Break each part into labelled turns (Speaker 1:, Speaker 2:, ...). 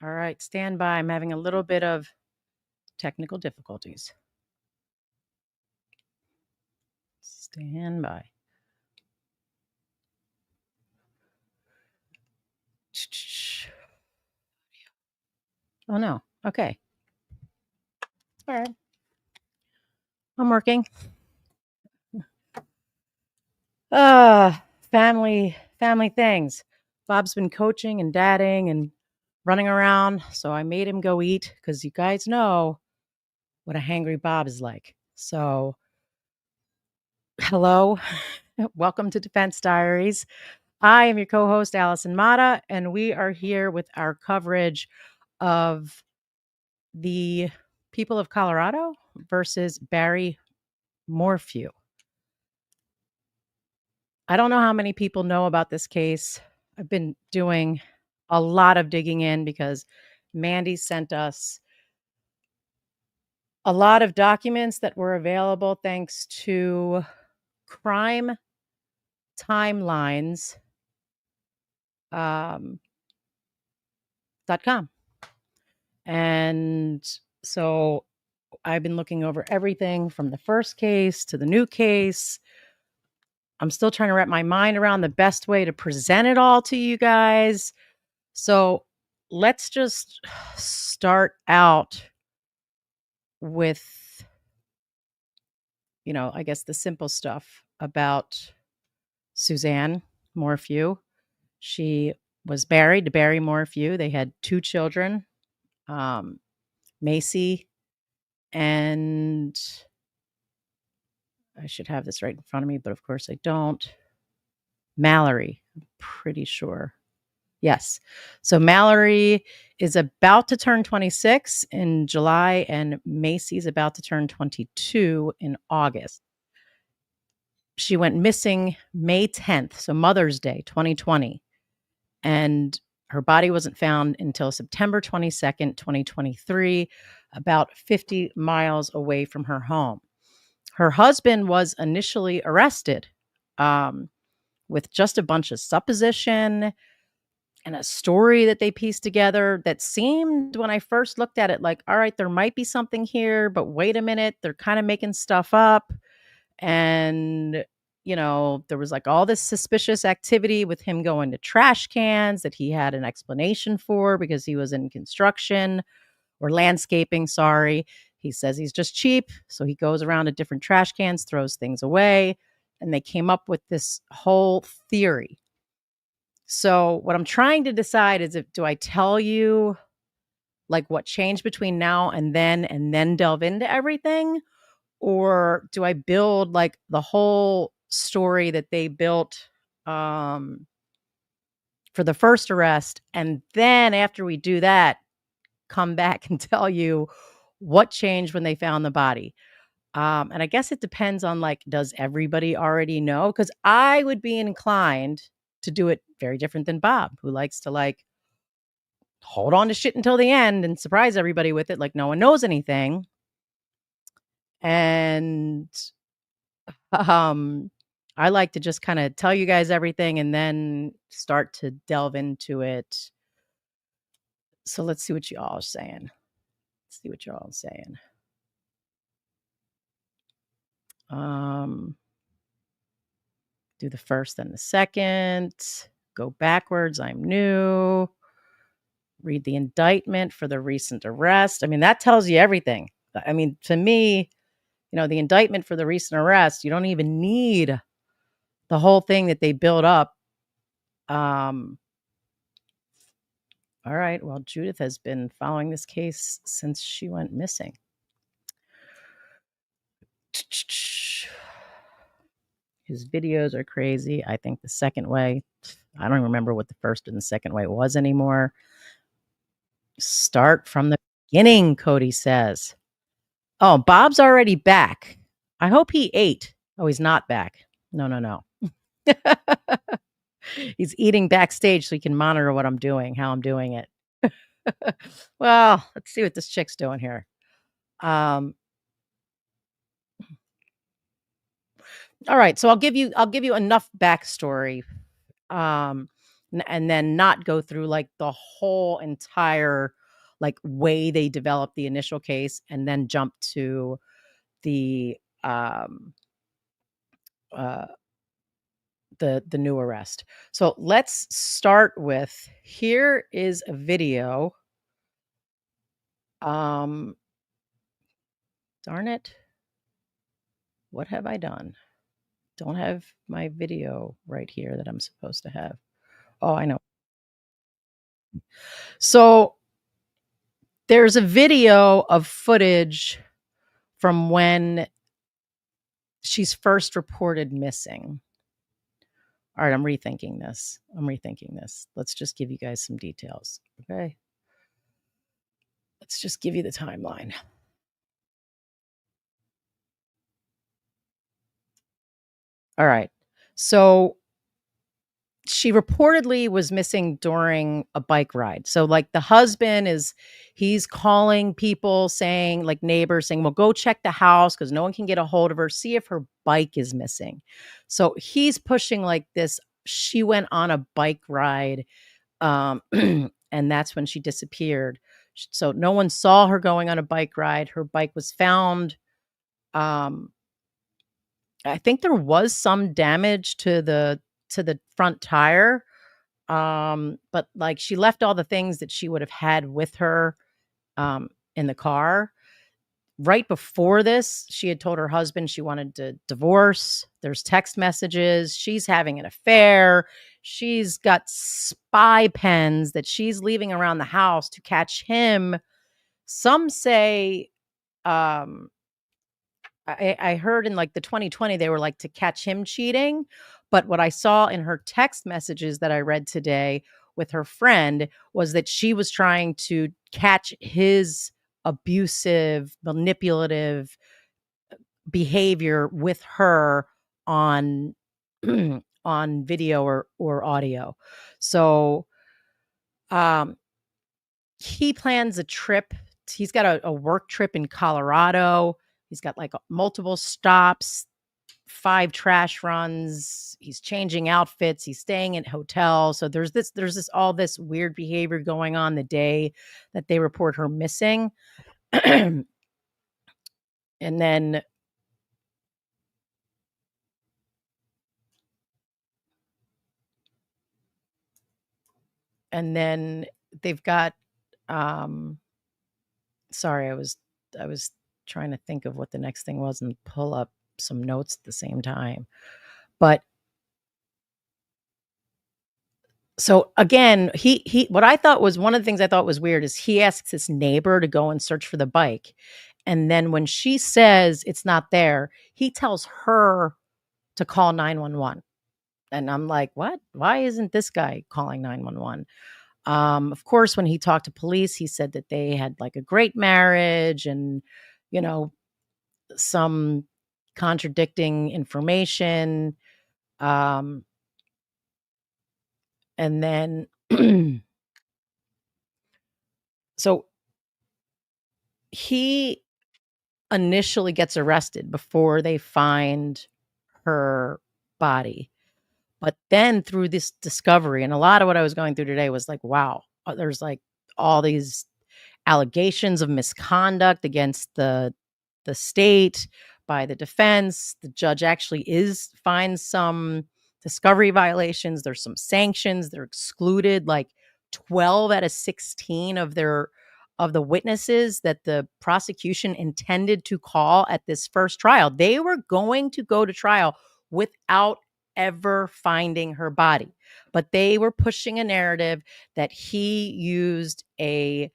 Speaker 1: All right, stand by. I'm having a little bit of technical difficulties. Stand by. Oh no. Okay. All right. I'm working. Family things. Bob's been coaching and dadding and running around, so I made him go eat because you guys know what a hangry Bob is like. So, hello, welcome to Defense Diaries. I am your co-host Allison Mata, and we are here with our coverage of the people of Colorado versus Barry Morphew. I don't know how many people know about this case. I've been doing a lot of digging in because Mandy sent us a lot of documents that were available thanks to crime timelines .com. And so I've been looking over everything from the first case to the new case. I'm still trying to wrap my mind around the best way to present it all to you guys. So let's just start out with, I guess the simple stuff about Suzanne Morphew. She was married to Barry Morphew. They had 2 children, Macy and I should have this right in front of me, but of course I don't. Mallory, I'm pretty sure. Yes. So Mallory is about to turn 26 in July, and Macy's about to turn 22 in August. She went missing May 10th, so Mother's Day, 2020. And her body wasn't found until September 22nd, 2023, about 50 miles away from her home. Her husband was initially arrested with just a bunch of supposition and a story that they pieced together that seemed, when I first looked at it, like, all right, there might be something here, but wait a minute, they're kind of making stuff up. And, there was like all this suspicious activity with him going to trash cans that he had an explanation for because he was in construction or landscaping, sorry. He says he's just cheap. So he goes around to different trash cans, throws things away. And they came up with this whole theory. So what I'm trying to decide is, do I tell you like what changed between now and then delve into everything? Or do I build like the whole story that they built for the first arrest? And then after we do that, come back and tell you what changed when they found the body. And I guess it depends on like, does everybody already know? Because I would be inclined to do it very different than Bob, who likes to like hold on to shit until the end and surprise everybody with it like no one knows anything. And I like to just kind of tell you guys everything and then start to delve into it. So let's see what you all are saying. Let's see what you're all saying. Do the first, then the second. Go backwards. I'm new. Read the indictment for the recent arrest. I mean, that tells you everything. I mean, to me, the indictment for the recent arrest, you don't even need the whole thing that they built up. All right. Well, Judith has been following this case since she went missing. His videos are crazy. I think the second way, I don't even remember what the first and the second way was anymore. Start from the beginning, Cody says. Oh, Bob's already back. I hope he ate. Oh, he's not back. No. He's eating backstage so he can monitor what I'm doing, how I'm doing it. Well, let's see what this chick's doing here. All right, so I'll give you enough backstory. Now and then not go through like the whole entire like way they developed the initial case and then jump to the the new arrest. So let's start with, here is a video. Darn it. What have I done? Don't have my video right here that I'm supposed to have. Oh, I know. So there's a video of footage from when she's first reported missing. All right, I'm rethinking this. Let's just give you guys some details, okay? Let's just give you the timeline. All right. So she reportedly was missing during a bike ride. So like the husband he's calling people saying, like neighbors saying, well, go check the house because no one can get a hold of her. See if her bike is missing. So he's pushing like this. She went on a bike ride. And that's when she disappeared. So no one saw her going on a bike ride. Her bike was found. I think there was some damage to the front tire. But like she left all the things that she would have had with her in the car. Right before this, she had told her husband she wanted to divorce. There's text messages. She's having an affair. She's got spy pens that she's leaving around the house to catch him. Some say, I heard in like the 2020, they were like to catch him cheating. But what I saw in her text messages that I read today with her friend was that she was trying to catch his abusive, manipulative behavior with her on on video or audio. So he plans a trip. He's got a work trip in Colorado. He's got like multiple stops, 5 trash runs. He's changing outfits. He's staying at hotels. So there's all this weird behavior going on the day that they report her missing. And then they've got sorry, I was trying to think of what the next thing was and pull up some notes at the same time. But so again, he what I thought was one of the things I thought was weird is he asks his neighbor to go and search for the bike. And then when she says it's not there, he tells her to call 911. And I'm like, what? Why isn't this guy calling 911? Of course, when he talked to police, he said that they had like a great marriage and, you know, some contradicting information. And then, so he initially gets arrested before they find her body. But then through this discovery, and a lot of what I was going through today was like, wow, there's like all these allegations of misconduct against the state by the defense. The judge actually finds some discovery violations. There's some sanctions. They're excluded like 12 out of 16 of the witnesses that the prosecution intended to call at this first trial. They were going to go to trial without ever finding her body, but they were pushing a narrative that he used a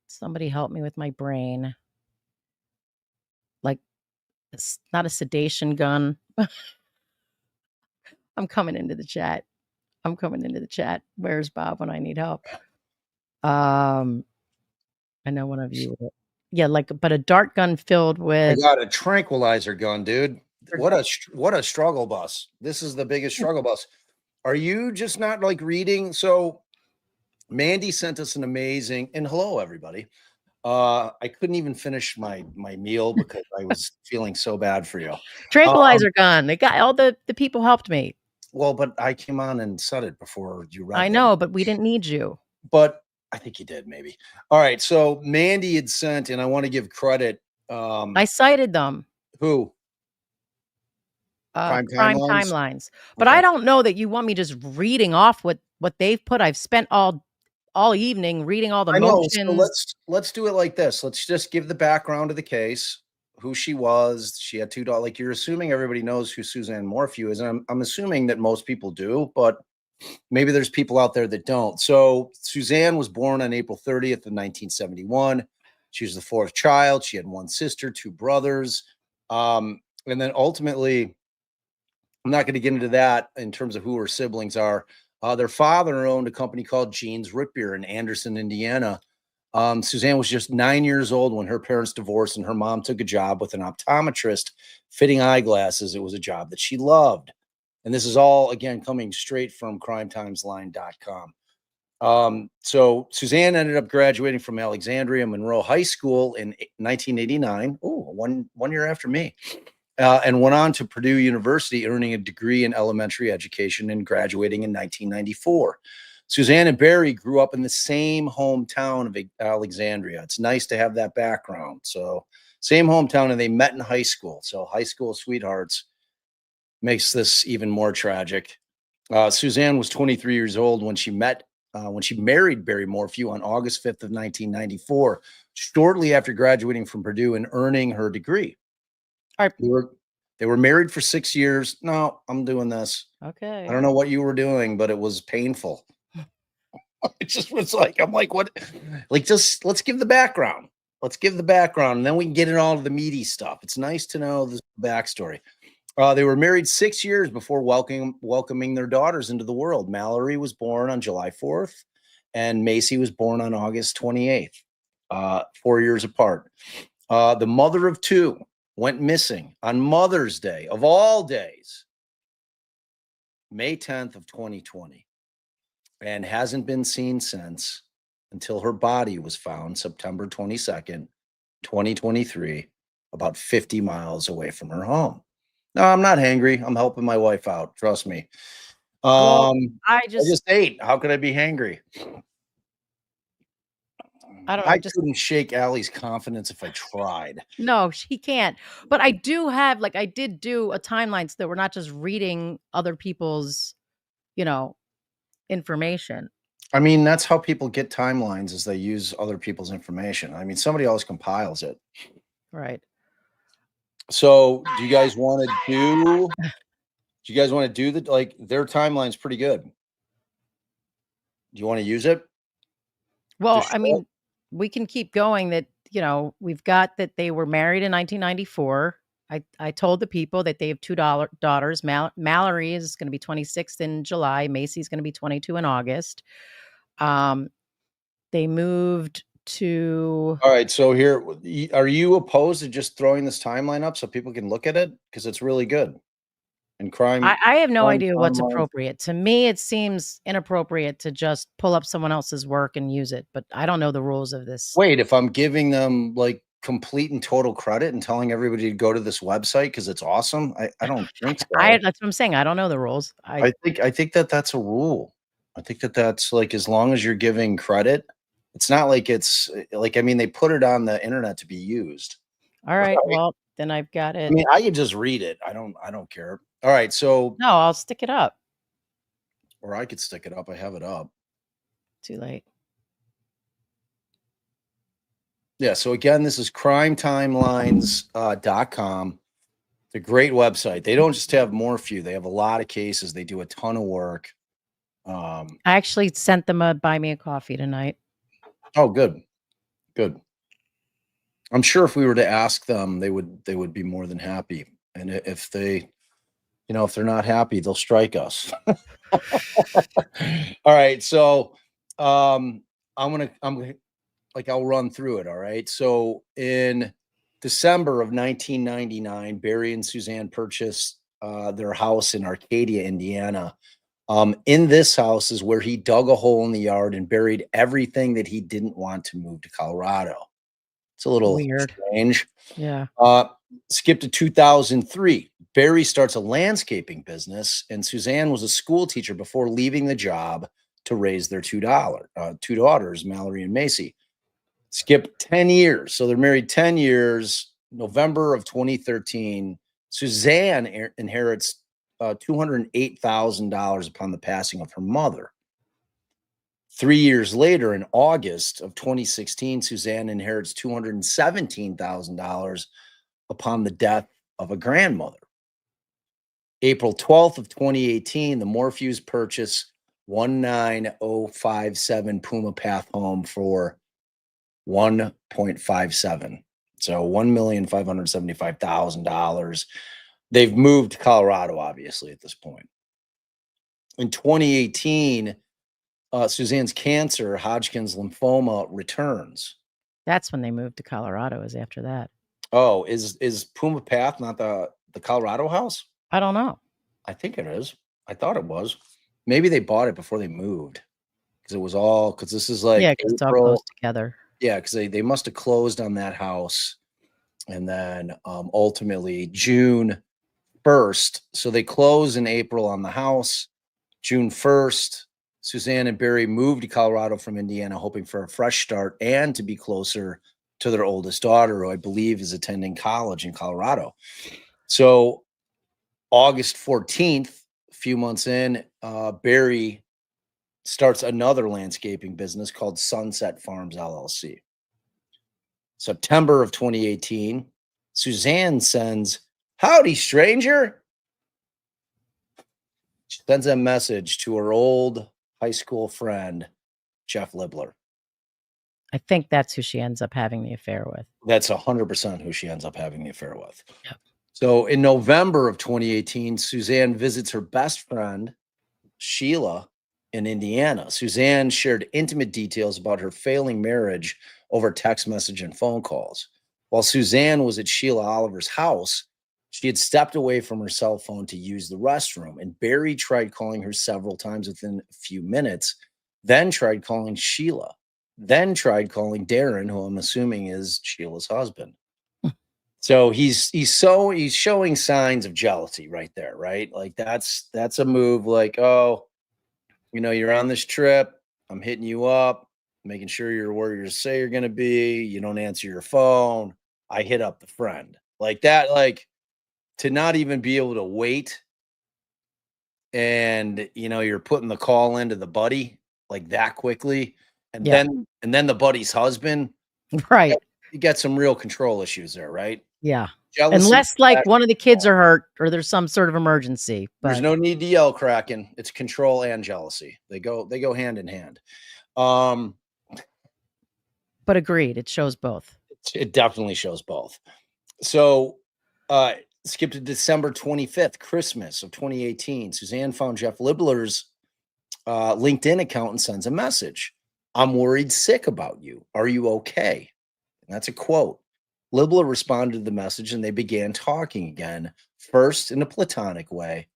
Speaker 1: somebody help me with my brain, like it's not a sedation gun. I'm coming into the chat. Where's Bob when I need help? I know one of you. Yeah, like, but a dart gun filled
Speaker 2: I
Speaker 1: with.
Speaker 2: got a tranquilizer gun, dude. What a struggle bus. This is the biggest struggle bus. Are you just not like reading? So Mandy sent us an amazing, and hello everybody. I couldn't even finish my meal because I was feeling so bad for you.
Speaker 1: Tranquilizer gun. They got all the people helped me.
Speaker 2: Well, but I came on and said it before you read
Speaker 1: I
Speaker 2: them.
Speaker 1: know, but we didn't need you.
Speaker 2: But I think you did, maybe. All right. So Mandy had sent, and I want to give credit.
Speaker 1: I cited them.
Speaker 2: Who?
Speaker 1: Crime
Speaker 2: Timelines?
Speaker 1: timelines. But
Speaker 2: Okay.
Speaker 1: I don't know that you want me just reading off what they've put. I've spent all evening reading all the
Speaker 2: I know. So
Speaker 1: motions.
Speaker 2: let's do it like this. Let's just give the background of the case, who she was. She had $2. Like, you're assuming everybody knows who Suzanne Morphew is, and I'm assuming that most people do, but maybe there's people out there that don't. So Suzanne was born on April 30th of 1971. She was the fourth child. She had one sister, two brothers. And then ultimately, I'm not going to get into that in terms of who her siblings are. Their father owned a company called Jean's Root Beer in Anderson, Indiana. Suzanne was just 9 years old when her parents divorced, and her mom took a job with an optometrist fitting eyeglasses. It was a job that she loved. And this is all, again, coming straight from crimetimeline.com. So Suzanne ended up graduating from Alexandria Monroe High School in 1989. Oh, one year after me. And went on to Purdue University, earning a degree in elementary education and graduating in 1994. Suzanne and Barry grew up in the same hometown of Alexandria. It's nice to have that background. So same hometown, and they met in high school. So high school sweethearts makes this even more tragic. Suzanne was 23 years old when she married Barry Morphew on August 5th of 1994, shortly after graduating from Purdue and earning her degree.
Speaker 1: All right.
Speaker 2: They were married for 6 years. No, I'm doing this.
Speaker 1: Okay.
Speaker 2: I don't know what you were doing, but it was painful. It just was like, I'm like, what? Like, just let's give the background. Let's give the background, and then we can get into all of the meaty stuff. It's nice to know the backstory. They were married 6 years before welcoming their daughters into the world. Mallory was born on July 4th, and Macy was born on August 28th, 4 years apart. The mother of two went missing on Mother's Day, of all days, May 10th of 2020, and hasn't been seen since until her body was found September 22nd, 2023, about 50 miles away from her home. No, I'm not hangry. I'm helping my wife out. Trust me.
Speaker 1: Well, I
Speaker 2: I just ate. How could I be hangry?
Speaker 1: I don't know.
Speaker 2: I couldn't shake Allie's confidence if I tried.
Speaker 1: No, she can't. But I do have, like, I did do a timeline so that we're not just reading other people's, information.
Speaker 2: I mean, that's how people get timelines, is they use other people's information. I mean, somebody else compiles it.
Speaker 1: Right.
Speaker 2: So do you guys want to do the, like, their timeline's pretty good. Do you want to use it?
Speaker 1: Well,
Speaker 2: Just
Speaker 1: I mean, we can keep going that, we've got that they were married in 1994. I told the people that they have two daughters. Mallory is going to be 26 in July. Macy's going to be 22 in August. They moved to.
Speaker 2: All right. So here, are you opposed to just throwing this timeline up so people can look at it? Because it's really good. And
Speaker 1: I have no idea what's
Speaker 2: timeline.
Speaker 1: appropriate. To me, it seems inappropriate to just pull up someone else's work and use it, but I don't know the rules of this.
Speaker 2: Wait, if I'm giving them like complete and total credit and telling everybody to go to this website because it's awesome, I don't think so.
Speaker 1: That's what I'm saying. I don't know the rules.
Speaker 2: I think that that's a rule. I think that that's like, as long as you're giving credit, it's not like it's like, I mean, they put it on the internet to be used.
Speaker 1: All right. Well, then I've got it.
Speaker 2: I mean, I could just read it. I don't care. All right. So
Speaker 1: No, I'll stick it up.
Speaker 2: Or I could stick it up. I have it up.
Speaker 1: Too late.
Speaker 2: Yeah. So again, this is crimetimelines.com. It's a great website. They don't just have Morphew. They have a lot of cases. They do a ton of work.
Speaker 1: I actually sent them a buy me a coffee tonight.
Speaker 2: Oh, good. Good. I'm sure if we were to ask them, they would be more than happy. And if they, if they're not happy, they'll strike us. All right. So I'm gonna I'll run through it. All right. So in December of 1999, Barry and Suzanne purchased their house in Arcadia, Indiana. In this house is where he dug a hole in the yard and buried everything that he didn't want to move to Colorado. It's a little
Speaker 1: Weird.
Speaker 2: strange.
Speaker 1: Yeah.
Speaker 2: Skip to 2003. Barry starts a landscaping business, and Suzanne was a school teacher before leaving the job to raise their two daughters, Mallory and Macy. Skip 10 years. So they're married 10 years. November of 2013, Suzanne inherits $208,000 upon the passing of her mother. 3 years later, in August of 2016, Suzanne inherits $217,000 upon the death of a grandmother. April 12th of 2018, the Morphews purchase 19057 Puma Path home for 1.57. So $1,575,000. They've moved to Colorado, obviously, at this point. In 2018, Suzanne's cancer, Hodgkin's lymphoma, returns.
Speaker 1: That's when they moved to Colorado, is after that.
Speaker 2: Oh, is Puma Path not the Colorado house?
Speaker 1: I don't know.
Speaker 2: I think it is. I thought it was. Maybe they bought it before they moved because it was all because this is like
Speaker 1: Because it's all close together.
Speaker 2: Yeah, because they must have closed on that house, and then ultimately June 1st. So they close in April on the house. June 1st, Suzanne and Barry moved to Colorado from Indiana, hoping for a fresh start and to be closer to their oldest daughter, who I believe is attending college in Colorado. So August 14th, a few months in, Barry starts another landscaping business called Sunset Farms LLC. September of 2018, Suzanne sends, "Howdy, stranger." She sends a message to her old high school friend, Jeff Libler.
Speaker 1: I think that's who she ends up having the affair with.
Speaker 2: That's 100% who she ends up having the affair with.
Speaker 1: Yep.
Speaker 2: So in November of 2018, Suzanne visits her best friend, Sheila, in Indiana. Suzanne shared intimate details about her failing marriage over text message and phone calls. While Suzanne was at Sheila Oliver's house, she had stepped away from her cell phone to use the restroom, and Barry tried calling her several times within a few minutes, then tried calling Sheila, then tried calling Darren, who I'm assuming is Sheila's husband. So he's showing signs of jealousy right there, right? Like that's a move like, oh, you're on this trip, I'm hitting you up, making sure you're where you say you're going to be, you don't answer your phone, I hit up the friend. Like that, like to not even be able to wait, and you're putting the call into the buddy like that quickly, and then the buddy's husband,
Speaker 1: Right.
Speaker 2: you got some real control issues there, right?
Speaker 1: Yeah.
Speaker 2: Jealousy,
Speaker 1: Unless like one of the kids are hurt or there's some sort of emergency.
Speaker 2: There's
Speaker 1: But
Speaker 2: no need to yell, Kraken. It's control and jealousy. They go hand in hand.
Speaker 1: but agreed, it shows both.
Speaker 2: It definitely shows both. So skip to December 25th, Christmas of 2018. Suzanne found Jeff Libler's LinkedIn account and sends a message. "I'm worried sick about you. Are you okay?" And that's a quote. Libler responded to the message and they began talking again, first in a platonic way.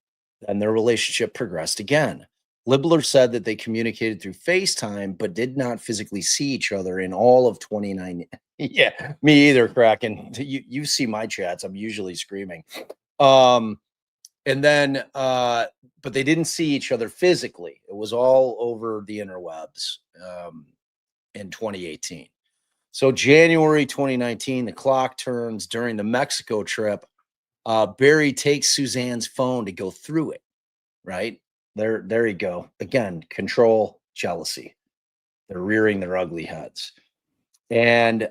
Speaker 2: Then their relationship progressed again. Libler said that they communicated through FaceTime, but did not physically see each other in all of 29. Yeah, me either, Kraken. You see my chats. I'm usually screaming. And then, but they didn't see each other physically. It was all over the interwebs in 2018. So January 2019, the clock turns during the Mexico trip. Barry takes Suzanne's phone to go through it, right? There you go. Again, control, jealousy. They're rearing their ugly heads. And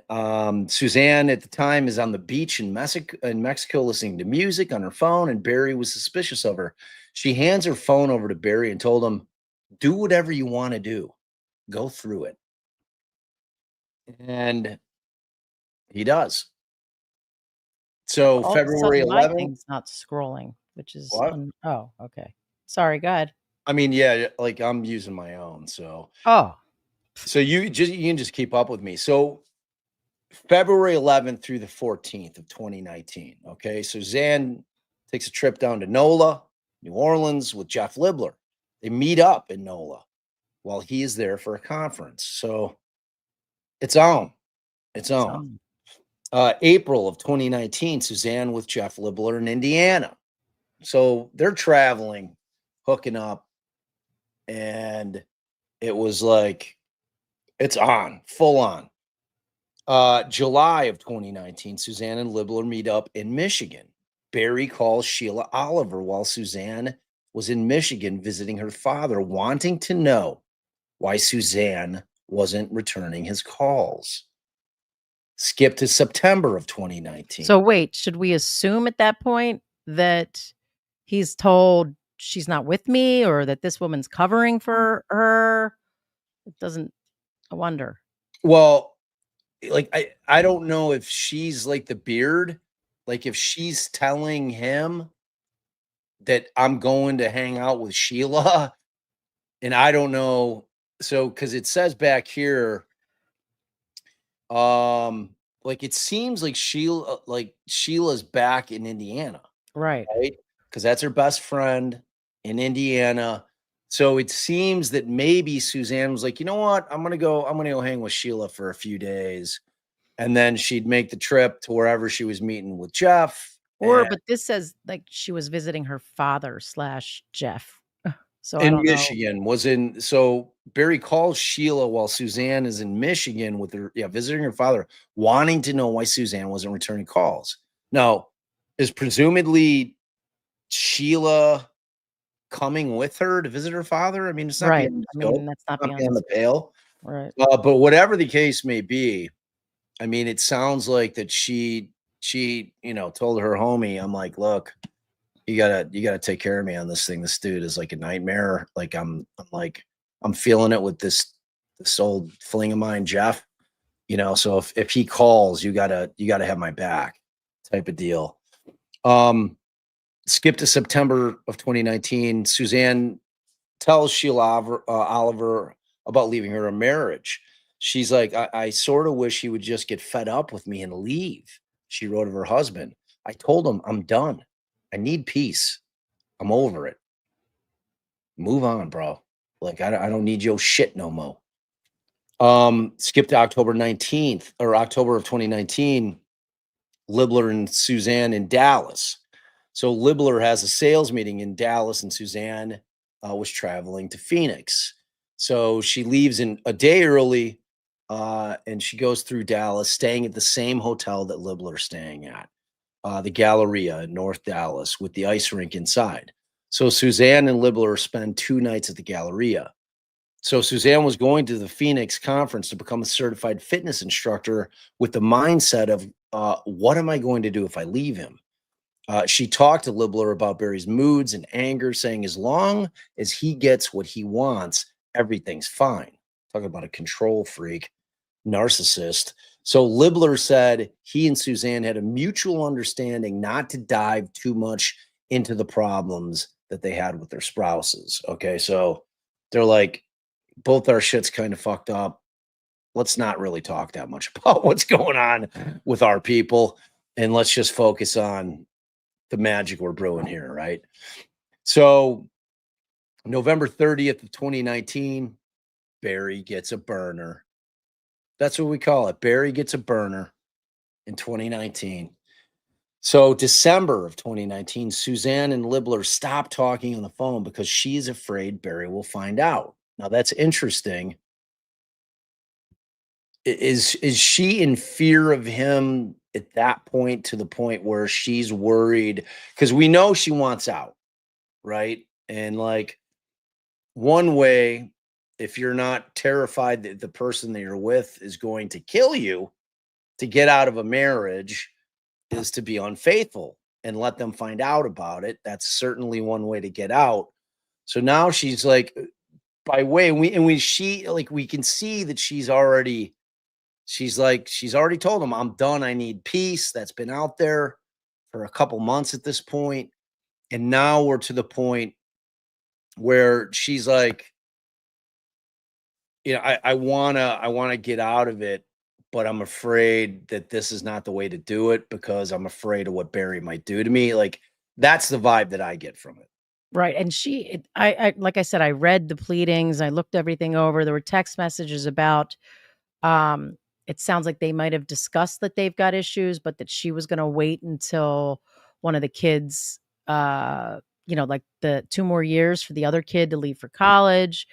Speaker 2: Suzanne at the time is on the beach in Mexico listening to music on her phone, and Barry was suspicious of her. She hands her phone over to Barry and told him, "Do whatever you want to do. Go through it." And he does. So
Speaker 1: All of a
Speaker 2: February
Speaker 1: sudden, my
Speaker 2: 11th.
Speaker 1: thing's not scrolling, which is
Speaker 2: What?
Speaker 1: oh, okay. Sorry, go ahead.
Speaker 2: I mean, yeah, like I'm using my own. So you can just keep up with me. So February 11th through the 14th of 2019. Okay. Suzanne takes a trip down to NOLA, New Orleans, with Jeff Libler. They meet up in NOLA while he is there for a conference. So it's on. It's on. April of 2019, Suzanne with Jeff Libler in Indiana. So they're traveling, hooking up, and it was like, it's on, full on. July of 2019, Suzanne and Libler meet up in Michigan. Barry calls Sheila Oliver while Suzanne was in Michigan visiting her father, wanting to know why Suzanne wasn't returning his calls. Skip to September of 2019.
Speaker 1: So wait, should we assume at that point that he's told she's not with me, or that this woman's covering for her? It doesn't. I wonder.
Speaker 2: Well, like I don't know if she's like the beard, like if she's telling him that I'm going to hang out with Sheila, and I don't know. So because it says back here, like it seems like Sheila's back in Indiana,
Speaker 1: Right.
Speaker 2: right? Because that's her best friend in Indiana. So it seems that maybe Suzanne was like, you know what, I'm gonna go hang with Sheila for a few days. And then she'd make the trip to wherever she was meeting with Jeff.
Speaker 1: Or,
Speaker 2: And
Speaker 1: but this says like she was visiting her father slash Jeff. So I
Speaker 2: in
Speaker 1: don't know.
Speaker 2: Michigan was in, so Barry calls Sheila while Suzanne is in Michigan with her, visiting her father, wanting to know why Suzanne wasn't returning calls. Now, is presumably Sheila coming with her to visit her father? I mean, it's not
Speaker 1: Right.
Speaker 2: beyond the
Speaker 1: I mean,
Speaker 2: scope,
Speaker 1: that's not
Speaker 2: not
Speaker 1: beyond
Speaker 2: beyond
Speaker 1: this.
Speaker 2: the pale.
Speaker 1: Right.
Speaker 2: But whatever the case may be, I mean, it sounds like that she, told her homie, I'm like, look, you gotta take care of me on this thing. This dude is like a nightmare. Like I'm feeling it with this old fling of mine, Jeff. So if he calls, you gotta have my back, type of deal. Skip to September of 2019. Suzanne tells Sheila Oliver about leaving her marriage. She's like, I sort of wish he would just get fed up with me and leave. She wrote of her husband. I told him I'm done. I need peace. I'm over it. Move on, bro. Like I don't need your shit no more. Skip to October 19th or October of 2019. Libler and Suzanne in Dallas. So Libler has a sales meeting in Dallas, and Suzanne was traveling to Phoenix. So she leaves in a day early, and she goes through Dallas, staying at the same hotel that Libler's staying at, the Galleria in North Dallas, with the ice rink inside. So Suzanne and Libler spend 2 nights at the Galleria. So Suzanne was going to the Phoenix conference to become a certified fitness instructor with the mindset of, what am I going to do if I leave him? She talked to Libler about Barry's moods and anger, saying as long as he gets what he wants, everything's fine. Talking about a control freak, narcissist. So Libler said he and Suzanne had a mutual understanding not to dive too much into the problems that they had with their spouses. Okay, so they're like, both our shit's kind of fucked up. Let's not really talk that much about what's going on with our people, and let's just focus on the magic we're brewing here, right? So November 30th of 2019, Barry gets a burner. That's what we call it. Barry gets a burner in 2019. So December of 2019, Suzanne and Libler stop talking on the phone because she's afraid Barry will find out. Now that's interesting. Is she in fear of him at that point, to the point where she's worried? Because we know she wants out, right? And like, one way, if you're not terrified that the person that you're with is going to kill you, to get out of a marriage is to be unfaithful and let them find out about it. That's certainly one way to get out. So now she's like, by way, we can see that she's already told him, I'm done. I need peace. That's been out there for a couple months at this point. And now we're to the point where she's like, I wanna get out of it, but I'm afraid that this is not the way to do it, because I'm afraid of what Barry might do to me. Like, that's the vibe that I get from it.
Speaker 1: Right. And I like I said, I read the pleadings, I looked everything over. There were text messages about um it sounds like they might have discussed that they've got issues, but that she was going to wait until one of the kids, like the 2 more years for the other kid to leave for college.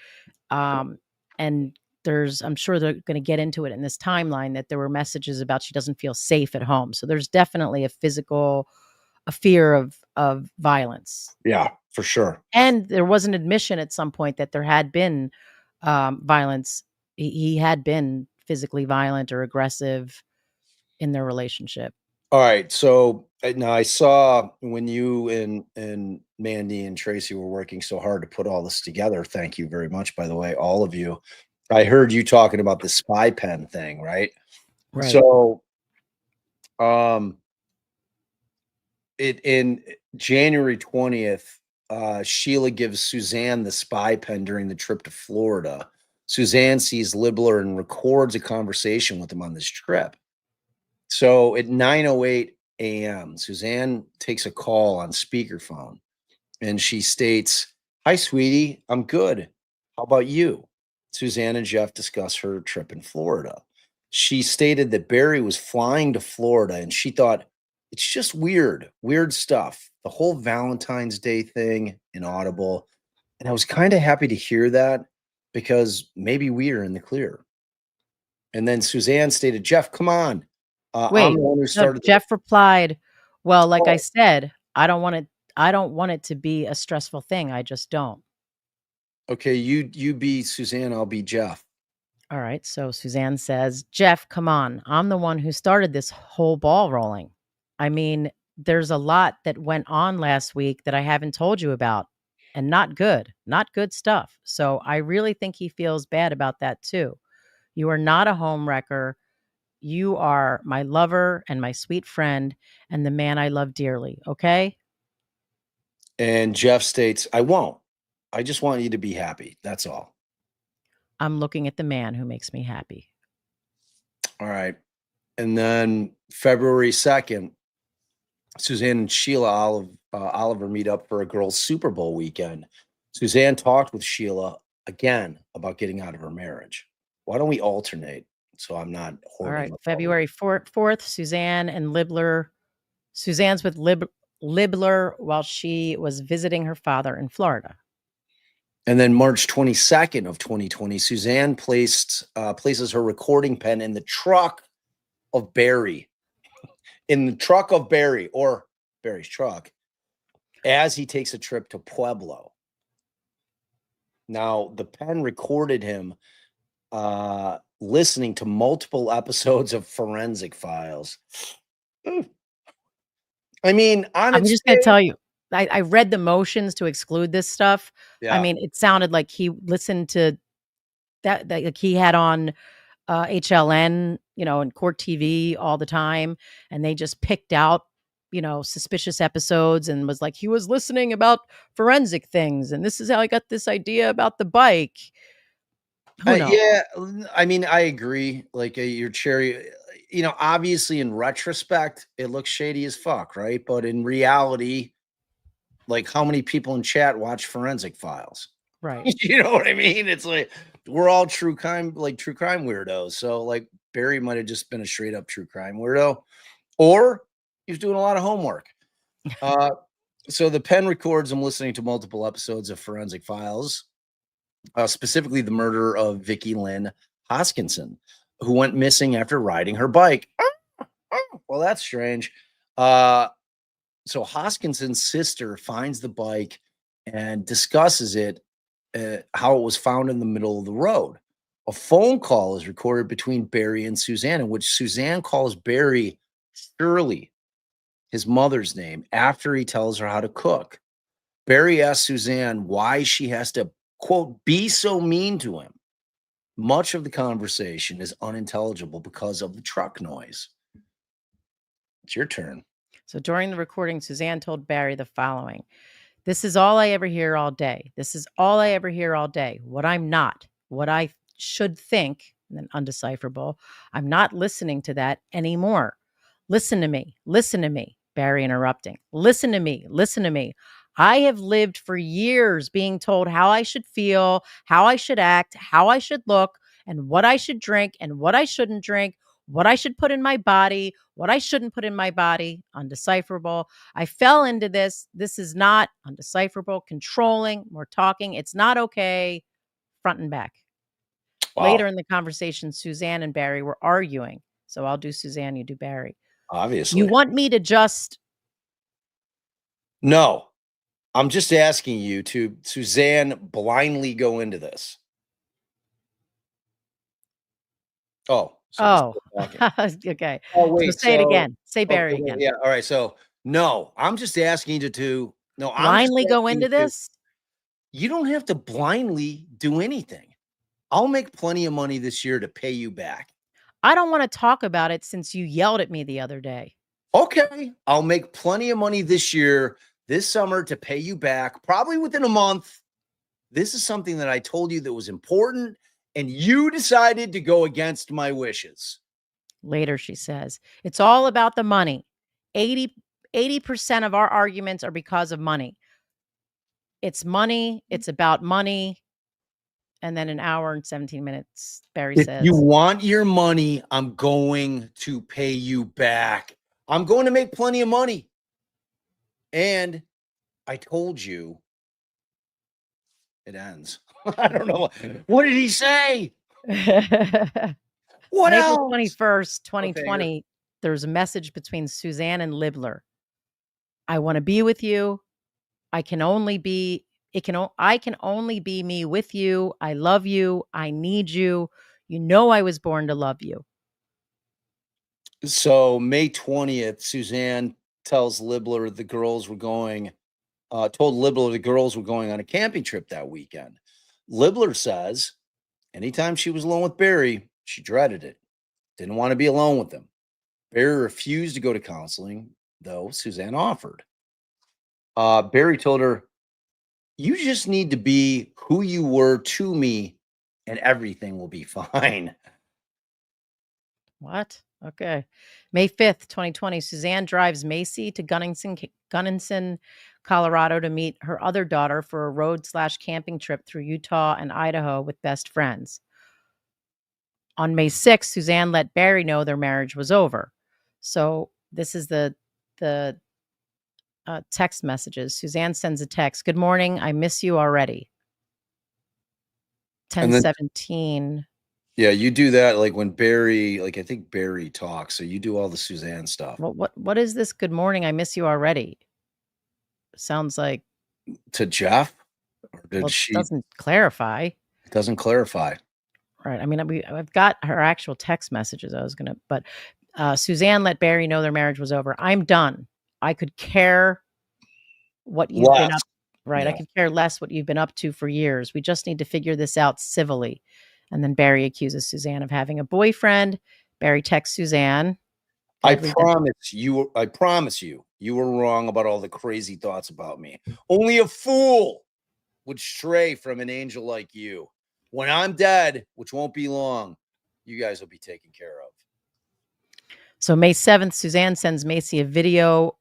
Speaker 1: And I'm sure they're going to get into it in this timeline, that there were messages about she doesn't feel safe at home. So there's definitely a fear of violence.
Speaker 2: Yeah, for sure.
Speaker 1: And there was an admission at some point that there had been violence. He had been physically violent or aggressive in their relationship.
Speaker 2: All right. So now I saw when you and Mandy and Tracy were working so hard to put all this together. Thank you very much, by the way, all of you. I heard you talking about the spy pen thing, right?
Speaker 1: Right.
Speaker 2: So, in January 20th, Sheila gives Suzanne the spy pen during the trip to Florida. Suzanne sees Libler and records a conversation with him on this trip. So at 9:08 a.m., Suzanne takes a call on speakerphone and she states, "Hi, sweetie, I'm good. How about you?" Suzanne and Jeff discuss her trip in Florida. She stated that Barry was flying to Florida and she thought, it's just weird stuff. The whole Valentine's Day thing in Audible. And I was kind of happy to hear that because maybe we are in the clear. And then Suzanne stated, "Jeff, come on. I'm
Speaker 1: Wait,
Speaker 2: the one who
Speaker 1: no,
Speaker 2: started
Speaker 1: Jeff replied, "Well, like I
Speaker 2: Oh.
Speaker 1: said, I don't want it to be a stressful thing. I just don't."
Speaker 2: Okay, you be Suzanne, I'll be Jeff.
Speaker 1: All right. So Suzanne says, "Jeff, come on. I'm the one who started this whole ball rolling. I mean, there's a lot that went on last week that I haven't told you about, and not good stuff. So I really think he feels bad about that too. You are not a home wrecker. You are my lover and my sweet friend and the man I love dearly. Okay."
Speaker 2: And Jeff states, "I won't. I just want you to be happy. That's all."
Speaker 1: I'm looking at the man who makes me happy.
Speaker 2: All right. And then February 2nd, Suzanne and Sheila Oliver meet up for a girls' Super Bowl weekend. Suzanne talked with Sheila again about getting out of her marriage. Why don't we alternate so I'm not
Speaker 1: All right.
Speaker 2: hoarding up all
Speaker 1: February 4th, Suzanne and Libler. Suzanne's with Libler while she was visiting her father in Florida.
Speaker 2: And then March 22nd of 2020, Suzanne places her recording pen in the truck of Barry, or Barry's truck, as he takes a trip to Pueblo. Now, the pen recorded him listening to multiple episodes of Forensic Files. I mean,
Speaker 1: I'm just going to tell you, I read the motions to exclude this stuff.
Speaker 2: Yeah.
Speaker 1: I mean, it sounded like he listened to that like he had on HLN, and Court TV all the time. And they just picked out, suspicious episodes and was like, he was listening about forensic things. And this is how I got this idea about the bike. Who knows?
Speaker 2: Yeah, I mean, I agree. Like your cherry, obviously in retrospect, it looks shady as fuck, right? But in reality, like how many people in chat watch Forensic Files?
Speaker 1: Right.
Speaker 2: You know what I mean? It's like we're all true crime weirdos. So like Barry might have just been a straight up true crime weirdo, or he was doing a lot of homework. So the pen records him listening to multiple episodes of Forensic Files. Specifically the murder of Vicki Lynn Hoskinson, who went missing after riding her bike. Well, that's strange. So Hoskinson's sister finds the bike and discusses it, how it was found in the middle of the road. A phone call is recorded between Barry and Suzanne, in which Suzanne calls Barry Shirley, his mother's name, after he tells her how to cook. Barry asks Suzanne why she has to, quote, be so mean to him. Much of the conversation is unintelligible because of the truck noise. It's your turn.
Speaker 1: So during the recording, Suzanne told Barry the following: "This is all I ever hear all day. This is all I ever hear all day. What I'm not, what I should think," and then undecipherable, "I'm not listening to that anymore. Listen to me. Listen to me." Barry interrupting. "Listen to me. Listen to me. I have lived for years being told how I should feel, how I should act, how I should look, and what I should drink and what I shouldn't drink. what I should put in my body, what I shouldn't put in my body, undecipherable. I fell into this. This is not undecipherable, controlling, more talking. It's not okay, front and back.
Speaker 2: Wow.
Speaker 1: Later in the conversation, Suzanne and Barry were arguing. So I'll do Suzanne, you do Barry. You
Speaker 2: Obviously.
Speaker 1: want me to just
Speaker 2: No, I'm just asking you to, Suzanne, blindly go into this. Oh, so we're
Speaker 1: Oh,
Speaker 2: still talking.
Speaker 1: okay.
Speaker 2: Oh,
Speaker 1: So
Speaker 2: wait.
Speaker 1: say it
Speaker 2: So,
Speaker 1: again. Say
Speaker 2: okay,
Speaker 1: Barry
Speaker 2: wait,
Speaker 1: again.
Speaker 2: yeah. All right. So, no, I'm just asking you to, no, I'm just
Speaker 1: Blindly go
Speaker 2: asking
Speaker 1: into
Speaker 2: you to,
Speaker 1: this?
Speaker 2: you don't have to blindly do anything. I'll make plenty of money this year to pay you back.
Speaker 1: I don't want to talk about it since you yelled at me the other day.
Speaker 2: Okay. I'll make plenty of money this year, this summer to pay you back, probably within a month. This is something that I told you that was important, and you decided to go against my wishes.
Speaker 1: Later, she says, it's all about the money. 80% of our arguments are because of money. It's money. It's about money. And then an hour and 17 minutes, Barry
Speaker 2: If you
Speaker 1: says,
Speaker 2: want your money, I'm going to pay you back. I'm going to make plenty of money. And I told you it ends. I don't know. What did he say? What
Speaker 1: on April
Speaker 2: else?
Speaker 1: 21st,
Speaker 2: Okay,
Speaker 1: 2020, there's a message between Suzanne and Libler. I want to be with you. I can only be I can only be me with you. I love you. I need you. You know I was born to love you.
Speaker 2: So May 20th, Suzanne tells Libler the girls were going, told Libler the girls were going on a camping trip that weekend. Libler says anytime she was alone with Barry, she dreaded it. Didn't want to be alone with him. Barry refused to go to counseling, though Suzanne offered. Barry told her, you just need to be who you were to me, and everything will be fine.
Speaker 1: What? Okay. May 5th, 2020, Suzanne drives Macy to Gunnison, Colorado to meet her other daughter for a road/camping trip through Utah and Idaho with best friends. On May 6th, Suzanne let Barry know their marriage was over. So this is the text messages. Suzanne sends a text. Good morning. I miss you already.
Speaker 2: And then
Speaker 1: 10:17.
Speaker 2: yeah, you do that like when Barry, like I think Barry talks. So you do all the Suzanne stuff.
Speaker 1: What is this? Good morning. I miss you already. Sounds like
Speaker 2: To Jeff? Or did
Speaker 1: well, it
Speaker 2: she?
Speaker 1: doesn't clarify.
Speaker 2: It doesn't clarify.
Speaker 1: Right. I mean, I've got her actual text messages. But Suzanne let Barry know their marriage was over. I'm done. I could care what you've been
Speaker 2: Less.
Speaker 1: up. Right. I
Speaker 2: Yeah.
Speaker 1: could care less what you've been up to for years. We just need to figure this out civilly. And then Barry accuses Suzanne of having a boyfriend. Barry texts Suzanne.
Speaker 2: I
Speaker 1: Good, read that.
Speaker 2: promise you, you were wrong about all the crazy thoughts about me. Only a fool would stray from an angel like you. When I'm dead, which won't be long, you guys will be taken care of.
Speaker 1: So May 7th, Suzanne sends Macy a video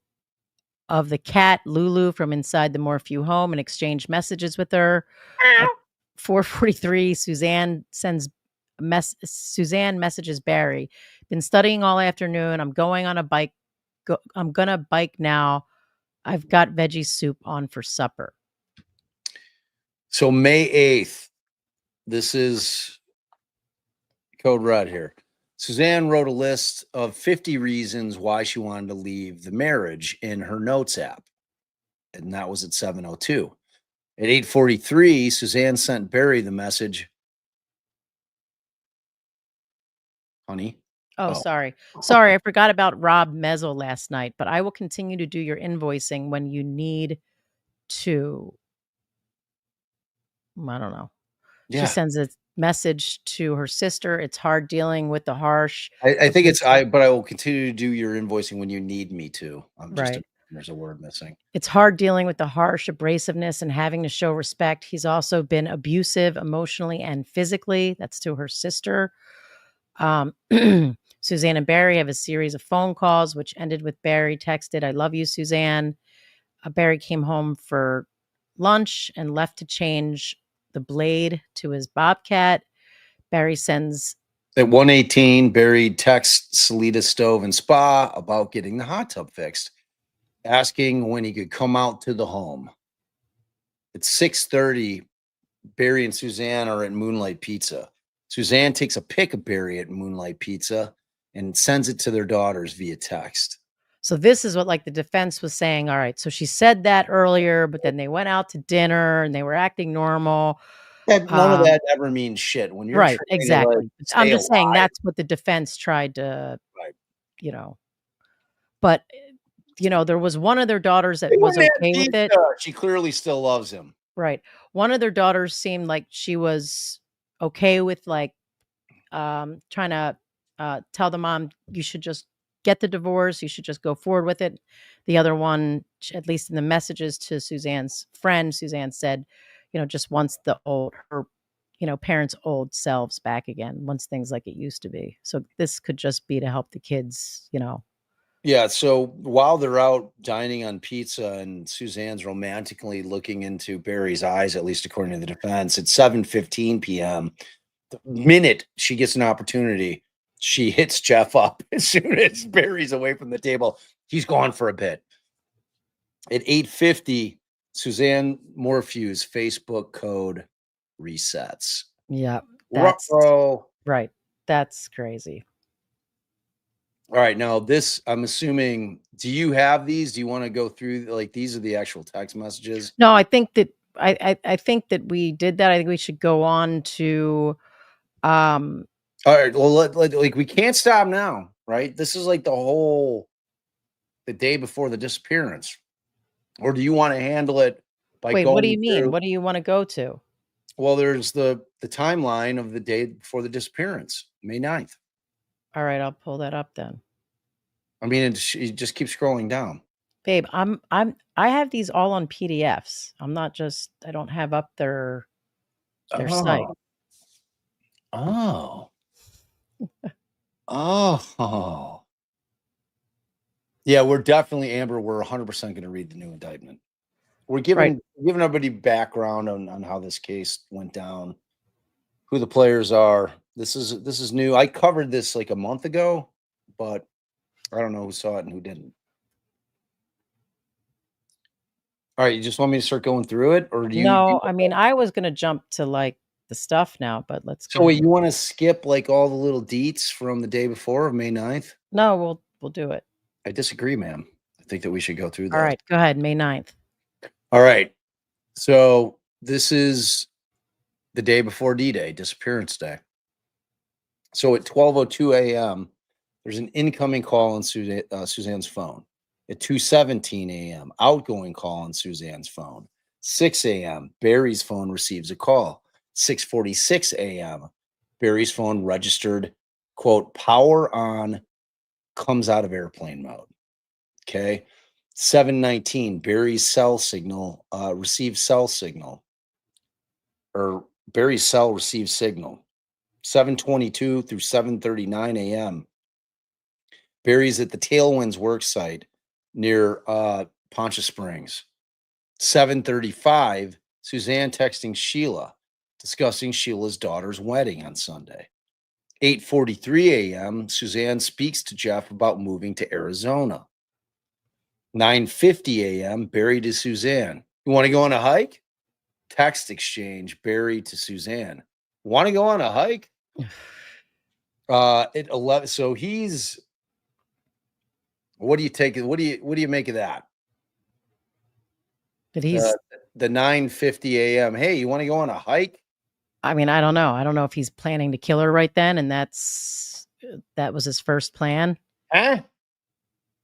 Speaker 1: of the cat Lulu from inside the Morphew home and exchanged messages with her. At 4:43, Suzanne messages Barry. Been studying all afternoon. I'm going on a bike. I'm gonna bike now. I've got veggie soup on for supper.
Speaker 2: So May 8th, this is code red here. Suzanne wrote a list of 50 reasons why she wanted to leave the marriage in her notes app. And that was at 7:02. At 8:43, Suzanne sent Barry the message, honey.
Speaker 1: Oh,
Speaker 2: Oh.
Speaker 1: sorry. Sorry, I forgot about Rob Mezzle last night, but I will continue to do your invoicing when you need to. I don't know. She
Speaker 2: Yeah.
Speaker 1: sends a message to her sister. It's hard dealing with the harsh.
Speaker 2: I think it's
Speaker 1: abrasive-
Speaker 2: but I will continue to do your invoicing when you need me to.
Speaker 1: right.
Speaker 2: There's a word missing.
Speaker 1: It's hard dealing with the harsh abrasiveness and having to show respect. He's also been abusive emotionally and physically. That's to her sister. Suzanne and Barry have a series of phone calls, which ended with Barry texted, I love you, Suzanne. Barry came home for lunch and left to change the blade to his Bobcat. Barry sends
Speaker 2: At 1:18, Barry texts Salita Stove and Spa about getting the hot tub fixed, asking when he could come out to the home. At 6:30, Barry and Suzanne are at Moonlight Pizza. Suzanne takes a pic of Barry at Moonlight Pizza and sends it to their daughters via text.
Speaker 1: So this is what like the defense was saying. All right, so she said that earlier, but then they went out to dinner and they were acting normal.
Speaker 2: None of that ever means shit when you're
Speaker 1: Right,
Speaker 2: trying to like
Speaker 1: exactly. I'm
Speaker 2: stay
Speaker 1: just saying
Speaker 2: alive.
Speaker 1: that's what the defense tried to,
Speaker 2: Right.
Speaker 1: you know, but there was one of their daughters that
Speaker 2: They
Speaker 1: was
Speaker 2: went to
Speaker 1: okay with it.
Speaker 2: pizza. She clearly still loves him.
Speaker 1: Right. One of their daughters seemed like she was okay with like trying to tell the mom you should just get the divorce, you should just go forward with it. The other one, at least in the messages to Suzanne's friend, Suzanne said, just wants her parents' old selves back again, wants things like it used to be. So this could just be to help the kids,
Speaker 2: Yeah, so while they're out dining on pizza and Suzanne's romantically looking into Barry's eyes, at least according to the defense, at 7:15 p.m., the minute she gets an opportunity, she hits Jeff up as soon as Barry's away from the table. He's gone for a bit. At 8:50, Suzanne Morphew's Facebook code resets.
Speaker 1: Yeah,
Speaker 2: Ruh-roh.
Speaker 1: right. That's crazy.
Speaker 2: All right, now this, I'm assuming, do you have these? Do you want to go through, like, these are the actual text messages?
Speaker 1: No, I think that I think that we did that. I think we should go on to
Speaker 2: All right, well, like, we can't stop now, right? This is like the day before the disappearance. Or do you want to handle it by
Speaker 1: wait,
Speaker 2: going
Speaker 1: what do you mean?
Speaker 2: through?
Speaker 1: What do you want to go to?
Speaker 2: Well, there's the timeline of the day before the disappearance, May 9th.
Speaker 1: All right, I'll pull that up then.
Speaker 2: I mean, it just keeps scrolling down.
Speaker 1: Babe, I have these all on PDFs. I don't have up their site.
Speaker 2: Oh. Oh. Yeah, we're definitely, Amber, we're 100% going to read the new indictment. We're giving everybody background on how this case went down, who the players are. This is new. I covered this like a month ago, but I don't know who saw it and who didn't. All right, you just want me to start going through it, or do you?
Speaker 1: No, I mean, I was gonna jump to like the stuff now, but let's go.
Speaker 2: So wait, you want to skip like all the little deets from the day before of May 9th?
Speaker 1: No, we'll do it.
Speaker 2: I disagree, ma'am. I think that we should go through this.
Speaker 1: All right, go ahead. May 9th.
Speaker 2: All right. So this is the day before D-Day, Disappearance Day. So at 12:02 a.m., there's an incoming call on Suzanne's phone. At 2:17 a.m., outgoing call on Suzanne's phone. 6 a.m., Barry's phone receives a call. 6:46 a.m., Barry's phone registered, quote, power on, comes out of airplane mode. Okay. 7:19, Barry's cell signal receives cell signal, or Barry's cell receives signal. 7:22 through 7:39 a.m., Barry's at the Tailwinds work site near Poncha Springs. 7:35, Suzanne texting Sheila, discussing Sheila's daughter's wedding on Sunday. 8:43 a.m., Suzanne speaks to Jeff about moving to Arizona. 9:50 a.m., Barry to Suzanne. You want to go on a hike? Text exchange, Barry to Suzanne. Want to go on a hike? At 11. So he's, what do you take? What do you make of that?
Speaker 1: That he's
Speaker 2: the 9:50 a.m. Hey, you want to go on a hike?
Speaker 1: I mean, I don't know. I don't know if he's planning to kill her right then, and that was his first plan.
Speaker 2: Huh?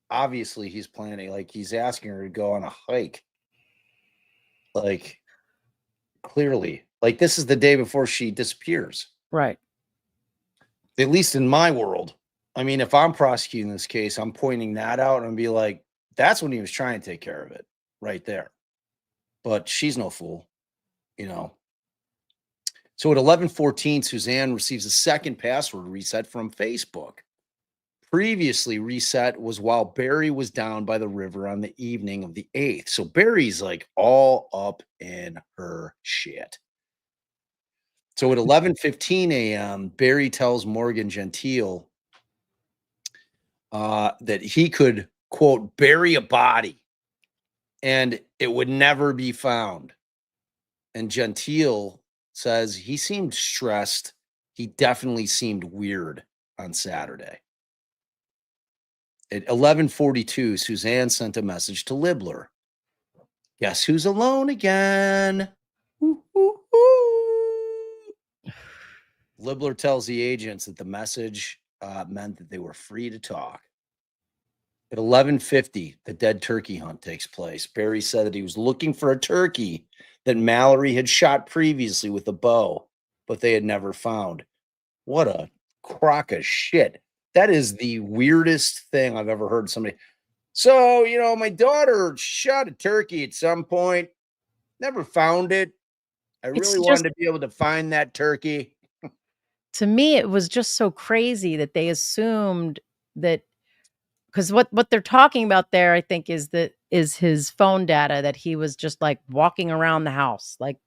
Speaker 2: Obviously, he's planning, like he's asking her to go on a hike. Like, clearly, like this is the day before she disappears.
Speaker 1: Right.
Speaker 2: At least in my world. I mean, if I'm prosecuting this case, I'm pointing that out and be like, that's when he was trying to take care of it right there. But she's no fool, you know. So at 11:14, Suzanne receives a second password reset from Facebook. Previously reset was while Barry was down by the river on the evening of the 8th. So Barry's like all up in her shit. So at 11:15 a.m., Barry tells Morgan Gentile that he could, quote, bury a body and it would never be found. And Gentile says he seemed stressed. He definitely seemed weird on Saturday. At 11:42, Suzanne sent a message to Libler. Guess who's alone again? Ooh, ooh, ooh. Libler tells the agents that the message meant that they were free to talk. At 11:50, the dead turkey hunt takes place. Barry said that he was looking for a turkey that Mallory had shot previously with a bow, but they had never found. What a crock of shit. That is the weirdest thing I've ever heard somebody. So, my daughter shot a turkey at some point, never found it. I
Speaker 1: It's
Speaker 2: really
Speaker 1: just,
Speaker 2: wanted to be able to find that turkey.
Speaker 1: to me, it was just so crazy that they assumed that, because what they're talking about there, I think, is his phone data, that he was just like walking around the house, like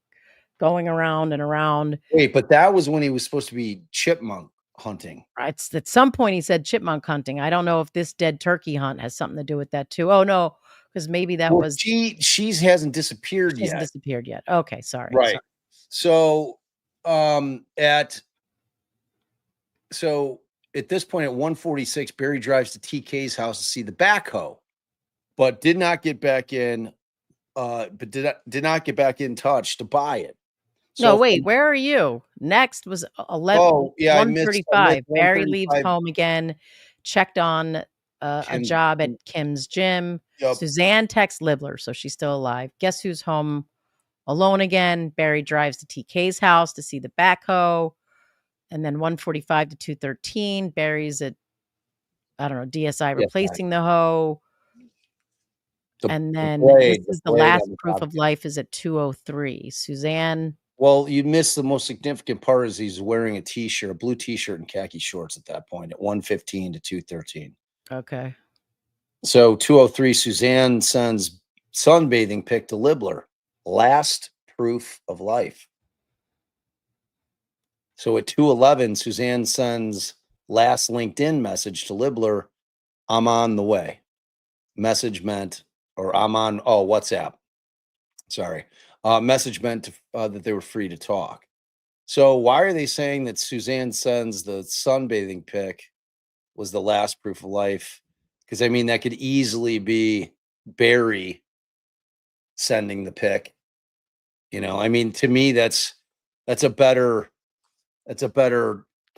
Speaker 1: going around and around.
Speaker 2: Wait, but that was when he was supposed to be chipmunk hunting.
Speaker 1: It's at some point he said chipmunk hunting. I don't know if this dead turkey hunt has something to do with that too. Oh no, because maybe that
Speaker 2: Well,
Speaker 1: was,
Speaker 2: she hasn't disappeared
Speaker 1: she hasn't
Speaker 2: yet.
Speaker 1: disappeared yet. Okay, sorry.
Speaker 2: Right. So, at this point at 1:46, Barry drives to TK's house to see the backhoe, but did not get back in. But did not get back in touch to buy it.
Speaker 1: No,
Speaker 2: So
Speaker 1: wait, where are you? Next was 11
Speaker 2: oh yeah, I missed
Speaker 1: 1:35. Barry leaves
Speaker 2: 1:35.
Speaker 1: home again, checked on a
Speaker 2: Kim,
Speaker 1: job at Kim's gym.
Speaker 2: yep,
Speaker 1: Suzanne texts Libler, so she's still alive. Guess who's home alone again? Barry drives to TK's house to see the backhoe. And then 1:45 to 2:13, Barry's at, I don't know, DSI
Speaker 2: yes,
Speaker 1: replacing the hoe.
Speaker 2: the
Speaker 1: And
Speaker 2: the
Speaker 1: then this
Speaker 2: blade, the
Speaker 1: is the
Speaker 2: blade
Speaker 1: last
Speaker 2: on the
Speaker 1: proof
Speaker 2: top.
Speaker 1: of life is at 2:03. Suzanne.
Speaker 2: Well, you missed the most significant part is he's wearing a t-shirt, a blue t-shirt and khaki shorts at that point at 1:15 to 2:13.
Speaker 1: Okay.
Speaker 2: So 2:03, Suzanne sends sunbathing pic to Libler. Last proof of life. So at 2:11, Suzanne sends last LinkedIn message to Libler. I'm on the way. Message meant, or I'm on, WhatsApp. Sorry. Message meant that they were free to talk. So why are they saying that Suzanne sends the sunbathing pic was the last proof of life? Because I mean, that could easily be Barry sending the pic. I mean, to me, that's a better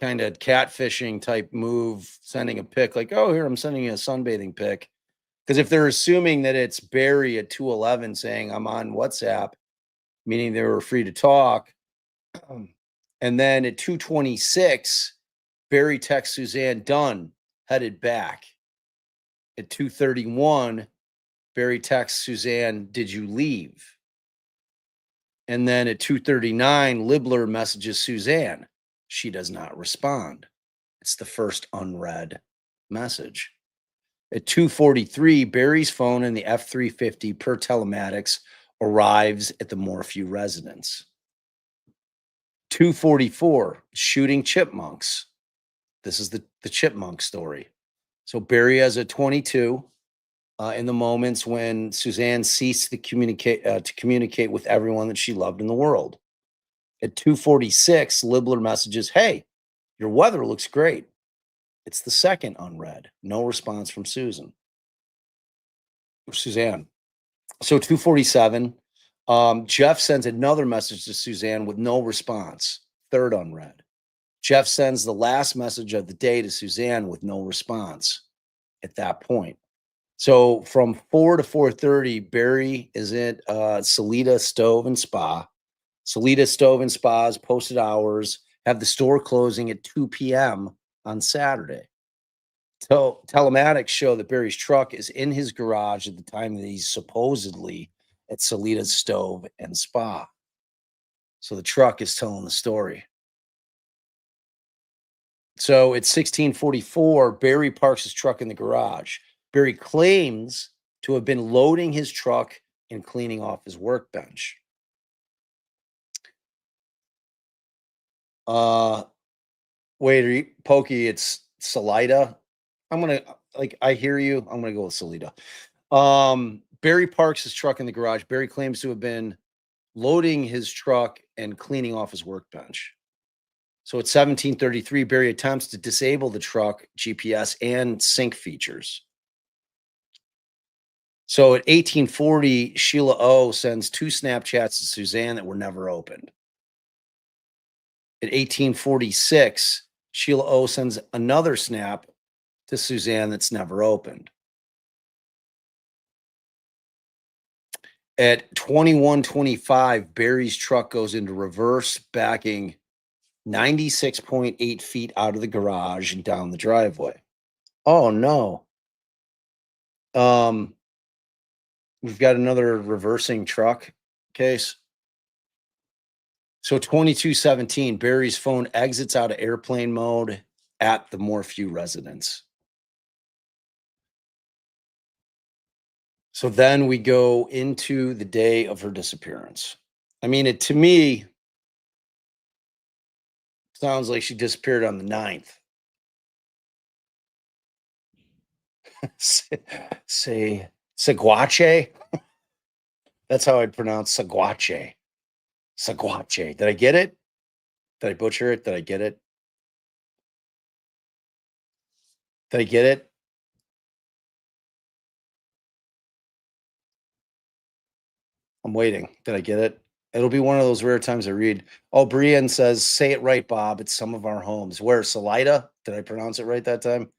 Speaker 2: kind of catfishing type move, sending a pic like, oh, here, I'm sending you a sunbathing pic. Because if they're assuming that it's Barry at 2:11 saying I'm on WhatsApp, meaning they were free to talk, and then at 2:26, Barry texts Suzanne, done, headed back. At 2:31, Barry texts Suzanne, did you leave? And then at 2:39, Libler messages Suzanne. She does not respond. It's the first unread message. At 2:43, Barry's phone in the F-350 per telematics arrives at the Morphew residence. 2:44, shooting chipmunks. This is the chipmunk story. So Barry has a 22 in the moments when Suzanne ceased to communicate with everyone that she loved in the world. At 2:46, Libler messages, hey, your weather looks great. It's the second unread. No response from Suzanne. So 2:47, Jeff sends another message to Suzanne with no response. Third unread. Jeff sends the last message of the day to Suzanne with no response at that point. So from 4 to 4:30, Barry is at Salida Stove and Spa. Salida Stove and Spa's posted hours have the store closing at 2 p.m. on Saturday. So telematics show that Barry's truck is in his garage at the time that he's supposedly at Salida's Stove and Spa. So the truck is telling the story. So at 16:44, Barry parks his truck in the garage. Barry claims to have been loading his truck and cleaning off his workbench. Wait, are you Pokey? It's Salida. I'm gonna I hear you. I'm gonna go with Salida. Barry parks his truck in the garage. Barry claims to have been loading his truck and cleaning off his workbench. So at 17:33, Barry attempts to disable the truck GPS and sync features. So at 18:40, Sheila O sends 2 Snapchats to Suzanne that were never opened. At 18:46, Sheila O sends another snap to Suzanne that's never opened. At 21:25, Barry's truck goes into reverse, backing 96.8 feet out of the garage and down the driveway. Oh no. Um, we've got another reversing truck case. So 22:17, Barry's phone exits out of airplane mode at the Morphew residence. So then we go into the day of her disappearance. I mean, it to me sounds like she disappeared on the 9th. Say Seguache. That's how I'd pronounce Seguache. Seguache. Did I get it? Did I butcher it? Did I get it? Did I get it? I'm waiting. Did I get it? It'll be one of those rare times I read. Oh, Brian says, say it right, Bob. It's some of our homes. Where? Salida? Did I pronounce it right that time?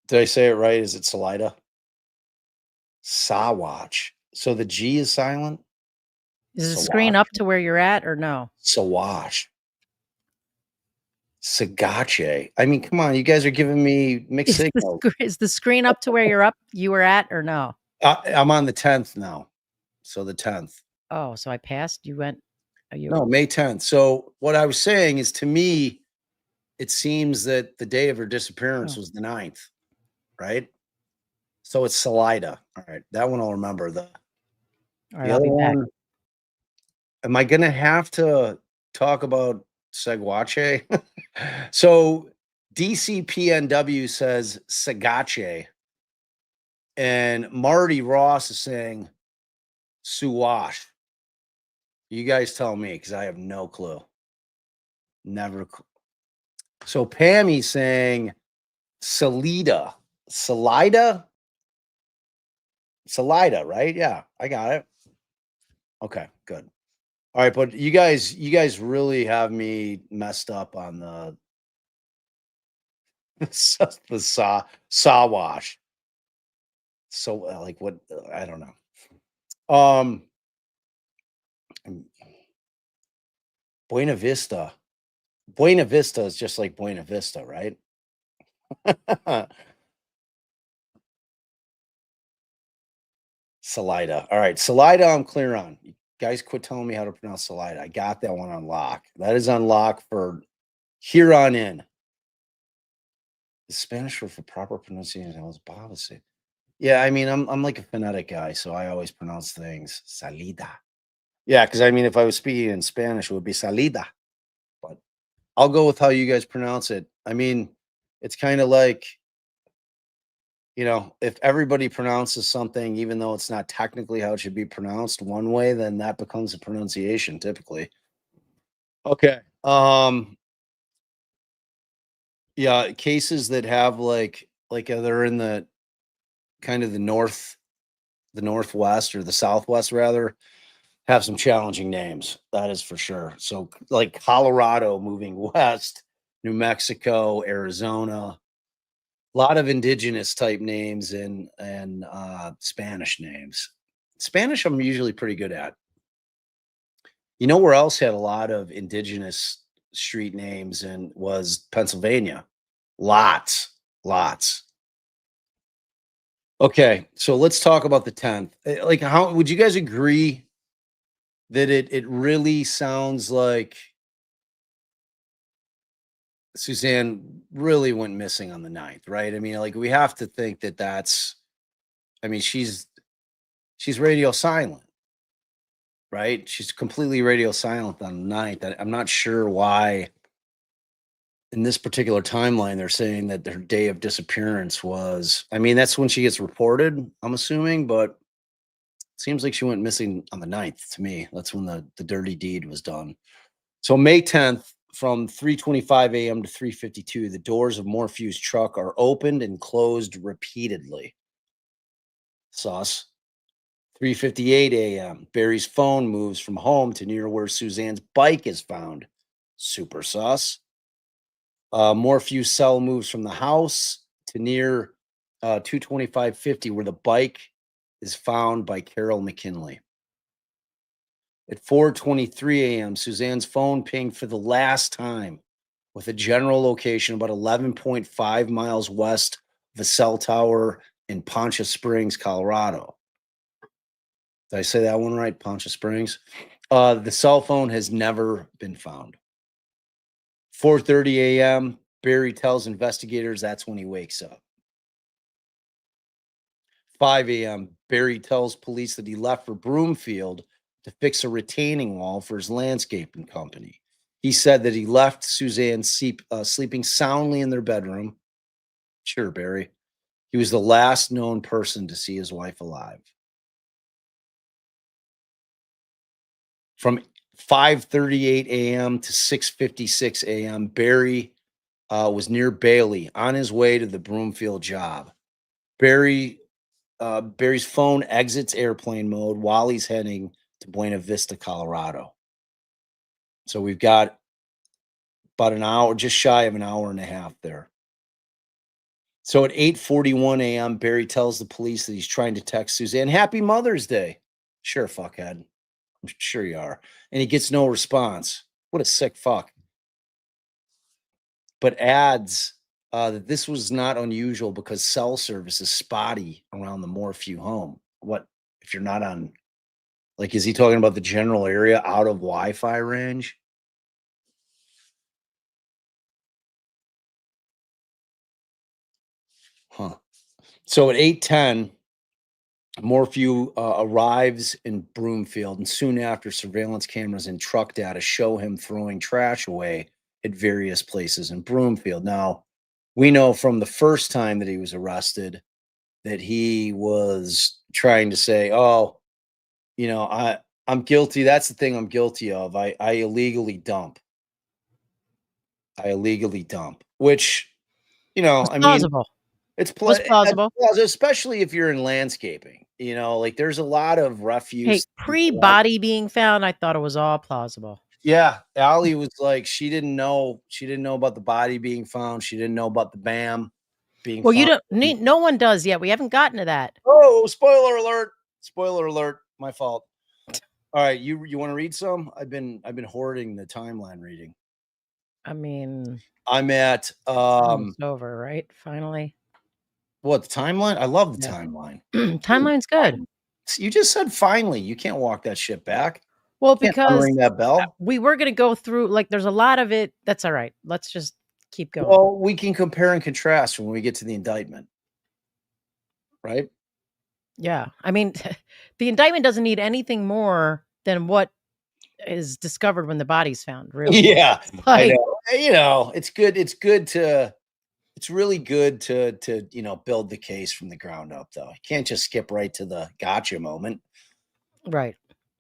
Speaker 2: Did I say it right? Is it Salida? Sawatch. So the G is silent?
Speaker 1: Is the screen up to where you're at or no?
Speaker 2: Sawash. Sagache. I mean, come on, you guys are giving me mixed signals.
Speaker 1: Is the screen up to where you were at or no?
Speaker 2: I'm on the 10th now. So the 10th.
Speaker 1: Oh, so I passed. You went.
Speaker 2: No, May 10th. So what I was saying is, to me, it seems that the day of her disappearance was the 9th, right? So it's Salida. All right, that one I'll remember. The other one. Am I gonna have to talk about Seguache? So DCPNW says Sagache, and Marty Ross is saying Suwash. You guys tell me, because I have no clue. Never. So Pammy's saying Salida. Salida? Salida, right? Yeah, I got it. Okay, good. All right, but you guys really have me messed up on the the Sawash. So like what I don't know. Buena Vista. Buena Vista is just like Buena Vista, right? Salida. All right, Salida, I'm clear on. You guys quit telling me how to pronounce Salida. I got that one on lock. That is on lock for here on in. The Spanish word for proper pronunciation was policy. Yeah, I mean, I'm like a phonetic guy, so I always pronounce things salida. Yeah, because I mean, if I was speaking in Spanish, it would be salida. But I'll go with how you guys pronounce it. I mean, it's kind of like, if everybody pronounces something, even though it's not technically how it should be pronounced one way, then that becomes a pronunciation typically. Okay. Yeah, cases that have they're in the kind of the northwest or the southwest rather, have some challenging names. That is for sure. So like Colorado moving west, New Mexico, Arizona, a lot of indigenous type names and Spanish names. Spanish I'm usually pretty good at. You know where else had a lot of indigenous street names and was Pennsylvania. Lots, lots. Okay, so let's talk about the 10th. Like, how would you guys agree that it really sounds like Suzanne really went missing on the 9th, right? I mean, like we have to think that I mean, she's radio silent. right? She's completely radio silent on the 9th. I'm not sure why in this particular timeline they're saying that their day of disappearance was, I mean, that's when she gets reported, I'm assuming, but it seems like she went missing on the 9th to me. That's when the dirty deed was done. So May 10th from 3:25 a.m. to 3:52, the doors of Morphew's truck are opened and closed repeatedly. Sus. 3:58 a.m. Barry's phone moves from home to near where Suzanne's bike is found. Super sus. Morphew's cell moves from the house to near 22550, where the bike is found by Carol McKinley. At 4:23 a.m., Suzanne's phone pinged for the last time with a general location about 11.5 miles west of the cell tower in Poncha Springs, Colorado. Did I say that one right? Poncha Springs. The cell phone has never been found. 4:30 a.m., Barry tells investigators that's when he wakes up. 5 a.m., Barry tells police that he left for Broomfield to fix a retaining wall for his landscaping company. He said that he left Suzanne sleeping soundly in their bedroom. Sure, Barry. He was the last known person to see his wife alive. From 5:38 a.m. to 6:56 a.m., Barry was near Bailey on his way to the Broomfield job. Barry's phone exits airplane mode while he's heading to Buena Vista, Colorado. So we've got about an hour, just shy of an hour and a half there. So at 8:41 a.m., Barry tells the police that he's trying to text Suzanne, "Happy Mother's Day." Sure, fuckhead. I'm sure you are. And he gets no response. What a sick fuck. But adds that this was not unusual because cell service is spotty around the Morphew home. What if you're not on, like, is he talking about the general area out of Wi-Fi range? Huh. So at 8:10, Morphew arrives in Broomfield, and soon after, surveillance cameras and truck data show him throwing trash away at various places in Broomfield. Now, we know from the first time that he was arrested that he was trying to say, "Oh, I'm guilty. That's the thing I'm guilty of. I illegally dump. I illegally dump." Which,
Speaker 1: Was
Speaker 2: I mean,
Speaker 1: plausible.
Speaker 2: it's
Speaker 1: Was
Speaker 2: that's
Speaker 1: plausible.
Speaker 2: plausible, especially if you're in landscaping. Like there's a lot of
Speaker 1: Hey,
Speaker 2: refuse.
Speaker 1: pre-body being found, I thought it was all plausible.
Speaker 2: Yeah, Allie was like, she didn't know about the body being found. She didn't know about the BAM being
Speaker 1: Well, you
Speaker 2: found.
Speaker 1: don't need no one does yet. We haven't gotten to that.
Speaker 2: Oh, spoiler alert! Spoiler alert! My fault. All right, you want to read some? I've been hoarding the timeline reading.
Speaker 1: I mean,
Speaker 2: I'm at
Speaker 1: almost over, right? Finally.
Speaker 2: what, the timeline? I love the
Speaker 1: Yeah.
Speaker 2: timeline.
Speaker 1: Timeline's good.
Speaker 2: You just said finally. You can't walk that shit back.
Speaker 1: Well,
Speaker 2: Can't
Speaker 1: because
Speaker 2: unring that bell.
Speaker 1: we were gonna go through like there's a lot of it. That's all right. Let's just keep going.
Speaker 2: Well, we can compare and contrast when we get to the indictment, right?
Speaker 1: Yeah. I mean, the indictment doesn't need anything more than what is discovered when the body's found, really.
Speaker 2: Yeah, I
Speaker 1: Like,
Speaker 2: know. It's good. It's really good to build the case from the ground up, though. You can't just skip right to the gotcha moment.
Speaker 1: right.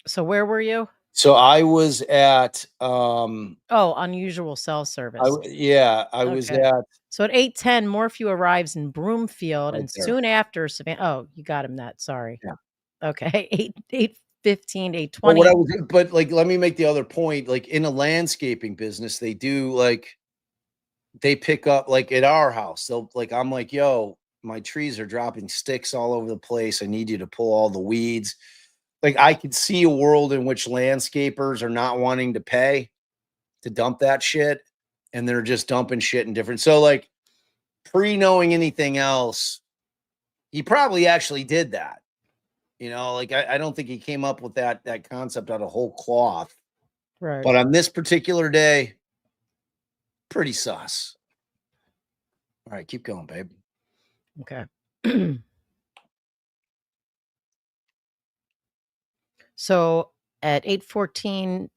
Speaker 1: So where were you?
Speaker 2: So I was at
Speaker 1: Oh, unusual cell service.
Speaker 2: I was
Speaker 1: Okay.
Speaker 2: at
Speaker 1: So at 8:10, Morphew arrives in Broomfield,
Speaker 2: right
Speaker 1: and
Speaker 2: there.
Speaker 1: soon after, Savannah. Oh, you got him. That sorry.
Speaker 2: Yeah.
Speaker 1: Okay, 8:15,
Speaker 2: But what
Speaker 1: 8:20.
Speaker 2: I was but like let me make the other point. Like in a landscaping business, they do like they pick up like at our house. They'll like I'm like, yo, my trees are dropping sticks all over the place. I need you to pull all the weeds. Like I could see a world in which landscapers are not wanting to pay to dump that shit, and they're just dumping shit in different. So like pre knowing anything else, he probably actually did that. Like I don't think he came up with that concept out of whole cloth.
Speaker 1: Right.
Speaker 2: But on this particular day, pretty sus. All right, keep going, babe.
Speaker 1: Okay. So At 8:14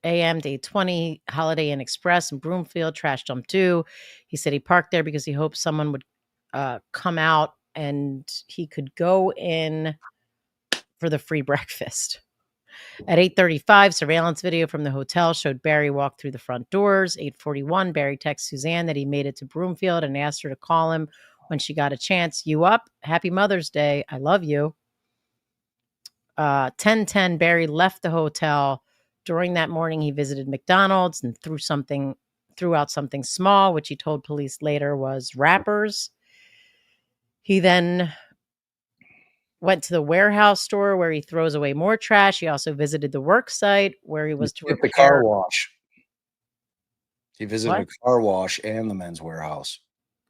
Speaker 1: a.m. to 8:20, Holiday Inn Express in Broomfield, trash dump 2. He said he parked there because he hoped someone would come out and he could go in for the free breakfast. At 8:35, surveillance video from the hotel showed Barry walk through the front doors. 8:41, Barry texts Suzanne that he made it to Broomfield and asked her to call him when she got a chance. You up? Happy Mother's Day. I love you. 10:10, Barry left the hotel. During that morning, he visited McDonald's and threw out something small, which he told police later was wrappers. He then went to the warehouse store where he throws away more trash. He also visited the work site where he was to
Speaker 2: At the
Speaker 1: repair.
Speaker 2: car wash. He visited a car wash and the men's warehouse.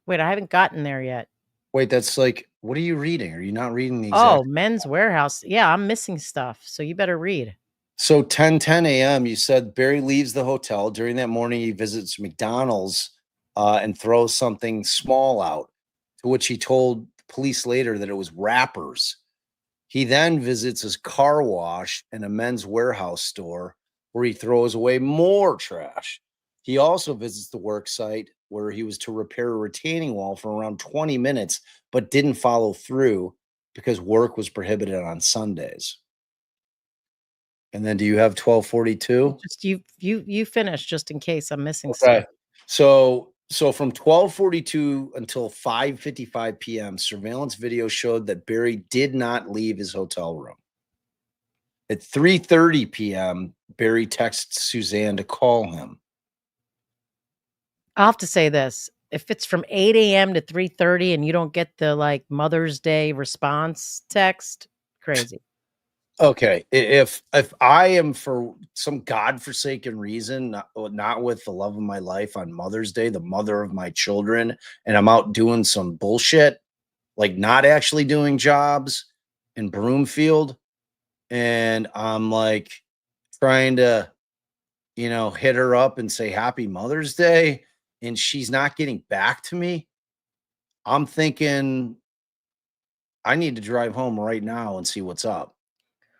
Speaker 1: Wait, I haven't gotten there yet.
Speaker 2: Wait, that's like, what are you reading? Are you not reading the exact?
Speaker 1: Oh, men's warehouse. Yeah, I'm missing stuff. So you better read.
Speaker 2: So 10:10 a.m., you said Barry leaves the hotel. During that morning, he visits McDonald's and throws something small out, to which he told police later that it was wrappers. He then visits his car wash and a men's warehouse store where he throws away more trash. He also visits the work site where he was to repair a retaining wall for around 20 minutes, but didn't follow through because work was prohibited on Sundays. And then do you have 12:42?
Speaker 1: Just you finish just in case I'm missing
Speaker 2: Okay.
Speaker 1: stuff.
Speaker 2: So from 12:42 until 5:55 p.m., surveillance video showed that Barry did not leave his hotel room. At 3:30 p.m., Barry texts Suzanne to call him.
Speaker 1: I'll have to say this. If it's from 8 a.m. to 3:30 and you don't get the like Mother's Day response text, crazy.
Speaker 2: Okay, if I am for some godforsaken reason, not with the love of my life on Mother's Day, the mother of my children, and I'm out doing some bullshit, like not actually doing jobs in Broomfield, and I'm like trying to, hit her up and say Happy Mother's Day, and she's not getting back to me, I'm thinking I need to drive home right now and see what's up.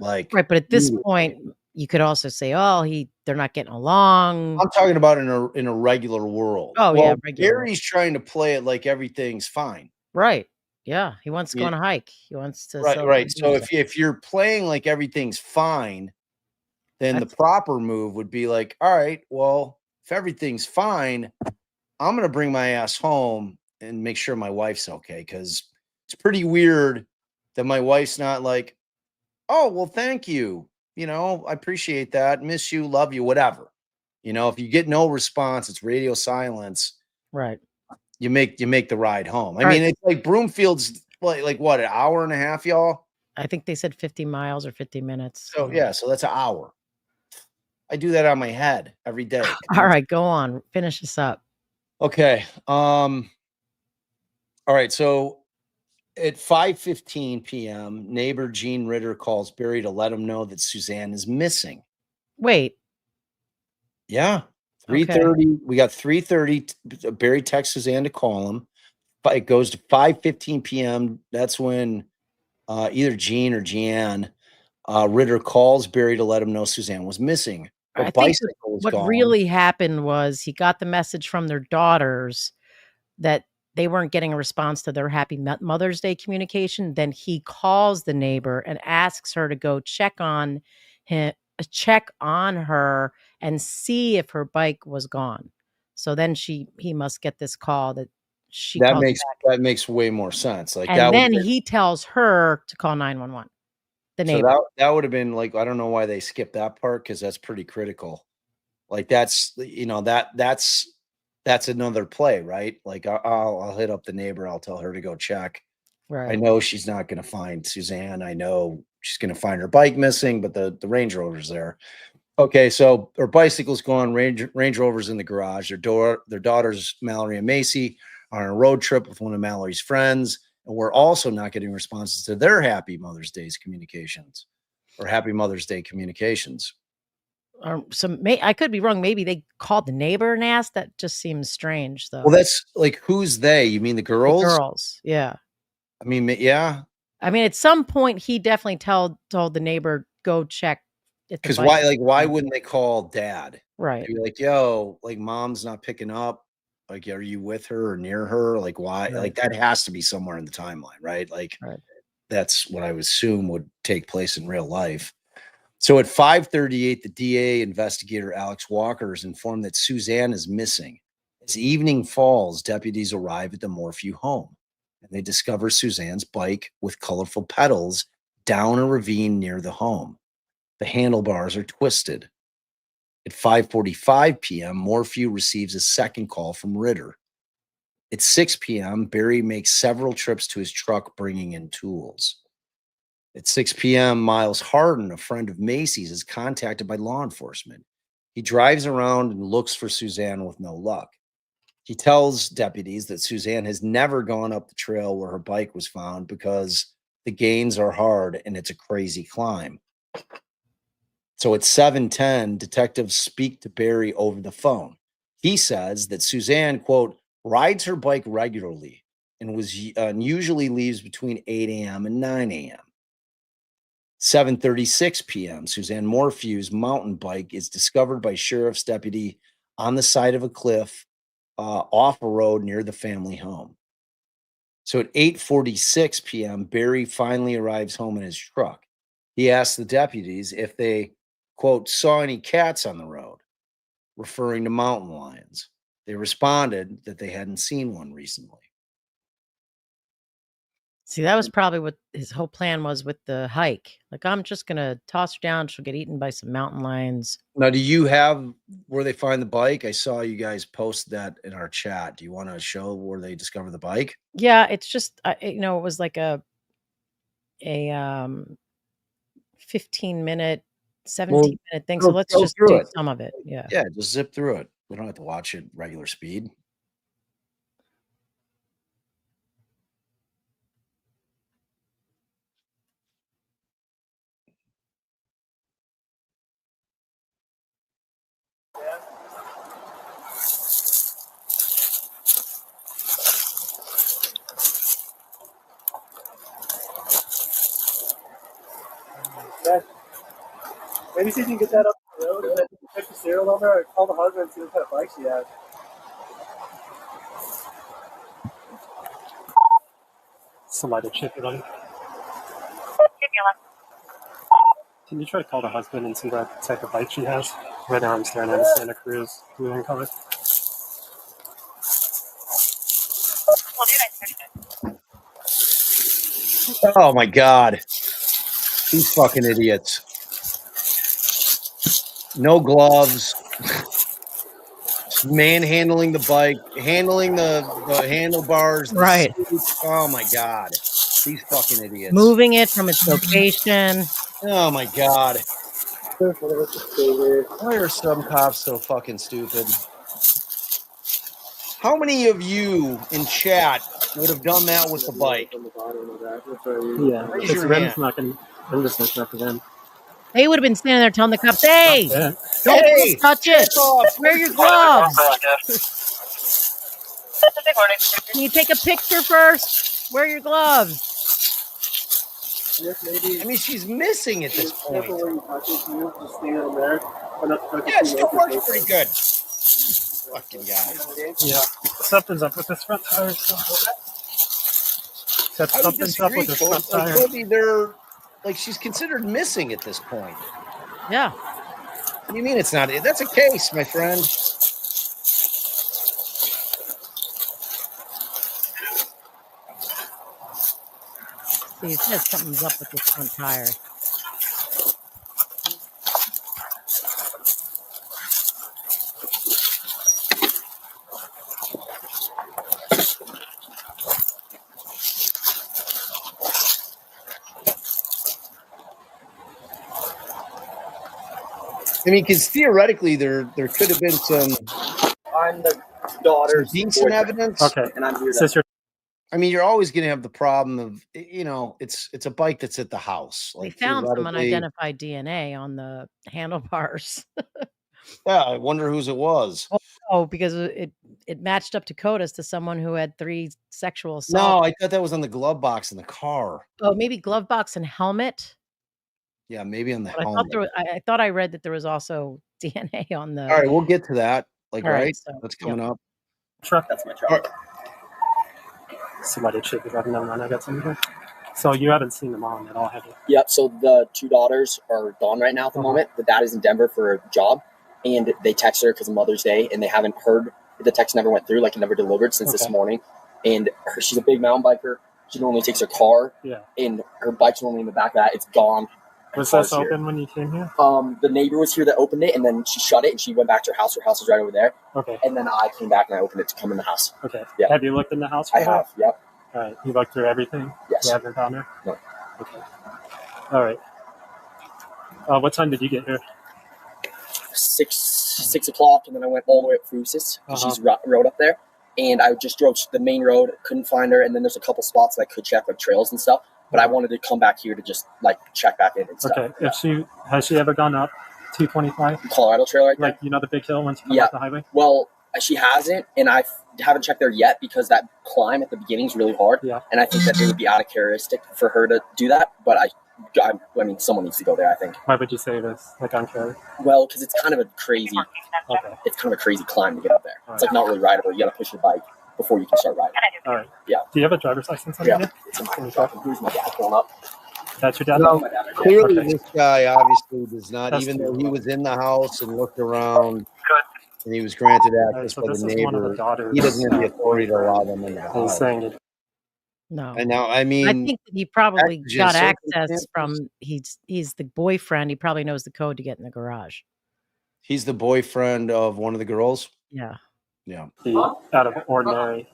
Speaker 2: Like,
Speaker 1: Right, but at this point, you could also say, "Oh, they're not getting along."
Speaker 2: I'm talking about in a regular world.
Speaker 1: Oh, yeah, regular world.
Speaker 2: Gary's trying to play it like everything's fine.
Speaker 1: Right. Yeah, he wants to go on a hike. He wants to
Speaker 2: Right. So
Speaker 1: music.
Speaker 2: if you're playing like everything's fine, then the proper move would be like, all right, well, if everything's fine, I'm gonna bring my ass home and make sure my wife's okay, because it's pretty weird that my wife's not like, oh, well, thank you. I appreciate that. Miss you, love you, whatever. If you get no response, it's radio silence.
Speaker 1: Right.
Speaker 2: You make the ride home. I mean, it's like Broomfield's like what, an hour and a half, y'all?
Speaker 1: I think they said 50 miles or 50 minutes.
Speaker 2: So yeah, so that's an hour. I do that on my head every day.
Speaker 1: All right, go on. Finish this up.
Speaker 2: Okay. All right. So at 5:15 p.m., neighbor Gene Ritter calls Barry to let him know that Suzanne is missing.
Speaker 1: Wait.
Speaker 2: Yeah. 3:30. We got 3:30. Barry texts Suzanne to call him. But it goes to 5:15 p.m. That's when either Gene or Jeanne Ritter calls Barry to let him know Suzanne was missing.
Speaker 1: I think what really happened was he got the message from their daughters that they weren't getting a response to their Happy Mother's Day communication. Then he calls the neighbor and asks her to go check on her and see if her bike was gone. So then he must get this call that she
Speaker 2: that makes way more sense. Like,
Speaker 1: and then he tells her to call 911. The neighbor.
Speaker 2: So that would have been like, I don't know why they skipped that part, because that's pretty critical. Like that's another play, right? Like I'll hit up the neighbor. I'll tell her to go check.
Speaker 1: Right.
Speaker 2: I know she's not going to find Suzanne. I know she's going to find her bike missing, but the Range Rover's there. Okay, so her bicycle's gone. Range Rover's in the garage. Their daughters, Mallory and Macy, are on a road trip with one of Mallory's friends. And we're also not getting responses to their Happy Mother's Day communications.
Speaker 1: I could be wrong. Maybe they called the neighbor and asked. That just seems strange, though.
Speaker 2: Well, that's like, who's they? You mean the girls?
Speaker 1: The girls, yeah.
Speaker 2: I mean, yeah.
Speaker 1: I mean, at some point, he definitely told the neighbor, go check if the
Speaker 2: Because
Speaker 1: bike is
Speaker 2: why
Speaker 1: gone.
Speaker 2: wouldn't they call dad?
Speaker 1: Right.
Speaker 2: They'd be like, "Yo, like, mom's not picking up. Like, are you with her or near her? Like, why?"
Speaker 1: Right.
Speaker 2: Like, that has to be somewhere in the timeline, right? Like,
Speaker 1: Right.
Speaker 2: that's what I would assume would take place in real life. So at 5:38, the DA investigator Alex Walker is informed that Suzanne is missing. As evening falls, deputies arrive at the Morphew home and they discover Suzanne's bike with colorful pedals down a ravine near the home. The handlebars are twisted. At 5:45 p.m., Morphew receives a second call from Ritter. At 6 p.m., Barry makes several trips to his truck bringing in tools. At 6 p.m., Miles Harden, a friend of Macy's, is contacted by law enforcement. He drives around and looks for Suzanne with no luck. He tells deputies that Suzanne has never gone up the trail where her bike was found because the gains are hard and it's a crazy climb. So at 7:10, detectives speak to Barry over the phone. He says that Suzanne, quote, rides her bike regularly and usually leaves between 8 a.m. and 9 a.m. 7:36 p.m., Suzanne Morphew's mountain bike is discovered by sheriff's deputy on the side of a cliff off a road near the family home. So at 8:46 p.m., Barry finally arrives home in his truck. He asks the deputies if they, quote, saw any cats on the road, referring to mountain lions. They responded that they hadn't seen one recently.
Speaker 1: See, that was probably what his whole plan was with the hike. Like, I'm just gonna toss her down. She'll get eaten by some mountain lions.
Speaker 2: Now, do you have where they find the bike? I saw you guys post that in our chat. Do you want to show where they discover the bike?
Speaker 1: Yeah, it's just it was like a 15-minute,
Speaker 2: Well,
Speaker 1: 17-minute thing. So let's
Speaker 2: go
Speaker 1: just
Speaker 2: through
Speaker 1: do
Speaker 2: it.
Speaker 1: some of it. Yeah.
Speaker 2: Yeah, just zip through it. We don't have to watch it regular speed.
Speaker 3: Yeah. Maybe see if you can get that up the road and then check the serial number or call the husband and see what kind of bike she has. Somebody check it on. Can you try to call the husband and see what type of bike she has? Right now I'm staring at a Santa Cruz moving color.
Speaker 2: Oh my God. These fucking idiots. No gloves. Manhandling the bike, handling the handlebars, the
Speaker 1: Right.
Speaker 2: seat. Oh my God. These fucking idiots.
Speaker 1: Moving it from its location.
Speaker 2: Oh my God. Why are some cops so fucking stupid? How many of you in chat would have done that with the bike?
Speaker 3: Yeah,
Speaker 2: Raise
Speaker 3: because
Speaker 2: your
Speaker 3: Rem's
Speaker 2: hand.
Speaker 3: not going to. I'm just looking up for them.
Speaker 1: They would have been standing there telling the cops, "Hey,
Speaker 3: Yeah.
Speaker 1: don't touch it.
Speaker 2: Check off.
Speaker 1: Wear your gloves. Can you take a picture first? Wear your gloves."
Speaker 2: I mean, she's missing at this point.
Speaker 3: Yeah,
Speaker 2: it still works pretty good. Fucking guys.
Speaker 3: Yeah, something's up with this front tire. Something's up with this front tire.
Speaker 2: Kobe, they're like she's considered missing at this point.
Speaker 1: Yeah.
Speaker 2: What do you mean it's not? That's a case, my friend.
Speaker 1: See, he says something's up with this front tire.
Speaker 2: I mean, because theoretically, there could have been some.
Speaker 3: I'm the daughter's
Speaker 2: decent evidence.
Speaker 3: Okay, and I'm here. Sister.
Speaker 2: I mean, you're always going to have the problem of it's a bike that's at the house.
Speaker 1: They
Speaker 2: Like
Speaker 1: found some
Speaker 2: theoretically,
Speaker 1: unidentified DNA on the handlebars.
Speaker 2: yeah. I wonder whose it was.
Speaker 1: Oh, because it matched up to CODIS to someone who had 3 sexual assaults.
Speaker 2: No, I thought that was on the glove box in the car.
Speaker 1: Oh, maybe glove box and helmet.
Speaker 2: Yeah, maybe on the
Speaker 1: But I thought
Speaker 2: helmet.
Speaker 1: there was, I thought I read that there was also DNA on the.
Speaker 2: All right, we'll get to that. Like,
Speaker 1: All right,
Speaker 2: right?
Speaker 1: so,
Speaker 2: That's coming up.
Speaker 3: Truck, that's my truck.
Speaker 2: All right.
Speaker 3: Somebody should be driving them around. I got some here. So you haven't seen the mom at all, have you?
Speaker 4: Yep. So the 2 daughters are gone right now at the moment. The dad is in Denver for a job, and they text her because of Mother's Day, and they haven't heard. The text never went through, like it never delivered since this morning. And she's a big mountain biker. She normally takes her car, and her bike's normally in the back of that. It's gone.
Speaker 3: Was this open when you came here?
Speaker 4: The neighbor was here that opened it, and then she shut it, and she went back to her house. Her house is right over there.
Speaker 3: Okay.
Speaker 4: And then I came back and I opened it to come in the house.
Speaker 3: Okay.
Speaker 4: Yeah.
Speaker 3: Have you looked in the house?
Speaker 4: I have. Yep.
Speaker 3: All right. You looked through everything?
Speaker 4: Yes.
Speaker 3: You haven't found her?
Speaker 4: No.
Speaker 3: Okay. All right. What time did you get here?
Speaker 4: 6 o'clock, and then I went all the way up Frusis. She's rode up there, and I just drove the main road, couldn't find her, and then there's a couple spots that I could check, like trails and stuff, but I wanted to come back here to just like check back in and stuff.
Speaker 3: Okay. Has she ever gone up 225?
Speaker 4: Colorado Trail, right there?
Speaker 3: Like, you know the big hill once you come off the highway?
Speaker 4: Well, she hasn't, and I haven't checked there yet because that climb at the beginning is really hard, and I think that it would be out of characteristic for her to do that, but I mean, someone needs to go there, I think.
Speaker 3: Why would you say this, like, on carry?
Speaker 4: Well, because it's kind of a crazy, it's kind of a crazy climb to get up there. It's like not really rideable. You got to push your bike before you can start riding.
Speaker 3: All right.
Speaker 4: Yeah.
Speaker 3: Do you have a driver's license?
Speaker 4: Yeah. It's in my truck. Here's my dad pulling up.
Speaker 3: That's your dad?
Speaker 2: No,
Speaker 3: My dad.
Speaker 2: clearly
Speaker 3: Okay.
Speaker 2: this guy obviously does not,
Speaker 3: That's
Speaker 2: even though
Speaker 3: true.
Speaker 2: he was in the house and looked around and he was granted access
Speaker 3: So
Speaker 2: by
Speaker 3: this
Speaker 2: the
Speaker 3: is one of the
Speaker 2: neighbor,
Speaker 3: daughters.
Speaker 2: he doesn't have the authority to allow them in the
Speaker 3: He's
Speaker 2: house.
Speaker 3: saying it.
Speaker 1: No.
Speaker 2: And now, I
Speaker 1: I
Speaker 2: mean,
Speaker 1: think that he probably
Speaker 2: exigent
Speaker 1: got access
Speaker 2: circumstances.
Speaker 1: from he's the boyfriend. He probably knows the code to get in the garage.
Speaker 2: he's the boyfriend of one of the girls.
Speaker 1: Yeah.
Speaker 2: Yeah.
Speaker 3: Be out of ordinary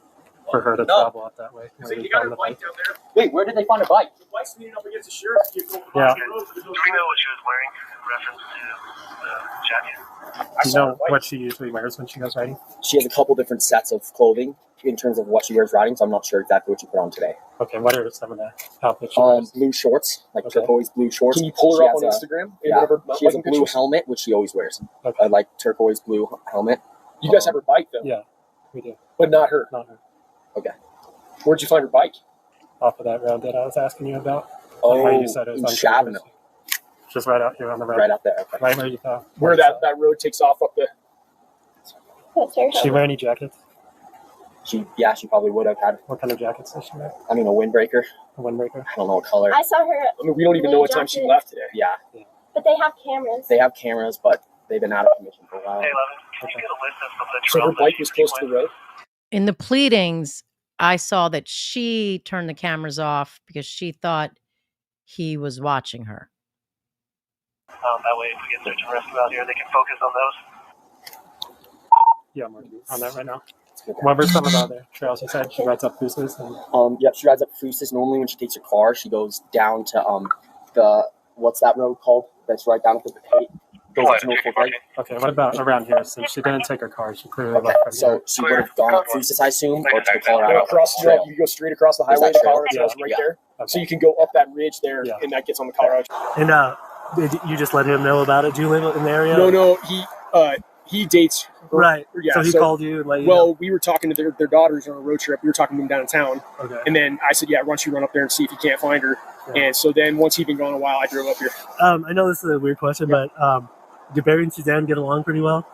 Speaker 3: for her to travel out that way.
Speaker 4: So you got her bike down there. Wait, where did they find her bike? The bike's leaning up against the sheriff's vehicle.
Speaker 3: Yeah.
Speaker 5: Do we know what she was wearing in reference to the jacket?
Speaker 3: Do you know what she usually wears when she goes riding?
Speaker 4: She has a couple different sets of clothing in terms of what she wears riding, so I'm not sure exactly what she put on today.
Speaker 3: Okay, what are some of the outfits she wears?
Speaker 4: Blue shorts, like
Speaker 3: Okay.
Speaker 4: turquoise blue shorts.
Speaker 6: Can you pull her
Speaker 4: She
Speaker 6: up on
Speaker 4: has
Speaker 6: Instagram?
Speaker 4: Yeah, she has a blue
Speaker 6: pictures?
Speaker 4: helmet, which she always wears.
Speaker 3: Okay.
Speaker 4: Like turquoise blue helmet.
Speaker 6: You guys have her bike though,
Speaker 3: Yeah, we do.
Speaker 6: but not her.
Speaker 3: Not her.
Speaker 6: Where'd you find her bike?
Speaker 3: Off of that road that I was asking you about.
Speaker 4: Oh,
Speaker 3: How you said it was
Speaker 4: in
Speaker 3: on
Speaker 4: Chavano,
Speaker 3: Just right out here on the road.
Speaker 4: right out there. Okay.
Speaker 3: Right where you thought.
Speaker 6: Where that road takes off up the.
Speaker 3: She wear any jackets?
Speaker 4: She probably would have had.
Speaker 3: What kind of jackets does she wear?
Speaker 4: I mean, a windbreaker.
Speaker 3: A windbreaker?
Speaker 4: I don't know what color.
Speaker 7: I saw her,
Speaker 6: I mean, we don't even know what time she left today.
Speaker 4: Yeah,
Speaker 7: but they have cameras.
Speaker 4: they have cameras, but they've been out of commission for a while.
Speaker 5: Hey, Levin, can you get a list of the
Speaker 6: So her
Speaker 5: trails that
Speaker 6: bike
Speaker 5: she
Speaker 6: was close to the
Speaker 5: went?
Speaker 6: road.
Speaker 1: In the pleadings, I saw that she turned the cameras off because she thought he was watching her.
Speaker 5: That way, if we get search and rescue out here, they can focus on those.
Speaker 3: Yeah, I'm working on that right now. What were some of the other trails you said? She rides up Boosters and
Speaker 4: Yep, she rides up Frusis. Normally, when she takes her car, she goes down to the what's that road called? That's right down at the gate. Goes up to Norfolk Lake.
Speaker 3: okay, what about around here? Since she didn't take her car, she clearly
Speaker 4: Okay,
Speaker 3: left from
Speaker 4: so
Speaker 3: here.
Speaker 4: she would have gone up Frusis, I assume, or to the
Speaker 6: No,
Speaker 4: Colorado
Speaker 6: across the
Speaker 4: Trail.
Speaker 6: you go straight across the highway.
Speaker 4: that
Speaker 6: The
Speaker 4: trail?
Speaker 6: Colorado Trail's
Speaker 4: Yeah.
Speaker 6: right
Speaker 4: Yeah.
Speaker 6: there.
Speaker 3: Okay.
Speaker 6: So you can go up that ridge there,
Speaker 3: Yeah.
Speaker 6: and that gets on the Colorado.
Speaker 3: And did you just let him know about it? Do you live in the area?
Speaker 6: No, he dates. Her.
Speaker 3: Right.
Speaker 6: Yeah.
Speaker 3: So he called you and let you
Speaker 6: Well, we were talking to their daughters on a road trip. We were talking to them downtown,
Speaker 3: know? Okay.
Speaker 6: and then I said, "Yeah, why don't you run up there and see if you can't find her?"
Speaker 3: Yeah.
Speaker 6: And so then once he'd been gone a while, I drove up here.
Speaker 3: I know this is a weird question, but do Barry and Suzanne get along pretty well?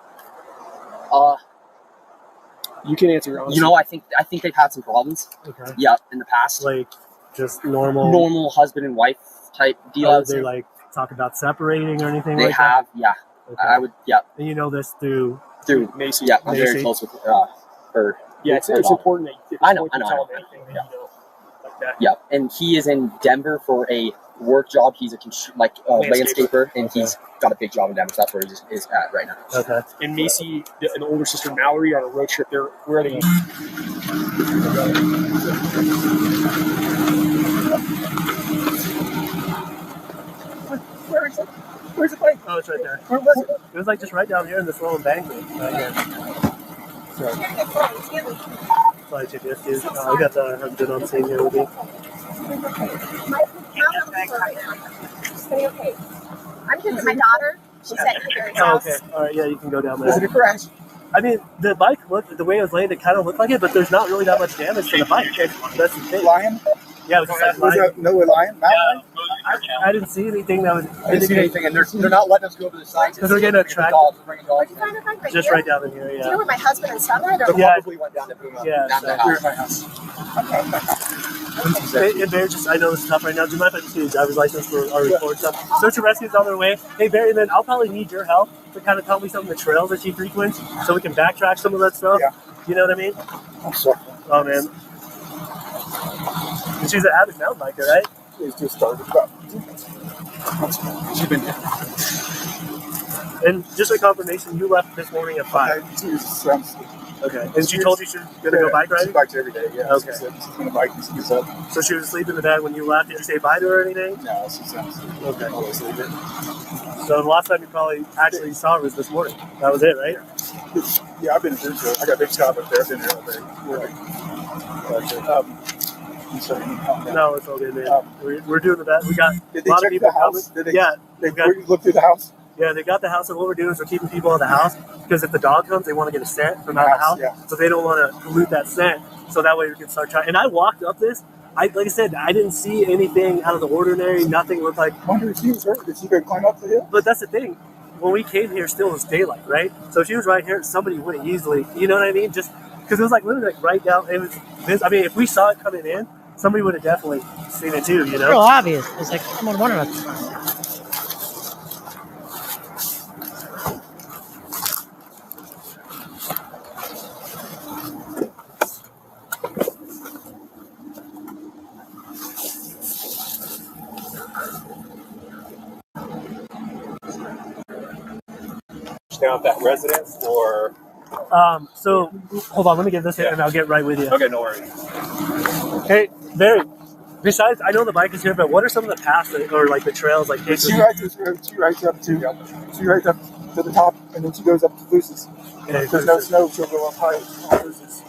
Speaker 6: You can answer. Honestly.
Speaker 4: You know, I think they've had some problems.
Speaker 3: Okay.
Speaker 4: Yeah, in the past,
Speaker 3: Like just normal.
Speaker 4: normal husband and wife type deal. I would
Speaker 3: They
Speaker 4: say.
Speaker 3: like talk about separating or anything
Speaker 4: They
Speaker 3: like
Speaker 4: have, yeah.
Speaker 3: that? Okay.
Speaker 4: I would, yeah.
Speaker 3: And you know this through.
Speaker 4: Through
Speaker 6: Macy.
Speaker 4: yeah, I'm very
Speaker 3: Macy.
Speaker 4: close with her.
Speaker 6: Yeah, it's
Speaker 4: her daughter.
Speaker 6: important that you
Speaker 4: I know.
Speaker 6: tell them anything that you know, like that.
Speaker 4: Yeah, and he is in Denver for a work job. He's a landscaper, and he's got a big job in Denver. So that's where he is at right now.
Speaker 3: Okay.
Speaker 6: And Macy and the older sister Mallory are on a road trip. Where are they?
Speaker 4: Where is it? Where's the bike?
Speaker 3: Oh, it's right there.
Speaker 4: Where was it?
Speaker 3: It was like just right down here in this little embankment. Right here. So, probably GPS is. I got the husband on scene here with me.
Speaker 7: Okay. I'm here with my daughter. She's at Barry's
Speaker 3: Oh,
Speaker 7: house.
Speaker 3: okay. All right. Yeah, you can go down
Speaker 4: Was it
Speaker 3: there.
Speaker 4: a crash?
Speaker 3: I mean, the bike looked the way it was laid. It kind of looked like it, but there's not really that much damage to the bike. That's the thing.
Speaker 8: Lion?
Speaker 3: Yeah, it was just like
Speaker 8: Was
Speaker 3: lying.
Speaker 8: it no lion? Mountain lion?
Speaker 3: I didn't see anything that would.
Speaker 8: I didn't see anything, and they're not letting us go over the site
Speaker 3: because they're getting attracted.
Speaker 7: Did you find a bike right
Speaker 3: Just
Speaker 7: here?
Speaker 3: right down in here,
Speaker 7: Do you
Speaker 3: yeah.
Speaker 7: know where my husband and son are?
Speaker 3: Yeah.
Speaker 8: Probably went down to Boom.
Speaker 3: Yeah,
Speaker 8: Down
Speaker 3: so-
Speaker 8: to the house.
Speaker 7: Okay.
Speaker 3: And Barry, just I know this is tough right now. Do you mind if I just get your driver's license for our record stuff? Search and rescue's on their way. Hey Barry, then I'll probably need your help to kind of tell me some of the trails that she frequents, so we can backtrack some of that stuff.
Speaker 8: Yeah.
Speaker 3: You know what I mean?
Speaker 8: I'm sorry.
Speaker 3: Oh man. And she's an avid mountain biker, right?
Speaker 8: It's just started about 2 months. She's been there.
Speaker 3: And just a confirmation, you left this morning at 5. Okay. And she told you she was gonna go bike riding?
Speaker 8: She bikes every day, yeah.
Speaker 3: Okay.
Speaker 8: She's gonna bike and she gets up.
Speaker 3: So she was asleep in the bed when you left. Did you say bye to her or anything?
Speaker 8: No, she's asleep.
Speaker 3: Okay.
Speaker 8: Always leave it.
Speaker 3: So the last time you probably actually saw her was this morning. That was it, right?
Speaker 8: Yeah, I've been there. So I got Big Scott up there. I've been there all day. I'm sorry.
Speaker 3: No, it's all good, man. We're doing the best. We got
Speaker 8: Did
Speaker 3: a
Speaker 8: they
Speaker 3: lot of
Speaker 8: check
Speaker 3: people
Speaker 8: the house?
Speaker 3: coming.
Speaker 8: Did they,
Speaker 3: Yeah,
Speaker 8: they
Speaker 3: we got,
Speaker 8: looked through the house?
Speaker 3: yeah, they got the house, and what we're doing is we're keeping people in the house because if the dog comes, they want to get a scent from out of the house,
Speaker 8: Yeah.
Speaker 3: so they don't want to pollute that scent. So that way we can start trying. And I walked up this. Like I said, I didn't see anything out of the ordinary. Nothing looked like.
Speaker 8: I wonder if she was hurt. Did she go climb up the hill?
Speaker 3: But that's the thing. When we came here, still was daylight, right? So if she was right here, somebody would have easily, you know what I mean? Just because it was like literally like right down. It was. I mean, if we saw it coming in, somebody would have definitely seen it too. You know.
Speaker 1: Real obvious. It was like someone wanted us.
Speaker 6: Down at that residence, or
Speaker 3: So hold on, let me get this in and I'll get right with you.
Speaker 6: okay, no worries.
Speaker 3: Hey, Barry. Besides, I know the bike is here, but what are some of the paths that, or like the trails, like?
Speaker 8: She rides this road. She rides up to the top, and then she goes up to Lucy's. If there's no snow, she'll go up high on Lucy's.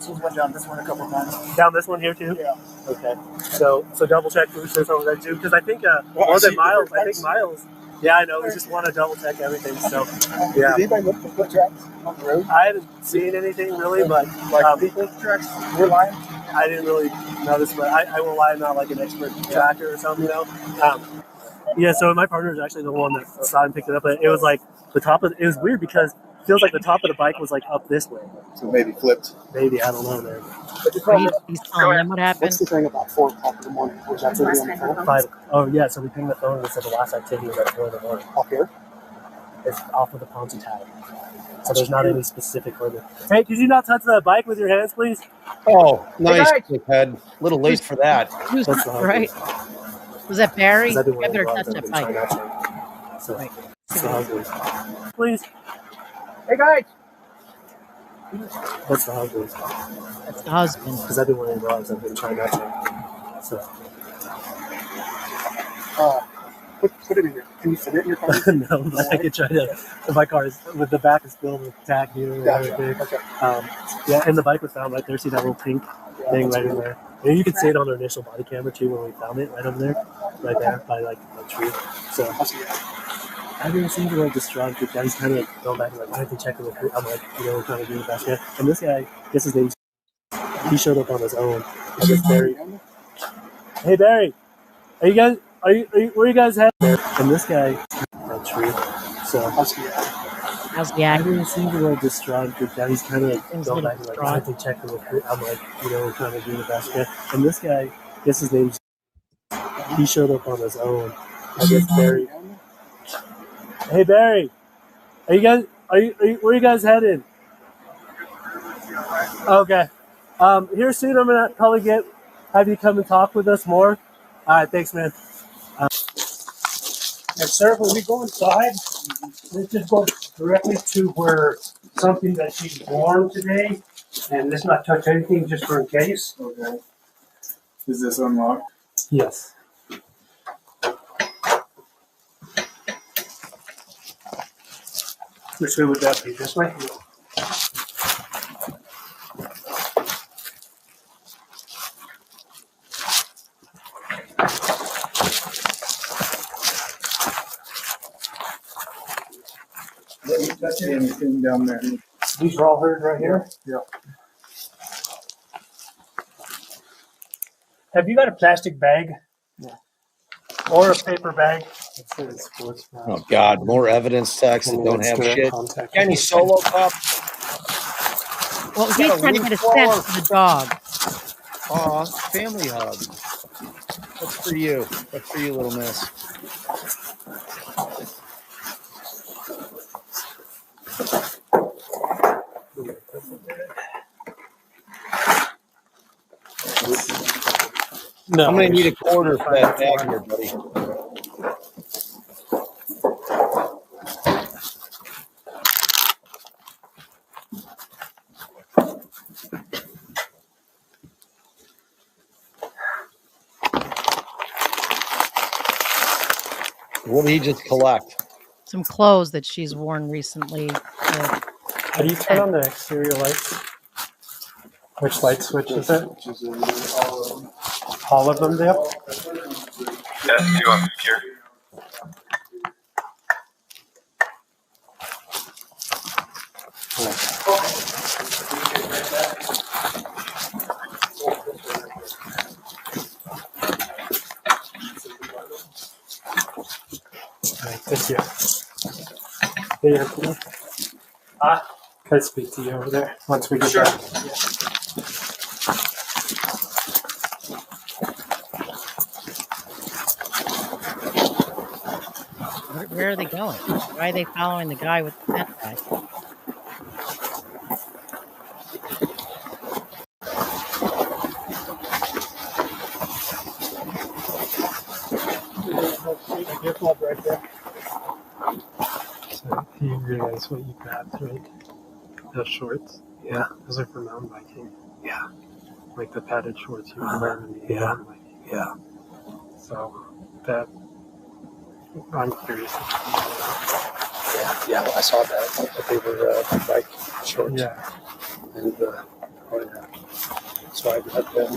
Speaker 8: She's went down this one a couple of times.
Speaker 3: Down this one here too.
Speaker 8: Yeah.
Speaker 3: Okay. So double check Lucy's over there too, because I think more than Miles. I think Miles. Yeah, I know. We just want to double check everything. So yeah.
Speaker 8: Did anybody look for foot tracks on the road?
Speaker 3: I haven't seen anything really, but
Speaker 8: Like people tracks? We're lying.
Speaker 3: I didn't really notice, but I won't lie, I'm not like an expert tracker or something, you know. Yeah, so my partner is actually the one that saw and picked it up. But it was like the top of it was weird because it feels like the top of the bike was like up this way.
Speaker 8: So maybe flipped.
Speaker 3: Maybe, I don't know, man.
Speaker 1: He's telling them what happened.
Speaker 8: What's the thing about 4 o'clock in the morning? Was that really on the phone?
Speaker 3: 5. Oh yeah, so we pinged the phone and it said the last activity was at 4 in the morning.
Speaker 8: Up here?
Speaker 3: It's off of the Ponzi tag. So there's not any specific limit. Hey, could you not touch that bike with your hands, please?
Speaker 2: Oh, nice, head. A little late for that.
Speaker 1: Who's
Speaker 3: That's the hard
Speaker 1: right? Was that Barry?
Speaker 3: Because I've been
Speaker 1: I
Speaker 3: wearing
Speaker 1: better
Speaker 3: gloves,
Speaker 1: touch
Speaker 3: I've
Speaker 1: that
Speaker 3: been trying
Speaker 1: bike.
Speaker 3: not to. So, that's the hard one. Please.
Speaker 8: Hey guys!
Speaker 3: That's the hard one.
Speaker 1: That's the husband.
Speaker 3: Because I've been wearing gloves, I've been trying not to. So.
Speaker 8: Put it in here. Can you fit it in your car?
Speaker 3: No, but I could try to. My car is with the back is filled with tack here and everything.
Speaker 8: Okay.
Speaker 3: Yeah, and the bike was found right there. See that little pink thing right in there. And you can see it on our initial body camera too when we found it right over there, right there by like the tree. So I didn't seem to like distraught. The guy's kind of like going back and like, why didn't they check the recruit? I'm like, we're trying to do the best. Yeah. And this guy, I guess his name's. He showed up on his own. I guess Barry. Hey Barry, are you guys? Are you where are you guys headed? And this guy, that tree. So
Speaker 1: How's the
Speaker 3: I
Speaker 1: act?
Speaker 3: didn't seem to like distraught. The guy's kind of like
Speaker 1: Things
Speaker 3: going
Speaker 1: a
Speaker 3: back
Speaker 1: little
Speaker 3: and like, why didn't they check the recruit? I'm like, we're trying to do the best. Yeah. And this guy, I guess his name's. He showed up on his own. I guess Barry. Hey Barry, are you guys? Are you where are you guys headed? Okay. Here soon. I'm gonna probably have you come and talk with us more. All right. Thanks, man.
Speaker 9: And sir, when we go inside, let's just go directly to where something that she's worn today, and let's not touch anything just for in case.
Speaker 8: Okay. Is this unlocked?
Speaker 3: Yes.
Speaker 9: Which way would that be? This way?
Speaker 8: Let me touch anything down there.
Speaker 9: These are all hers right here.
Speaker 8: Yeah.
Speaker 9: Have you got a plastic bag?
Speaker 3: Or a paper bag. It says sports bra.
Speaker 2: Oh God, more evidence texts that don't have shit. Any solo cup?
Speaker 1: Well,
Speaker 2: Got
Speaker 1: he's
Speaker 2: a
Speaker 1: trying to get a
Speaker 2: leaf
Speaker 1: scent
Speaker 2: blower.
Speaker 1: for the dog.
Speaker 2: Aw, family hug. That's for you. That's for you, little miss.
Speaker 3: No,
Speaker 2: I'm gonna need a quarter for that bag here, buddy. What did he just collect?
Speaker 1: Some clothes that she's worn recently.
Speaker 3: How do you turn on the exterior lights? Which light switch is it? All of them, Dale?
Speaker 5: Yes, you are secure.
Speaker 3: Alright, thank you. Hey, Anthony. Can I speak to you over there once we get back? Yeah.
Speaker 1: Where are they going? Why are they following the guy with the tent bag?
Speaker 3: Right there. So you realize what you grabbed, right? Those shorts? Yeah. Those are for mountain biking. Yeah. Like the padded shorts you were wearing in the mountain biking. Yeah. So that I'm curious.
Speaker 6: Yeah, I saw that. But they were bike shorts.
Speaker 3: Yeah.
Speaker 6: And so I let them,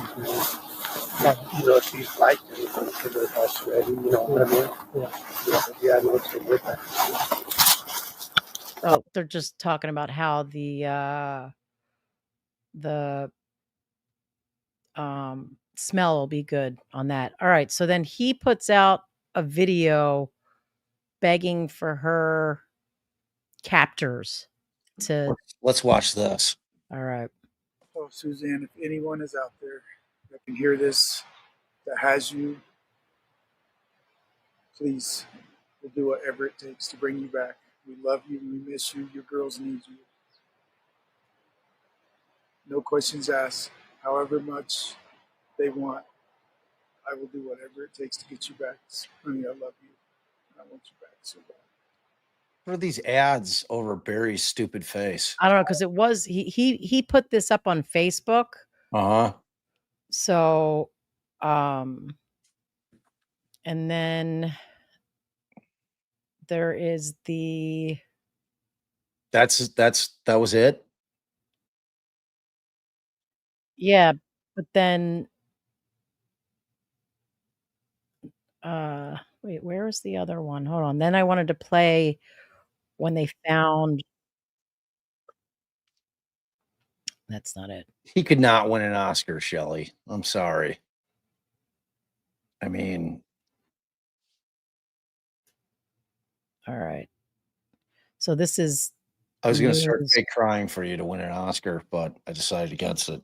Speaker 6: if you like anything for the house ready, you know what I mean? Yeah, I know what's with that.
Speaker 1: Oh, they're just talking about how the smell will be good on that. All right. So then he puts out a video begging for her captors to.
Speaker 2: Let's watch this.
Speaker 1: All right.
Speaker 8: Oh, Suzanne, if anyone is out there that can hear this, that has you, please, we'll do whatever it takes to bring you back. We love you. We miss you. Your girls need you. No questions asked. However much they want, I will do whatever it takes to get you back. Honey, I love you. I want you back so bad.
Speaker 2: What are these ads over Barry's stupid face?
Speaker 1: I don't know, because it was he put this up on Facebook.
Speaker 2: Uh-huh.
Speaker 1: So and then there is the
Speaker 2: That was it?
Speaker 1: yeah, but then wait, where is the other one? Hold on. Then I wanted to play when they found. That's not it.
Speaker 2: He could not win an Oscar, Shelley. I'm sorry. I mean,
Speaker 1: All right. So this is
Speaker 2: I was going to start
Speaker 1: news.
Speaker 2: fake crying for you to win an Oscar, but I decided against it.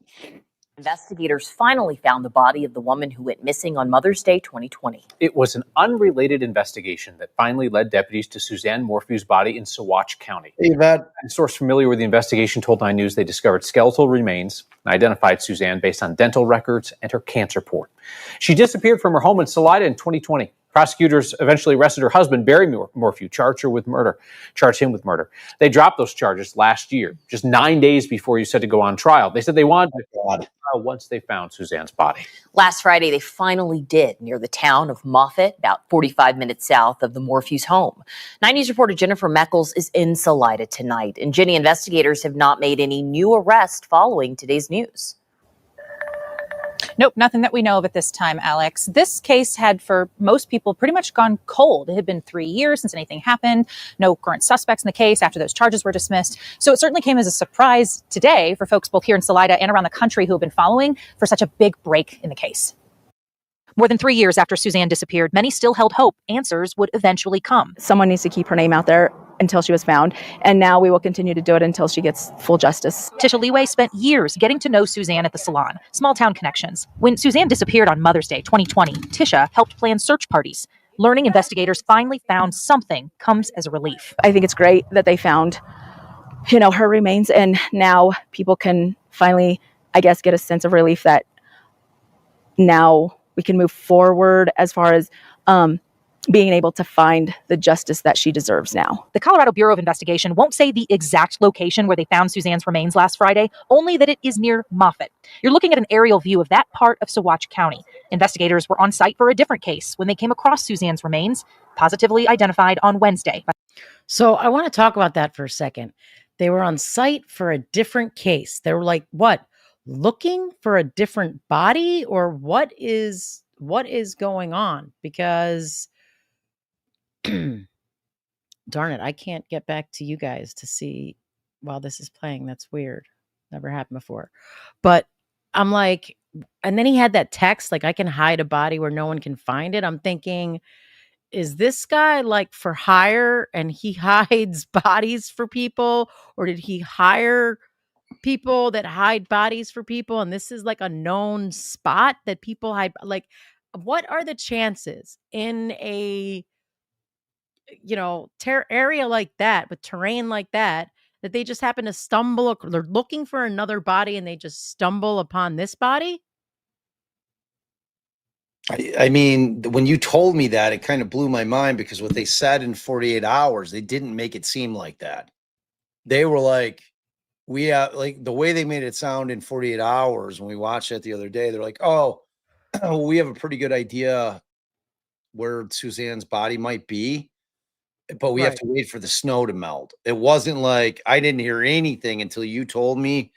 Speaker 10: Investigators finally found the body of the woman who went missing on Mother's Day 2020.
Speaker 11: It was an unrelated investigation that finally led deputies to Suzanne Morphew's body in Saguache County.
Speaker 2: Hey, Yvette.
Speaker 11: A source familiar with the investigation told 9 News they discovered skeletal remains and identified Suzanne based on dental records and her cancer report. She disappeared from her home in Salida in 2020. Prosecutors eventually arrested her husband, Barry Morphew, charged him with murder. They dropped those charges last year, just 9 days before he said to go on trial. They said they wanted to go on trial once they found Suzanne's body.
Speaker 10: Last Friday, they finally did, near the town of Moffett, about 45 minutes south of the Morphew's home. 9 News reporter Jennifer Meckles is in Salida tonight. And Jenny, investigators have not made any new arrest following today's news.
Speaker 12: Nope, nothing that we know of at this time, Alex. This case had, for most people, pretty much gone cold. It had been 3 years since anything happened. No current suspects in the case after those charges were dismissed. So it certainly came as a surprise today for folks both here in Salida and around the country who have been following for such a big break in the case. More than 3 years after Suzanne disappeared, many still held hope answers would eventually come.
Speaker 13: Someone needs to keep her name out there until she was found, and now we will continue to do it until she gets full justice.
Speaker 12: Tisha Leeway spent years getting to know Suzanne at the salon, small town connections. When Suzanne disappeared on Mother's Day 2020, Tisha helped plan search parties. Learning investigators finally found something comes as a relief.
Speaker 13: I think it's great that they found, her remains, and now people can finally, I guess, get a sense of relief that now we can move forward as far as being able to find the justice that she deserves now.
Speaker 12: The Colorado Bureau of Investigation won't say the exact location where they found Suzanne's remains last Friday, only that it is near Moffett. You're looking at an aerial view of that part of Saguache County. Investigators were on site for a different case when they came across Suzanne's remains, positively identified on Wednesday.
Speaker 1: So I want to talk about that for a second. They were on site for a different case. They were like, what? Looking for a different body, or what is going on? Because darn it, I can't get back to you guys to see while this is playing. That's weird. Never happened before. But I'm like, and then he had that text, like, I can hide a body where no one can find it. I'm thinking, is this guy like for hire and he hides bodies for people? Or did he hire people that hide bodies for people, and this is like a known spot that people hide? Like, what are the chances in a area like that, with terrain like that they just happen to stumble, they're looking for another body and they just stumble upon this body?
Speaker 2: I mean, when you told me that, it kind of blew my mind, because what they said in 48 hours, they didn't make it seem like that. They were like, like the way they made it sound in 48 hours when we watched it the other day, they're like, oh, we have a pretty good idea where Suzanne's body might be, but we have to wait for the snow to melt. It wasn't like, I didn't hear anything until you told me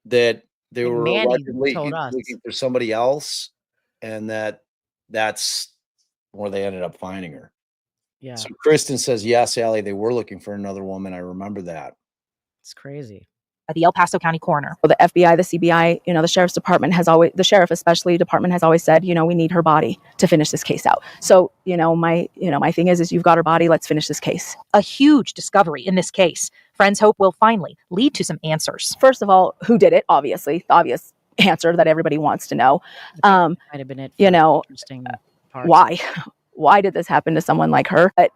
Speaker 2: that they were allegedly looking for somebody else, and that's where they ended up finding her.
Speaker 1: Yeah.
Speaker 2: So Kristen says, yes, Allie, they were looking for another woman. I remember that.
Speaker 1: It's crazy.
Speaker 12: At the El Paso County coroner.
Speaker 13: The FBI, the CBI, the sheriff's department the sheriff especially department has always said, we need her body to finish this case out. So, my thing is you've got her body, let's finish this case.
Speaker 12: A huge discovery in this case. Friends hope will finally lead to some answers.
Speaker 13: First of all, who did it? Obviously, the obvious answer that everybody wants to know.
Speaker 1: Might have been it. Interesting
Speaker 13: why? Why did this happen to someone like her? But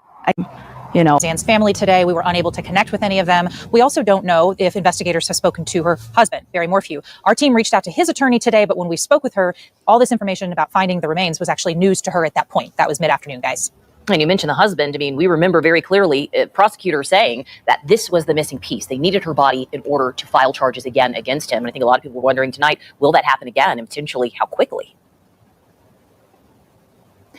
Speaker 12: Suzanne's family today, we were unable to connect with any of them. We also don't know if investigators have spoken to her husband, Barry Morphew. Our team reached out to his attorney today, but when we spoke with her, all this information about finding the remains was actually news to her at that point. That was mid-afternoon, guys.
Speaker 10: And you mentioned the husband. I mean, we remember very clearly prosecutors saying that this was the missing piece. They needed her body in order to file charges again against him. And I think a lot of people were wondering tonight, will that happen again, and potentially how quickly?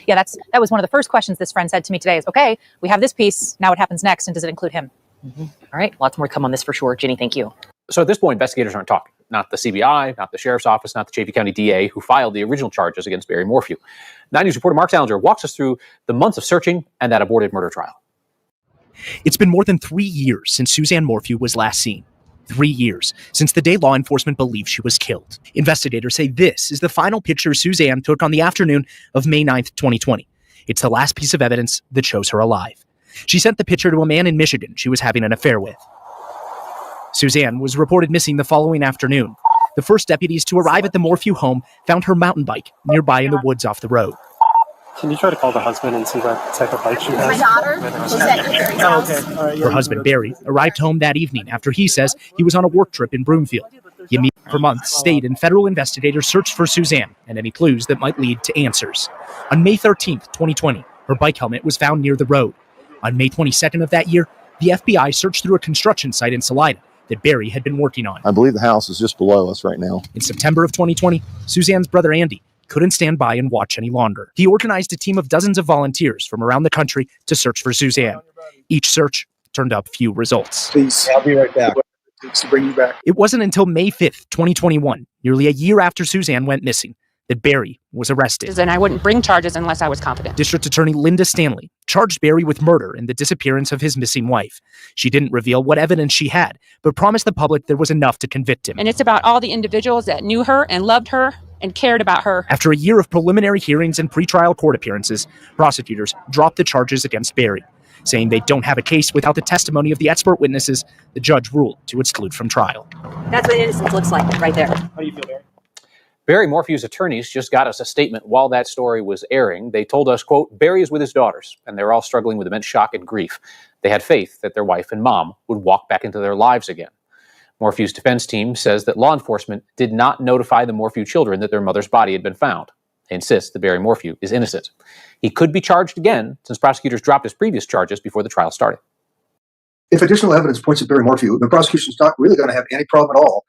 Speaker 12: Yeah, that was one of the first questions this friend said to me today is, okay, we have this piece. Now what happens next? And does it include him?
Speaker 10: Mm-hmm. All right. Lots more to come on this for sure. Ginny, thank you.
Speaker 11: So at this point, investigators aren't talking. Not the CBI, not the sheriff's office, not the Chaffee County DA, who filed the original charges against Barry Morphew. 9 News reporter Mark Salinger walks us through the months of searching and that aborted murder trial.
Speaker 14: It's been more than 3 years since Suzanne Morphew was last seen. 3 years since the day law enforcement believed she was killed. Investigators say this is the final picture Suzanne took on the afternoon of May 9th, 2020. It's the last piece of evidence that shows her alive. She sent the picture to a man in Michigan she was having an affair with. Suzanne was reported missing the following afternoon. The first deputies to arrive at the Morphew home found her mountain bike nearby in the woods off the road.
Speaker 3: Can you try to call the husband and see what type of bike she has?
Speaker 7: My daughter was at Gary's house.
Speaker 3: Okay. All right,
Speaker 14: Her husband, Barry, arrived home that evening after he says he was on a work trip in Broomfield. He immediately, for months, state and federal investigators searched for Suzanne and any clues that might lead to answers. On May 13th, 2020, her bike helmet was found near the road. On May 22nd of that year, the FBI searched through a construction site in Salida that Barry had been working on.
Speaker 15: I believe the house is just below us right now.
Speaker 14: In September of 2020, Suzanne's brother Andy couldn't stand by and watch any longer. He organized a team of dozens of volunteers from around the country to search for Suzanne. Each search turned up few results.
Speaker 8: Please,
Speaker 2: I'll be right back.
Speaker 8: To bring you back.
Speaker 14: It wasn't until May 5th, 2021, nearly a year after Suzanne went missing, that Barry was arrested.
Speaker 16: And I wouldn't bring charges unless I was confident.
Speaker 14: District Attorney Linda Stanley charged Barry with murder in the disappearance of his missing wife. She didn't reveal what evidence she had, but promised the public there was enough to convict him.
Speaker 16: And it's about all the individuals that knew her and loved her and cared about her.
Speaker 14: After a year of preliminary hearings and pretrial court appearances, prosecutors dropped the charges against Barry, saying they don't have a case without the testimony of the expert witnesses the judge ruled to exclude from trial.
Speaker 10: That's what innocence looks like right there.
Speaker 3: How do you feel, Barry?
Speaker 11: Barry Morphew's attorneys just got us a statement while that story was airing. They told us, quote, Barry is with his daughters, and they're all struggling with immense shock and grief. They had faith that their wife and mom would walk back into their lives again. Morphew's defense team says that law enforcement did not notify the Morphew children that their mother's body had been found. They insist that Barry Morphew is innocent. He could be charged again since prosecutors dropped his previous charges before the trial started.
Speaker 17: If additional evidence points at Barry Morphew, the prosecution's not really going to have any problem at all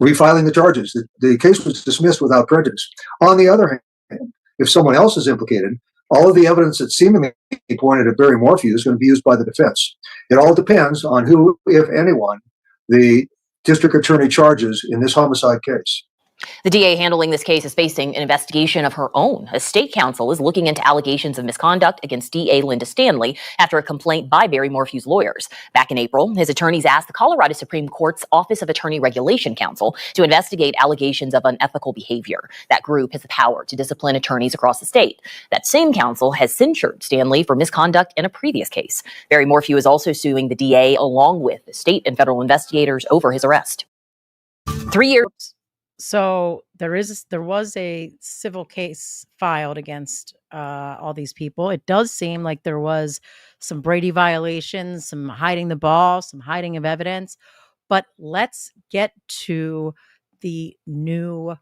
Speaker 17: refiling the charges. The case was dismissed without prejudice. On the other hand, if someone else is implicated, all of the evidence that seemingly pointed at Barry Morphew is going to be used by the defense. It all depends on who, if anyone, the district attorney charges in this homicide case.
Speaker 10: The DA handling this case is facing an investigation of her own. A state counsel is looking into allegations of misconduct against DA Linda Stanley after a complaint by Barry Morphew's lawyers. Back in April, his attorneys asked the Colorado Supreme Court's Office of Attorney Regulation Counsel to investigate allegations of unethical behavior. That group has the power to discipline attorneys across the state. That same counsel has censured Stanley for misconduct in a previous case. Barry Morphew is also suing the DA along with the state and federal investigators over his arrest. 3 years.
Speaker 1: So there was a civil case filed against all these people. It does seem like there was some Brady violations, some hiding the ball, some hiding of evidence. But let's get to the new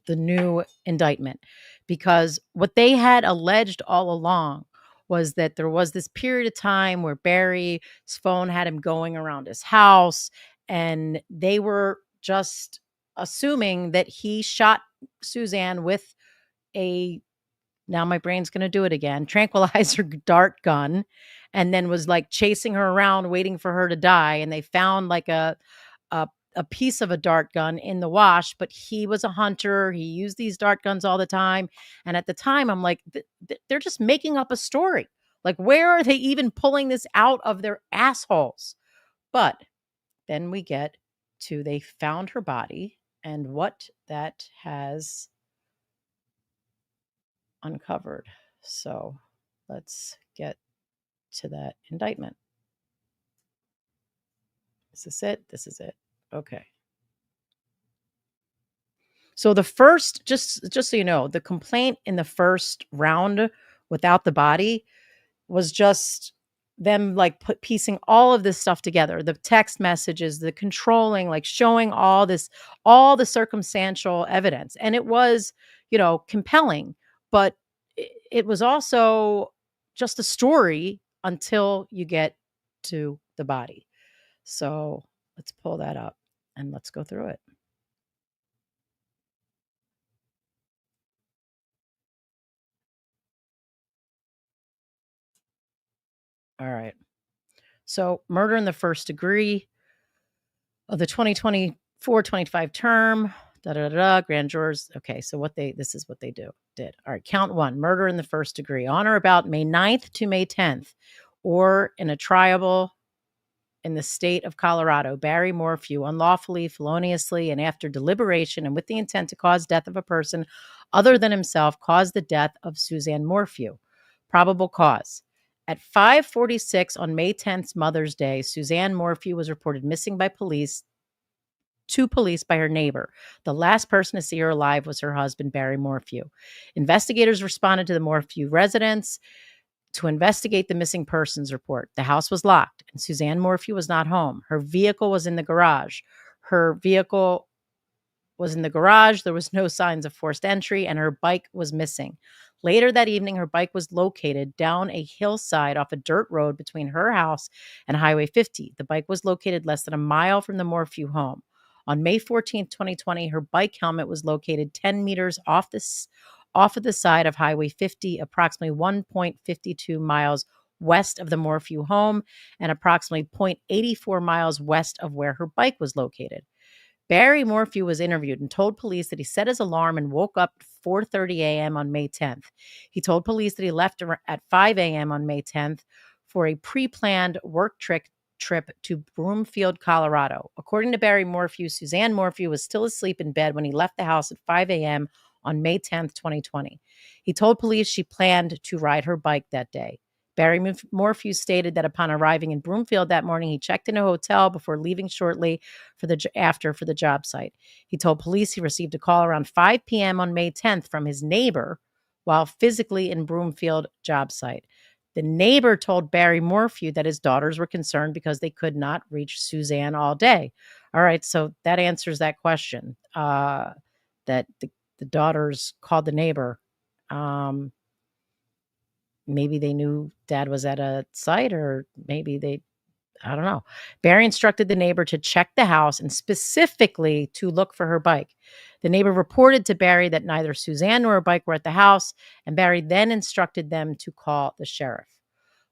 Speaker 1: the new indictment, because what they had alleged all along was that there was this period of time where Barry's phone had him going around his house, and they were just assuming that he shot Suzanne with now my brain's going to do it again, tranquilizer dart gun, and then was like chasing her around, waiting for her to die. And they found like a piece of a dart gun in the wash, but he was a hunter. He used these dart guns all the time. And at the time, I'm like, they're just making up a story. Like, where are they even pulling this out of their assholes? But then we get to, they found her body and what that has uncovered. So let's get to that indictment. Is this it? This is it. Okay. So the first, just so you know, the complaint in the first round without the body was just them like piecing all of this stuff together, the text messages, the controlling, like showing all the circumstantial evidence. And it was, compelling, but it was also just a story until you get to the body. So let's pull that up and let's go through it. All right. So murder in the first degree of the 2024-25 term, grand jurors. Okay. So this is what they did. All right. Count one, murder in the first degree on or about May 9th to May 10th, or in a triable in the state of Colorado, Barry Morphew unlawfully, feloniously, and after deliberation and with the intent to cause death of a person other than himself, caused the death of Suzanne Morphew. Probable cause. At 5:46 on May 10th, Mother's Day, Suzanne Morphew was reported missing by police by her neighbor. The last person to see her alive was her husband, Barry Morphew. Investigators responded to the Morphew residence to investigate the missing persons report. The house was locked and Suzanne Morphew was not home. Her vehicle was in the garage. There was no signs of forced entry, and her bike was missing. Later that evening, her bike was located down a hillside off a dirt road between her house and Highway 50. The bike was located less than a mile from the Morphew home. On May 14th, 2020, her bike helmet was located 10 meters off of the side of Highway 50, approximately 1.52 miles west of the Morphew home and approximately 0.84 miles west of where her bike was located. Barry Morphew was interviewed and told police that he set his alarm and woke up at 4:30 a.m. on May 10th. He told police that he left at 5 a.m. on May 10th for a pre-planned work trip trip to Broomfield, Colorado. According to Barry Morphew, Suzanne Morphew was still asleep in bed when he left the house at 5 a.m. on May 10th, 2020. He told police she planned to ride her bike that day. Barry Morphew stated that upon arriving in Broomfield that morning, he checked in a hotel before leaving shortly for the job site. He told police he received a call around 5 p.m. on May 10th from his neighbor while physically in Broomfield job site. The neighbor told Barry Morphew that his daughters were concerned because they could not reach Suzanne all day. All right, so that answers that question. That the daughters called the neighbor. Maybe they knew dad was at a site, or maybe I don't know. Barry instructed the neighbor to check the house and specifically to look for her bike. The neighbor reported to Barry that neither Suzanne nor her bike were at the house, and Barry then instructed them to call the sheriff.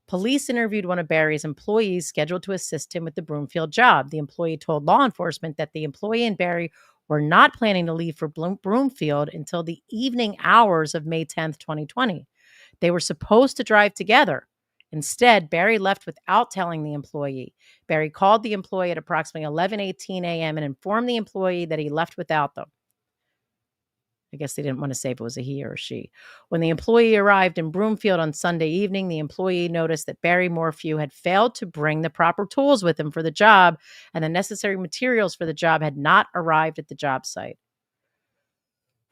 Speaker 1: Police interviewed one of Barry's employees scheduled to assist him with the Broomfield job. The employee told law enforcement that the employee and Barry were not planning to leave for Broomfield until the evening hours of May 10th, 2020. They were supposed to drive together. Instead, Barry left without telling the employee. Barry called the employee at approximately 11:18 a.m. and informed the employee that he left without them. I guess they didn't want to say if it was a he or a she. When the employee arrived in Broomfield on Sunday evening, the employee noticed that Barry Morphew had failed to bring the proper tools with him for the job, and the necessary materials for the job had not arrived at the job site.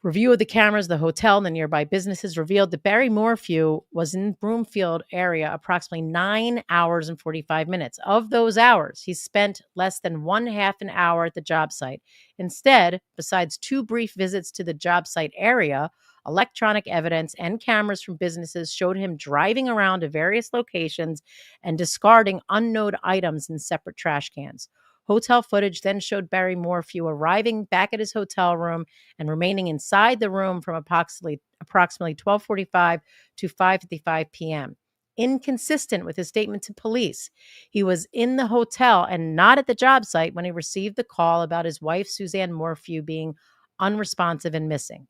Speaker 1: Review of the cameras of the hotel and the nearby businesses revealed that Barry Morphew was in Broomfield area approximately 9 hours and 45 minutes. Of those hours, he spent less than an hour at the job site. Instead, besides 2 brief visits to the job site area, electronic evidence and cameras from businesses showed him driving around to various locations and discarding unknown items in separate trash cans. Hotel footage then showed Barry Morphew arriving back at his hotel room and remaining inside the room from approximately 12:45 to 5:55 p.m. Inconsistent with his statement to police. He was in the hotel and not at the job site when he received the call about his wife, Suzanne Morphew, being unresponsive and missing.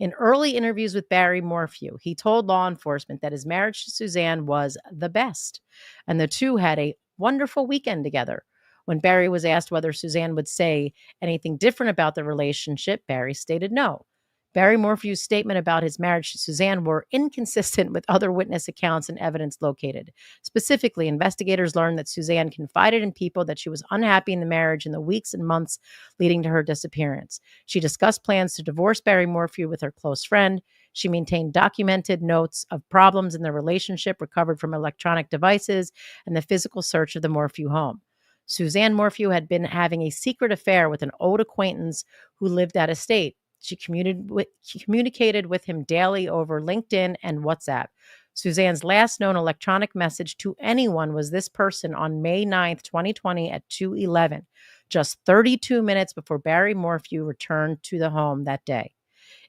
Speaker 1: In early interviews with Barry Morphew, he told law enforcement that his marriage to Suzanne was the best, and the two had a wonderful weekend together. When Barry was asked whether Suzanne would say anything different about the relationship, Barry stated no. Barry Morphew's statement about his marriage to Suzanne were inconsistent with other witness accounts and evidence located. Specifically, investigators learned that Suzanne confided in people that she was unhappy in the marriage in the weeks and months leading to her disappearance. She discussed plans to divorce Barry Morphew with her close friend. She maintained documented notes of problems in the relationship recovered from electronic devices and the physical search of the Morphew home. Suzanne Morphew had been having a secret affair with an old acquaintance who lived out of state. She communicated with him daily over LinkedIn and WhatsApp. Suzanne's last known electronic message to anyone was this person on May 9th, 2020 at 2:11, just 32 minutes before Barry Morphew returned to the home that day.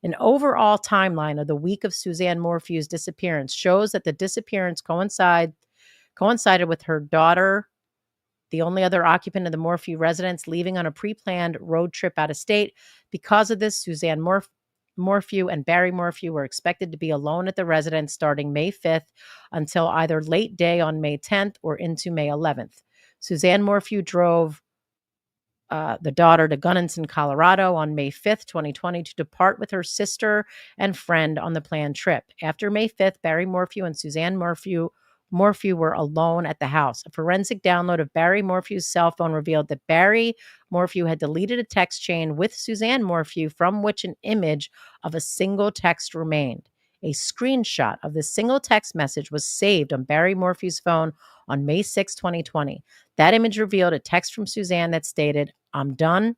Speaker 1: An overall timeline of the week of Suzanne Morphew's disappearance shows that the disappearance coincided with her daughter, the only other occupant of the Morphew residence, leaving on a pre-planned road trip out of state. Because of this, Suzanne Morphew and Barry Morphew were expected to be alone at the residence starting May 5th until either late day on May 10th or into May 11th. Suzanne Morphew drove the daughter to Gunnison, Colorado on May 5th, 2020 to depart with her sister and friend on the planned trip. After May 5th, Barry Morphew and Suzanne Morphew were alone at the house. A forensic download of Barry Morphew's cell phone revealed that Barry Morphew had deleted a text chain with Suzanne Morphew from which an image of a single text remained. A screenshot of this single text message was saved on Barry Morphew's phone on May 6, 2020. That image revealed a text from Suzanne that stated, "I'm done.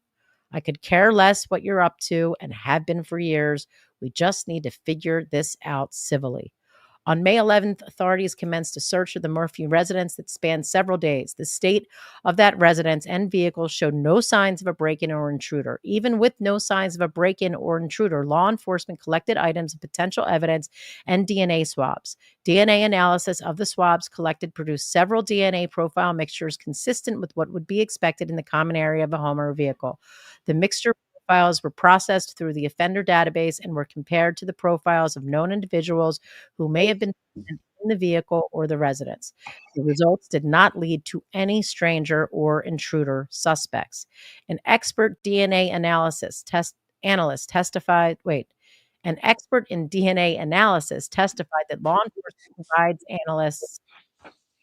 Speaker 1: I could care less what you're up to and have been for years. We just need to figure this out civilly." On May 11th, authorities commenced a search of the Morphew residence that spanned several days. The state of that residence and vehicles showed no signs of a break-in or intruder. Even with no signs of a break-in or intruder, law enforcement collected items of potential evidence and DNA swabs. DNA analysis of the swabs collected produced several DNA profile mixtures consistent with what would be expected in the common area of a home or a vehicle. The mixture profiles were processed through the offender database and were compared to the profiles of known individuals who may have been present in the vehicle or the residence. The results did not lead to any stranger or intruder suspects. An expert DNA analyst testified. An expert in DNA analysis testified that law enforcement provides analysts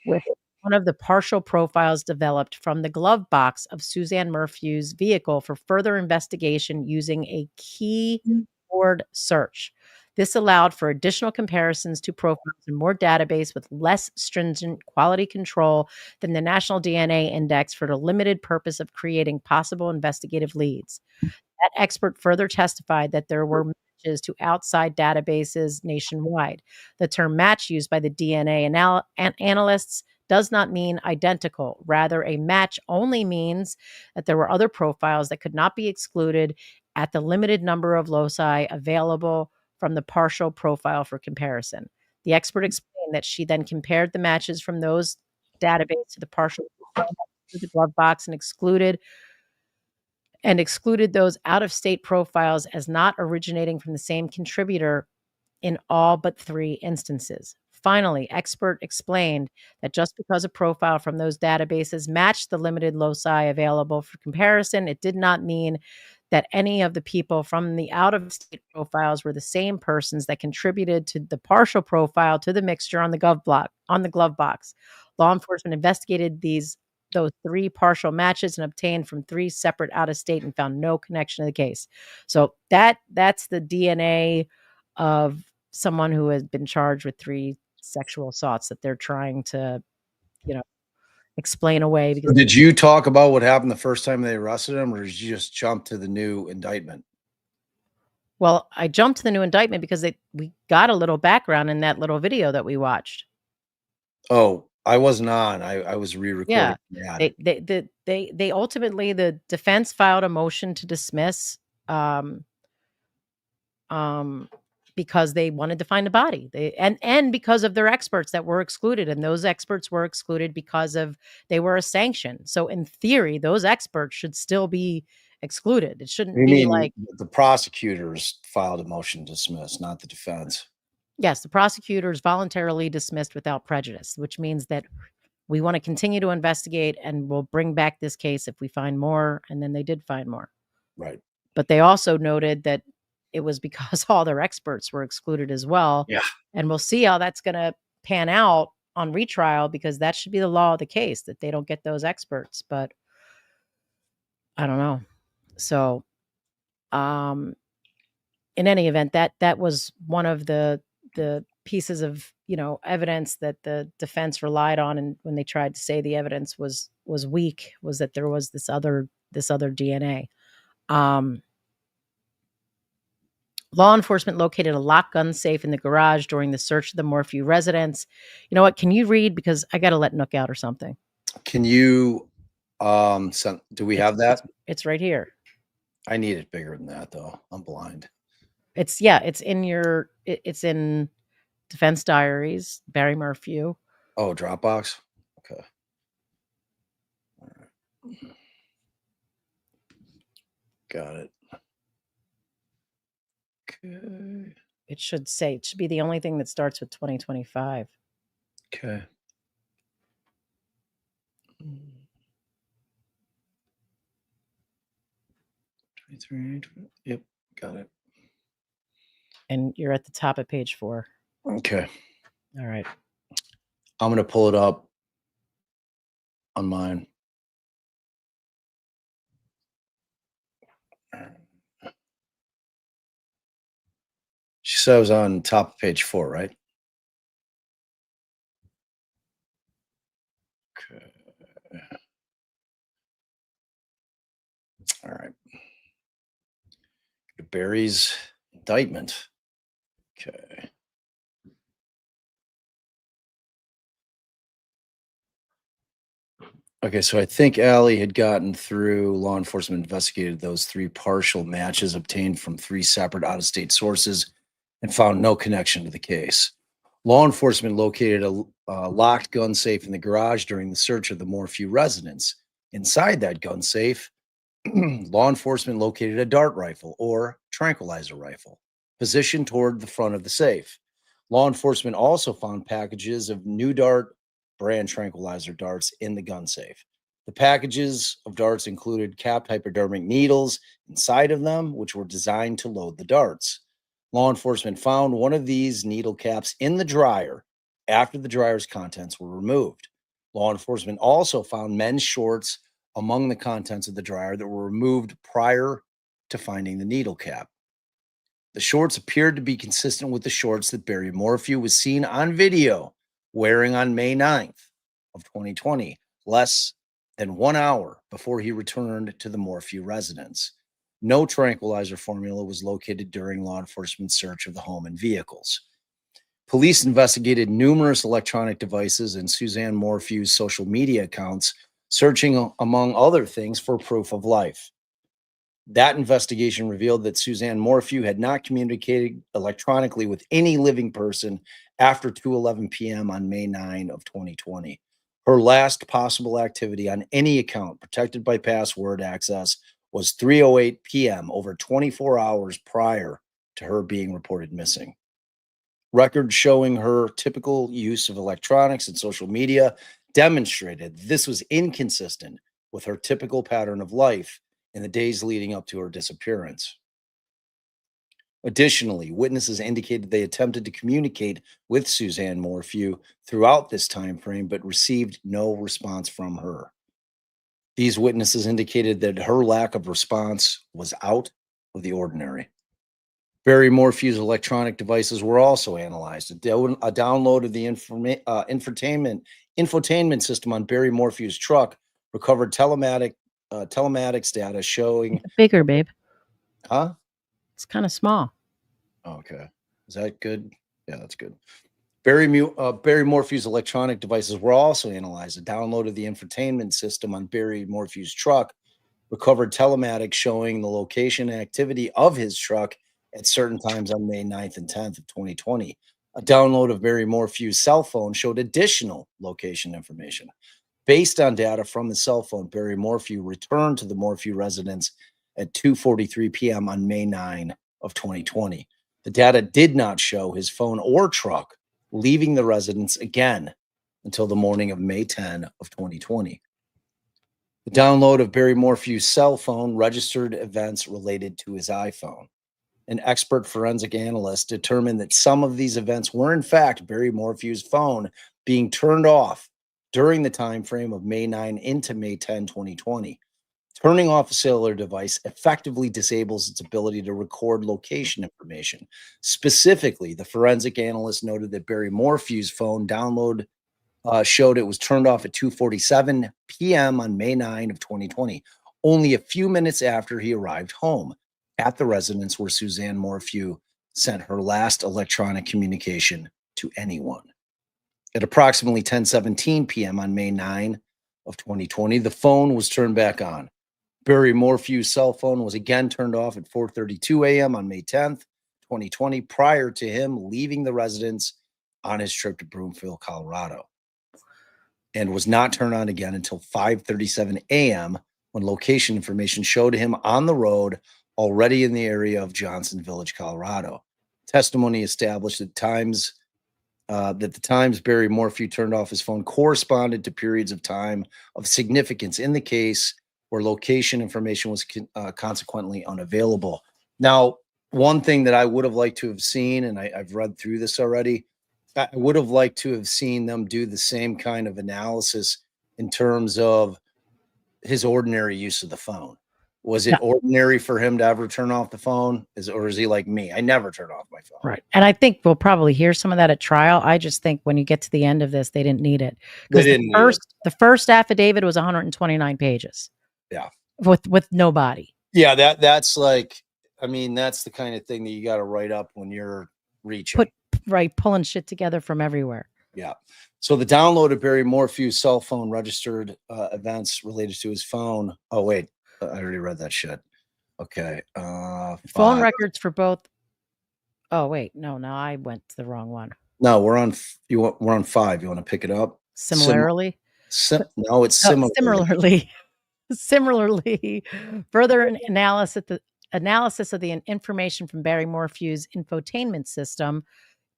Speaker 1: with one of the partial profiles developed from the glove box of Suzanne Morphew's vehicle for further investigation using a keyword search. This allowed for additional comparisons to profiles and more database with less stringent quality control than the National DNA Index for the limited purpose of creating possible investigative leads. That expert further testified that there were matches to outside databases nationwide. The term match used by the DNA analysts does not mean identical. Rather, a match only means that there were other profiles that could not be excluded at the limited number of loci available from the partial profile for comparison. The expert explained that she then compared the matches from those databases to the partial profile to the glove box and excluded those out-of-state profiles as not originating from the same contributor in all but 3 instances. Finally, expert explained that just because a profile from those databases matched the limited loci available for comparison, it did not mean that any of the people from the out-of-state profiles were the same persons that contributed to the partial profile to the mixture on the glove box. Law enforcement investigated those 3 partial matches and obtained from 3 separate out-of-state and found no connection to the case. So that's the DNA of someone who has been charged with 3 sexual assaults that they're trying to, explain away. Because
Speaker 2: Did you talk about what happened the first time they arrested him, or did you just jump to the new indictment?
Speaker 1: Well, I jumped to the new indictment because we got a little background in that little video that we watched.
Speaker 2: Oh, I wasn't on. I was re-recording.
Speaker 1: Yeah, they ultimately, the defense filed a motion to dismiss because they wanted to find a body. And because of their experts that were excluded, and those experts were excluded because they were a sanction. So in theory, those experts should still be excluded. It shouldn't be like
Speaker 2: the prosecutors filed a motion to dismiss, not the defense.
Speaker 1: Yes, the prosecutors voluntarily dismissed without prejudice, which means that we want to continue to investigate and we'll bring back this case if we find more. And then they did find more.
Speaker 2: Right.
Speaker 1: But they also noted that it was because all their experts were excluded as well.
Speaker 2: Yeah.
Speaker 1: And we'll see how that's going to pan out on retrial, because that should be the law of the case, that they don't get those experts. But I don't know. So in any event, that was one of the pieces of, evidence that the defense relied on. And when they tried to say the evidence was weak, was that there was this other DNA. Law enforcement located a locked gun safe in the garage during the search of the Morphew residence. You know what? Can you read? Because I got to let Nook out or something.
Speaker 2: Can you, do we have that?
Speaker 1: It's right here.
Speaker 2: I need it bigger than that though. I'm blind.
Speaker 1: It's in Defense Diaries, Barry Morphew.
Speaker 2: Oh, Dropbox. Okay. All right. Got it. Okay.
Speaker 1: It should be the only thing that starts with 2025.
Speaker 2: Okay. Yep, got it.
Speaker 1: And you're at the top of page 4.
Speaker 2: Okay.
Speaker 1: All right.
Speaker 2: I'm going to pull it up on mine. She said I was on top of page 4, right? Okay. All right. Barry's indictment. Okay. Okay, so I think Allie had gotten through. Law enforcement investigated those 3 partial matches obtained from 3 separate out-of-state sources and found no connection to the case. Law enforcement located a locked gun safe in the garage during the search of the Morphew residence. Inside that gun safe, law enforcement located a dart rifle or tranquilizer rifle positioned toward the front of the safe. Law enforcement also found packages of new dart brand tranquilizer darts in the gun safe. The packages of darts included capped hypodermic needles inside of them, which were designed to load the darts. Law enforcement found one of these needle caps in the dryer after the dryer's contents were removed. Law enforcement also found men's shorts among the contents of the dryer that were removed prior to finding the needle cap. The shorts appeared to be consistent with the shorts that Barry Morphew was seen on video wearing on May 9th of 2020, less than 1 hour before he returned to the Morphew residence. No tranquilizer formula was located during law enforcement's search of the home and vehicles. Police investigated numerous electronic devices and Suzanne Morphew's social media accounts, searching, among other things, for proof of life. That investigation revealed that Suzanne Morphew had not communicated electronically with any living person after 2:11 p.m. on May 9 of 2020. Her last possible activity on any account protected by password access was 3:08 p.m., over 24 hours prior to her being reported missing. Records showing her typical use of electronics and social media demonstrated this was inconsistent with her typical pattern of life in the days leading up to her disappearance. Additionally, witnesses indicated they attempted to communicate with Suzanne Morphew throughout this time frame, but received no response from her. These witnesses indicated that her lack of response was out of the ordinary. Barry Morphew's electronic devices were also analyzed. A download of the infotainment system on Barry Morphew's truck recovered telematics data showing
Speaker 1: Bigger, babe.
Speaker 2: Huh?
Speaker 1: It's kind of small.
Speaker 2: Okay. Is that good? Yeah, that's good. Barry Morphew's electronic devices were also analyzed. A download of the infotainment system on Barry Morphew's truck recovered telematics showing the location and activity of his truck at certain times on May 9th and 10th of 2020. A download of Barry Morphew's cell phone showed additional location information. Based on data from the cell phone, Barry Morphew returned to the Morphew residence at 2:43 p.m. on May 9 of 2020. The data did not show his phone or truck leaving the residence again until the morning of May 10 of 2020. The download of Barry Morphew's cell phone registered events related to his iPhone. An expert forensic analyst determined that some of these events were in fact Barry Morphew's phone being turned off during the time frame of May 9 into May 10, 2020. Turning off a cellular device effectively disables its ability to record location information. Specifically, the forensic analyst noted that Barry Morphew's phone download showed it was turned off at 2:47 p.m. on May 9 of 2020, only a few minutes after he arrived home at the residence where Suzanne Morphew sent her last electronic communication to anyone. At approximately 10:17 p.m. on May 9 of 2020, the phone was turned back on. Barry Morphew's cell phone was again turned off at 4:32 a.m. on May 10th, 2020, prior to him leaving the residence on his trip to Broomfield, Colorado, and was not turned on again until 5:37 a.m. when location information showed him on the road already in the area of Johnson Village, Colorado. Testimony established that the times Barry Morphew turned off his phone corresponded to periods of time of significance in the case where location information was consequently unavailable. Now, one thing that I would have liked to have seen, and I've read through this already, I would have liked to have seen them do the same kind of analysis in terms of his ordinary use of the phone. Was it ordinary for him to ever turn off the phone? Or is he like me? I never turn off my phone.
Speaker 1: Right. And I think we'll probably hear some of that at trial. I just think when you get to the end of this, they didn't need it.
Speaker 2: They didn't need it.
Speaker 1: The first affidavit was 129 pages.
Speaker 2: Yeah.
Speaker 1: With no body.
Speaker 2: Yeah, that's like, I mean, that's the kind of thing that you got to write up when you're reaching.
Speaker 1: Pulling shit together from everywhere.
Speaker 2: Yeah. So the download of Barry Morphew's cell phone registered events related to his phone. Oh, wait. I already read that shit. Okay.
Speaker 1: Phone records for both. Oh, wait. No, I went to the wrong one.
Speaker 2: No, we're on 5. You want to pick it up?
Speaker 1: Similarly?
Speaker 2: No, it's similarly.
Speaker 1: Similarly, further analysis of the information from Barry Morphew's infotainment system,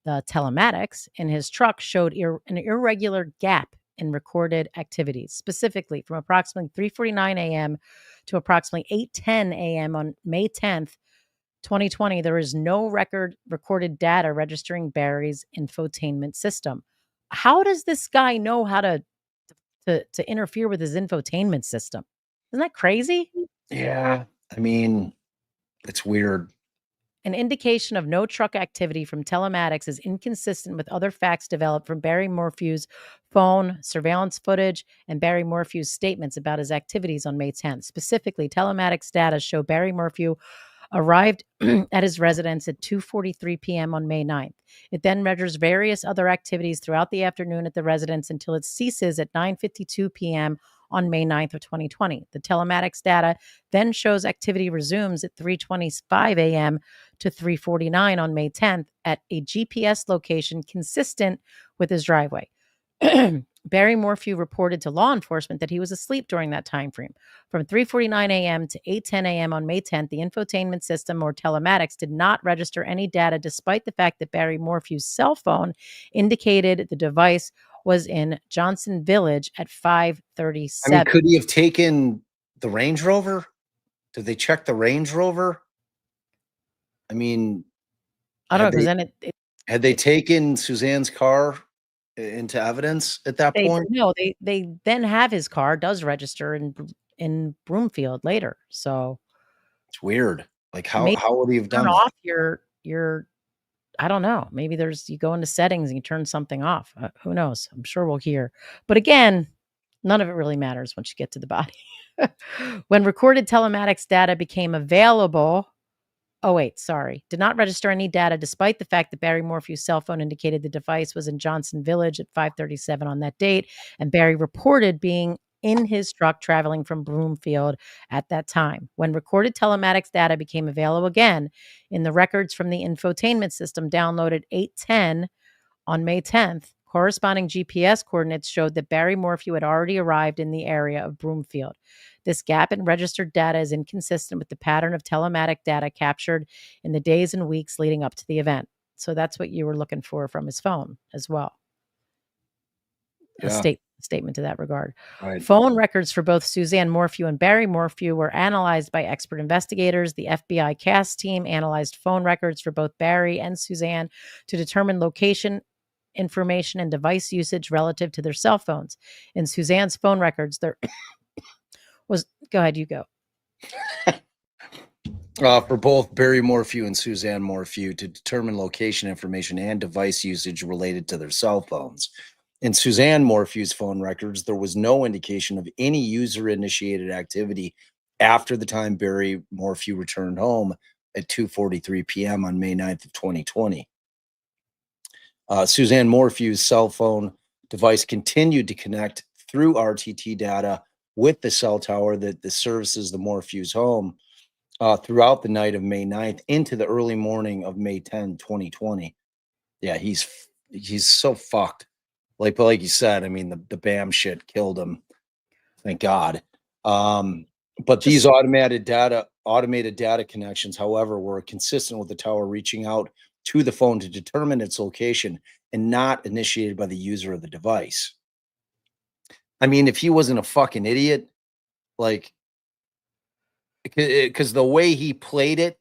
Speaker 1: The telematics in his truck showed an irregular gap in recorded activities, specifically from approximately 3:49 a.m. to approximately 8:10 a.m. on May 10th, 2020. There is no recorded data registering Barry's infotainment system. How does this guy know how to interfere with his infotainment system? Isn't that crazy?
Speaker 2: Yeah. I mean, it's weird.
Speaker 1: An indication of no truck activity from telematics is inconsistent with other facts developed from Barry Morphew's phone, surveillance footage, and Barry Morphew's statements about his activities on May 10th. Specifically, telematics data show Barry Morphew arrived at his residence at 2:43 p.m. on May 9th. It then measures various other activities throughout the afternoon at the residence until it ceases at 9:52 p.m. on May 9th of 2020. The telematics data then shows activity resumes at 3:25 a.m. to 3:49 on May 10th at a GPS location consistent with his driveway. Barry Morphew reported to law enforcement that he was asleep during that time frame. From 3:49 a.m. to 8:10 a.m. on May 10th, the infotainment system or telematics did not register any data, despite the fact that Barry Morphew's cell phone indicated the device was in Johnson Village at 5:37.
Speaker 2: I mean, could he have taken the Range Rover? Did they check the Range Rover? I mean,
Speaker 1: I don't know, because then
Speaker 2: had they taken Suzanne's car into evidence at that point?
Speaker 1: No, they then have his car does register in Broomfield later. So
Speaker 2: it's weird. Like how would he have
Speaker 1: turn
Speaker 2: done
Speaker 1: off
Speaker 2: that?
Speaker 1: your I don't know. Maybe you go into settings and you turn something off. Who knows? I'm sure we'll hear. But again, none of it really matters once you get to the body. When recorded telematics data became available, did not register any data, despite the fact that Barry Morphew's cell phone indicated the device was in Johnson Village at 5:37 on that date, and Barry reported being in his truck traveling from Broomfield at that time. When recorded telematics data became available again in the records from the infotainment system downloaded 8:10 on May 10th, corresponding GPS coordinates showed that Barry Morphew had already arrived in the area of Broomfield. This gap in registered data is inconsistent with the pattern of telematic data captured in the days and weeks leading up to the event. So that's what you were looking for from his phone as well.
Speaker 2: Yeah.
Speaker 1: A statement to that regard.
Speaker 2: Right.
Speaker 1: Phone records for both Suzanne Morphew and Barry Morphew were analyzed by expert investigators. The FBI CAS team analyzed phone records for both Barry and Suzanne to determine location information and device usage relative to their cell phones. In Suzanne's phone records, there was, go ahead, you go.
Speaker 2: For both Barry Morphew and Suzanne Morphew to determine location information and device usage related to their cell phones. In Suzanne Morphew's phone records, there was no indication of any user-initiated activity after the time Barry Morphew returned home at 2:43 p.m. on May 9th of 2020. Suzanne Morphew's cell phone device continued to connect through RTT data with the cell tower that services the Morphew's home throughout the night of May 9th into the early morning of May 10, 2020. Yeah, he's so fucked. Like you said, I mean, the BAM shit killed him. Thank God. But these automated data connections, however, were consistent with the tower reaching out to the phone to determine its location and not initiated by the user of the device. I mean, if he wasn't a fucking idiot, like, because the way he played it,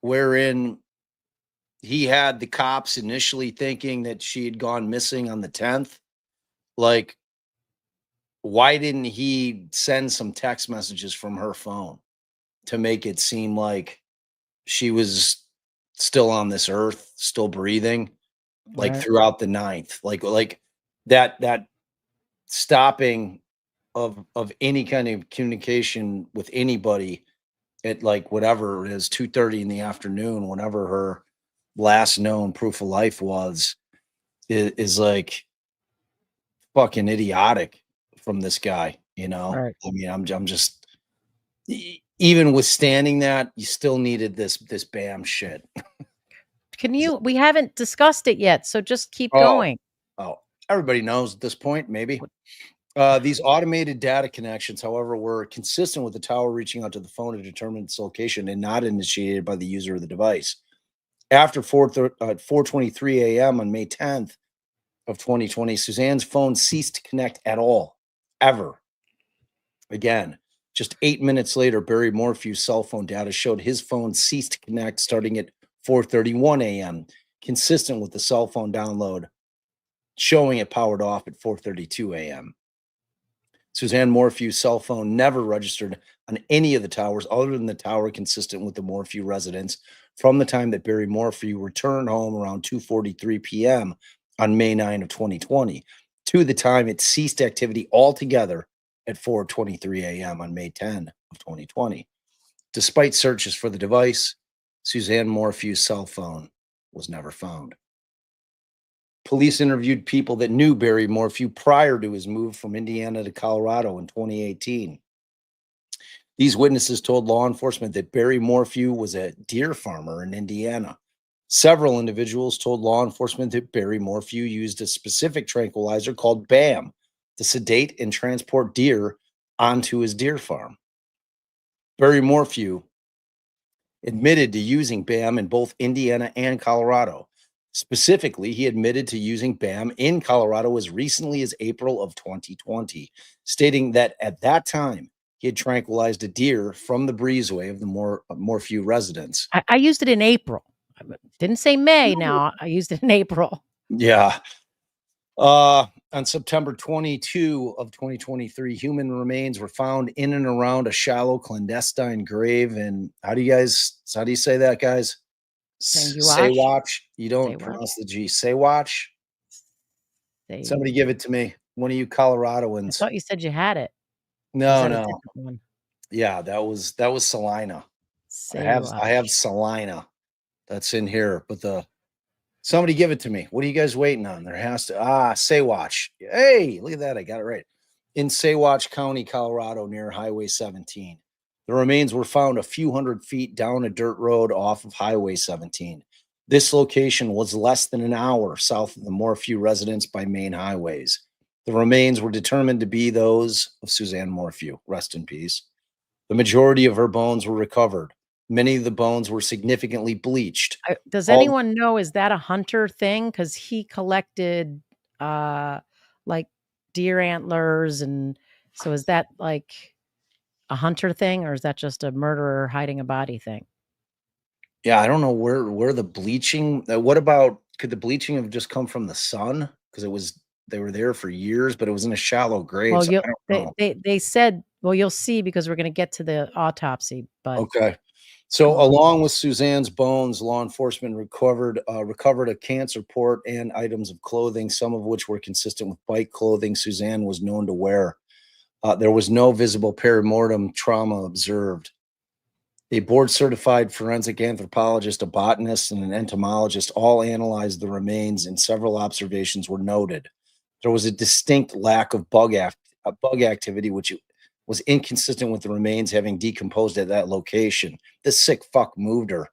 Speaker 2: wherein he had the cops initially thinking that she had gone missing on the 10th, like, why didn't he send some text messages from her phone to make it seem like she was still on this earth, still breathing, like throughout the 9th, like that stopping of any kind of communication with anybody at like whatever it is, 2:30 in the afternoon, whenever her last known proof of life was, is like fucking idiotic from this guy, you know?
Speaker 1: Right.
Speaker 2: I mean, I'm just, even withstanding that, you still needed this BAM shit.
Speaker 1: We haven't discussed it yet, so just keep going.
Speaker 2: Oh, everybody knows at this point, maybe. These automated data connections, however, were consistent with the tower reaching out to the phone to determine its location and not initiated by the user of the device. After 4:23 a.m. on May 10th of 2020, Suzanne's phone ceased to connect at all, ever. Again, just 8 minutes later, Barry Morphew's cell phone data showed his phone ceased to connect starting at 4:31 a.m., consistent with the cell phone download showing it powered off at 4:32 a.m. Suzanne Morphew's cell phone never registered on any of the towers other than the tower consistent with the Morphew residence from the time that Barry Morphew returned home around 2:43 p.m. on May 9 of 2020 to the time it ceased activity altogether at 4:23 a.m. on May 10 of 2020. Despite searches for the device, Suzanne Morphew's cell phone was never found. Police interviewed people that knew Barry Morphew prior to his move from Indiana to Colorado in 2018. These witnesses told law enforcement that Barry Morphew was a deer farmer in Indiana. Several individuals told law enforcement that Barry Morphew used a specific tranquilizer called BAM to sedate and transport deer onto his deer farm. Barry Morphew admitted to using BAM in both Indiana and Colorado. Specifically, he admitted to using BAM in Colorado as recently as April of 2020, stating that at that time, he had tranquilized a deer from the breezeway of the Morphew residence.
Speaker 1: I used it in April. Didn't say May. Now I used it in April.
Speaker 2: Yeah. On September 22 of 2023, human remains were found in and around a shallow clandestine grave. And how do you say that, guys? Saywatch. You don't pronounce the G. Saywatch. Somebody give it to me. One of you Coloradoans.
Speaker 1: I thought you said you had it.
Speaker 2: No. Yeah, that was Salina. I have Salina. That's in here, but somebody give it to me. What are you guys waiting on? There has to Saywatch. Hey, look at that. I got it right. In Saywatch County, Colorado, near Highway 17. The remains were found a few hundred feet down a dirt road off of Highway 17. This location was less than an hour south of the Morphew residence by main highways. The remains were determined to be those of Suzanne Morphew. Rest in peace. The majority of her bones were recovered. Many of the bones were significantly bleached.
Speaker 1: Does anyone know, is that a hunter thing? Because he collected like deer antlers. And so is that like a hunter thing, or is that just a murderer hiding a body thing?
Speaker 2: Yeah, I don't know where the bleaching. What about, could the bleaching have just come from the sun? Because they were there for years, but it was in a shallow grave.
Speaker 1: Well,
Speaker 2: so I don't know.
Speaker 1: they said, well, you'll see because we're going to get to the autopsy. But
Speaker 2: okay. So along with Suzanne's bones, law enforcement recovered a cancer report and items of clothing, some of which were consistent with bike clothing Suzanne was known to wear. There was no visible perimortem trauma observed. A board-certified forensic anthropologist, a botanist, and an entomologist all analyzed the remains, and several observations were noted. There was a distinct lack of bug activity, which was inconsistent with the remains having decomposed at that location. This sick fuck moved her.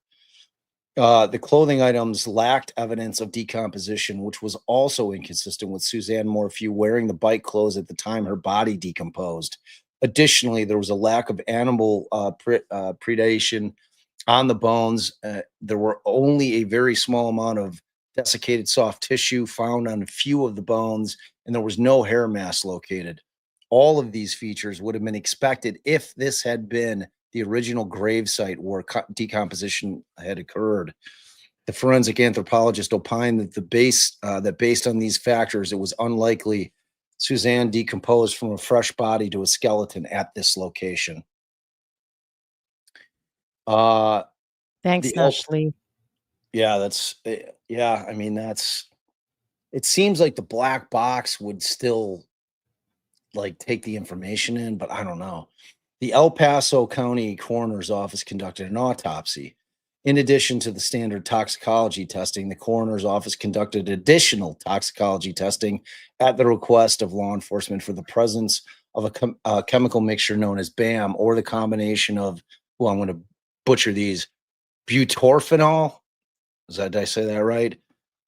Speaker 2: The clothing items lacked evidence of decomposition, which was also inconsistent with Suzanne Morphew wearing the bike clothes at the time her body decomposed. Additionally, there was a lack of animal predation on the bones. There were only a very small amount of desiccated soft tissue found on a few of the bones, and there was no hair mass located. All of these features would have been expected if this had been the original grave site where decomposition had occurred. The forensic anthropologist opined that based on these factors, it was unlikely Suzanne decomposed from a fresh body to a skeleton at this location.
Speaker 1: Thanks, Ashley.
Speaker 2: Yeah, I mean, it seems like the black box would still like take the information in, but I don't know. The El Paso County Coroner's Office conducted an autopsy. In addition to the standard toxicology testing, the coroner's office conducted additional toxicology testing at the request of law enforcement for the presence of a chemical mixture known as BAM, or the combination of, I'm going to butcher these, butorphanol. Did I say that right?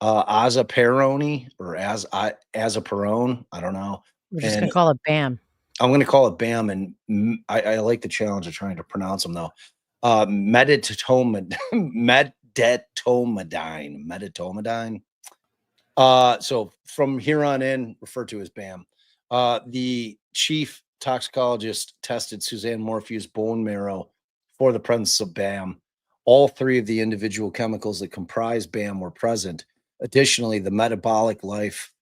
Speaker 2: Azaperone or azaperone. I don't know.
Speaker 1: We're just going to call it BAM.
Speaker 2: I'm going to call it BAM, and I like the challenge of trying to pronounce them though. Meditomin, medetomidine. So from here on in, referred to as BAM. The chief toxicologist tested Suzanne Morphew's bone marrow for the presence of BAM. All three of the individual chemicals that comprise BAM were present. Additionally, the metabolic life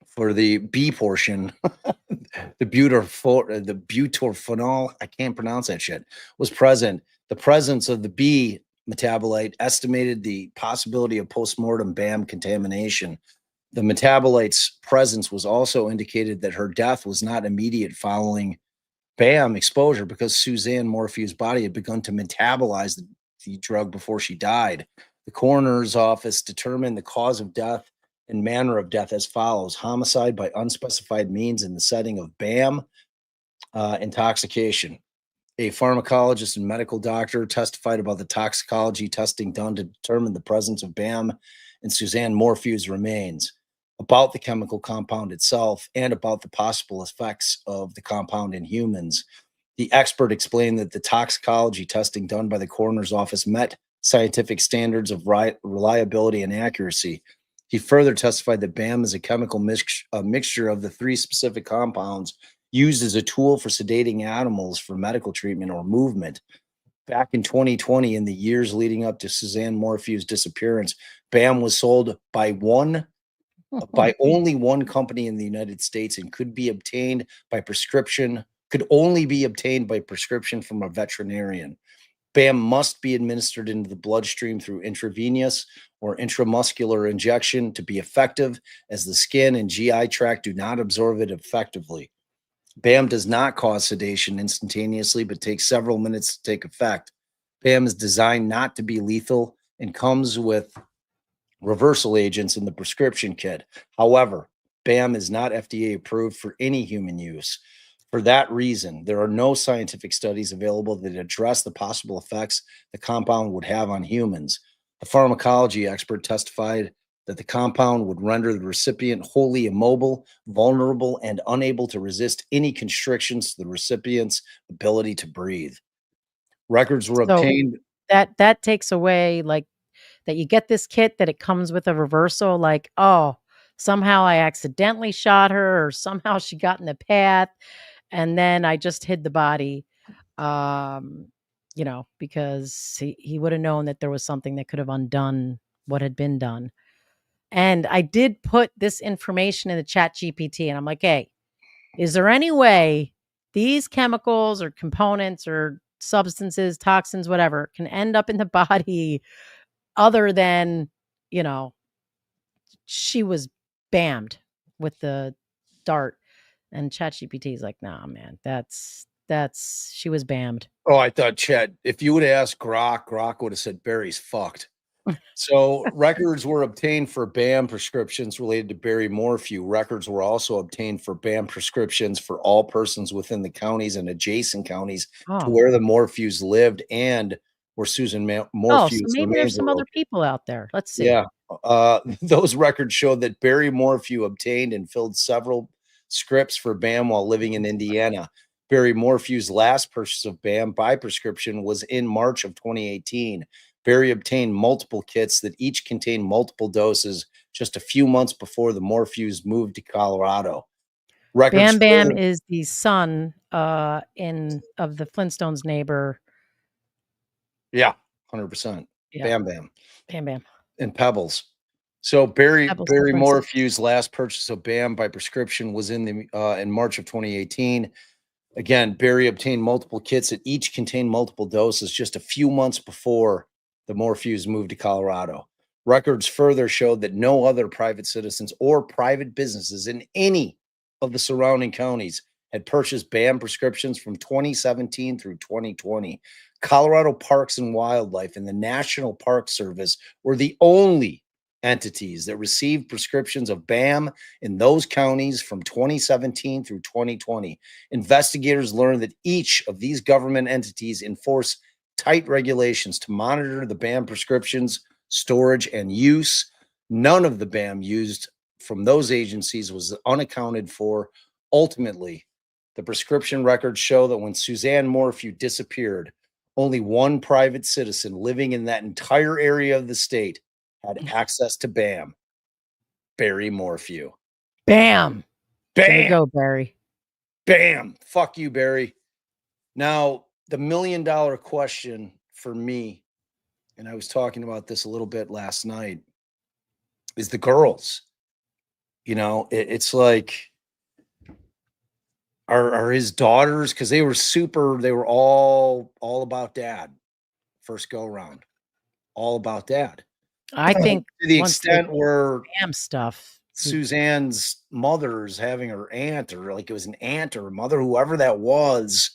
Speaker 2: for the B portion, the butorphanol, I can't pronounce that shit, was present. The presence of the B metabolite estimated the possibility of postmortem BAM contamination. The metabolite's presence was also indicated that her death was not immediate following BAM exposure because Suzanne Morphew's body had begun to metabolize the drug before she died. The coroner's office determined the cause of death and manner of death as follows: homicide by unspecified means in the setting of BAM intoxication. A pharmacologist and medical doctor testified about the toxicology testing done to determine the presence of BAM in Suzanne Morphew's remains, about the chemical compound itself, and about the possible effects of the compound in humans. The expert explained that the toxicology testing done by the coroner's office met scientific standards of reliability and accuracy. He further testified that BAM is a chemical mixture of the three specific compounds used as a tool for sedating animals for medical treatment or movement. Back in 2020, in the years leading up to Suzanne Morphew's disappearance, BAM was sold by only one company in the United States and could only be obtained by prescription from a veterinarian. BAM must be administered into the bloodstream through intravenous or intramuscular injection to be effective, as the skin and GI tract do not absorb it effectively. BAM does not cause sedation instantaneously, but takes several minutes to take effect. BAM is designed not to be lethal and comes with reversal agents in the prescription kit. However, BAM is not FDA approved for any human use. For that reason, there are no scientific studies available that address the possible effects the compound would have on humans. A pharmacology expert testified that the compound would render the recipient wholly immobile, vulnerable, and unable to resist any constrictions to the recipient's ability to breathe. Records were obtained.
Speaker 1: That takes away, like, that you get this kit, that it comes with a reversal, like, oh, somehow I accidentally shot her, or somehow she got in the path, and then I just hid the body, because he would have known that there was something that could have undone what had been done. And I did put this information in the chat GPT, and I'm like, hey, is there any way these chemicals or components or substances, toxins, whatever, can end up in the body other than, she was bammed with the dart? And ChatGPT is like, nah, man, that's she was bammed.
Speaker 2: Oh, I thought Chet, if you would have asked Grok would have said Barry's fucked. So records were obtained for BAM prescriptions related to Barry Morphew. Records were also obtained for BAM prescriptions for all persons within the counties and adjacent counties to where the Morphews lived and where Susan Morphew's
Speaker 1: so maybe there's some other people out there. Let's see.
Speaker 2: Yeah. Those records showed that Barry Morphew obtained and filled several scripts for BAM while living in Indiana. Barry Morphew's last purchase of BAM by prescription was in March of 2018. Barry obtained multiple kits that each contained multiple doses just a few months before the Morphews moved to Colorado.
Speaker 1: Bam Bam is the son of the Flintstones neighbor.
Speaker 2: Yeah, 100%.
Speaker 1: Yeah.
Speaker 2: Bam Bam.
Speaker 1: Bam Bam.
Speaker 2: And Pebbles. So Barry Morphew's last purchase of BAM by prescription was in March of 2018. Again, Barry obtained multiple kits that each contained multiple doses just a few months before the Morphews moved to Colorado. Records further showed that no other private citizens or private businesses in any of the surrounding counties had purchased BAM prescriptions from 2017 through 2020. Colorado Parks and Wildlife and the National Park Service were the only entities that received prescriptions of BAM in those counties from 2017 through 2020. Investigators learned that each of these government entities enforce tight regulations to monitor the BAM prescriptions, storage, and use. None of the BAM used from those agencies was unaccounted for. Ultimately, the prescription records show that when Suzanne Morphew disappeared, only one private citizen living in that entire area of the state had access to BAM. Barry Morphew.
Speaker 1: Bam.
Speaker 2: Bam.
Speaker 1: There you go, Barry.
Speaker 2: Bam. Fuck you, Barry. Now, the $1 million question for me, and I was talking about this a little bit last night, is the girls. You know, it's like, are his daughters, because they were all about dad first go around, all about dad.
Speaker 1: I think
Speaker 2: to the
Speaker 1: once they
Speaker 2: extent where
Speaker 1: Bam stuff,
Speaker 2: Suzanne's mother's having her aunt, or like it was an aunt or a mother, whoever that was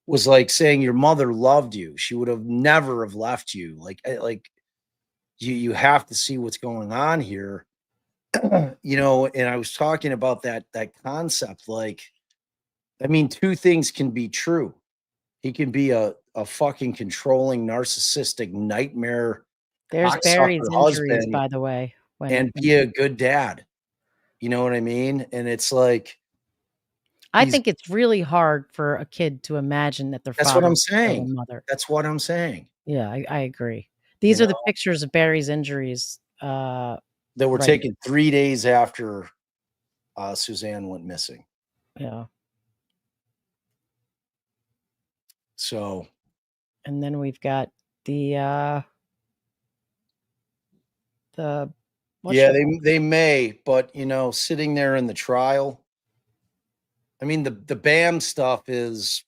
Speaker 2: like saying your mother loved you. She would have never have left you. Like you have to see what's going on here. You know, and I was talking about that concept. Like, I mean, two things can be true. He can be a fucking controlling, narcissistic nightmare.
Speaker 1: There's
Speaker 2: cocksucker
Speaker 1: Barry's injuries,
Speaker 2: husband,
Speaker 1: by the way.
Speaker 2: and be a good dad. You know what I mean? And it's like,
Speaker 1: I think it's really hard for a kid to imagine that their
Speaker 2: that's
Speaker 1: father
Speaker 2: what I'm
Speaker 1: was their
Speaker 2: saying.
Speaker 1: mother.
Speaker 2: That's what I'm saying.
Speaker 1: Yeah, I agree. These are the pictures of Barry's injuries.
Speaker 2: That were
Speaker 1: right
Speaker 2: taken 3 days after Suzanne went missing.
Speaker 1: Yeah.
Speaker 2: So,
Speaker 1: and then we've got the
Speaker 2: yeah, they may, but you know, sitting there in the trial, I mean, the BAM stuff is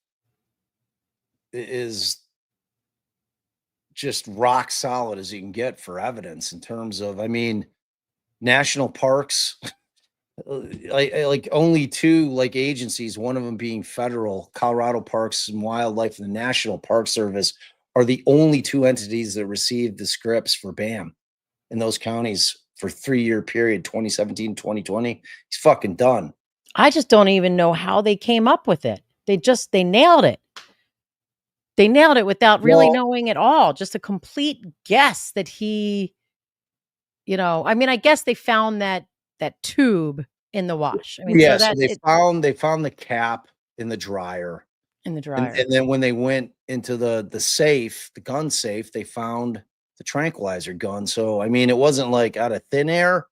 Speaker 2: just rock solid as you can get for evidence in terms of, I mean, national parks, like only two like agencies, one of them being federal, Colorado Parks and Wildlife, and the National Park Service, are the only two entities that received the scripts for BAM in those counties for 3-year period, 2017, 2020. He's fucking done.
Speaker 1: I just don't even know how they came up with it. They nailed it. They nailed it without really knowing at all. Just a complete guess that he, you know, I mean, I guess they found that tube in the wash. I mean,
Speaker 2: yeah,
Speaker 1: so
Speaker 2: they found the cap in the dryer.
Speaker 1: In the dryer.
Speaker 2: And then when they went into the safe, the gun safe, they found the tranquilizer gun. So I mean, it wasn't like out of thin air.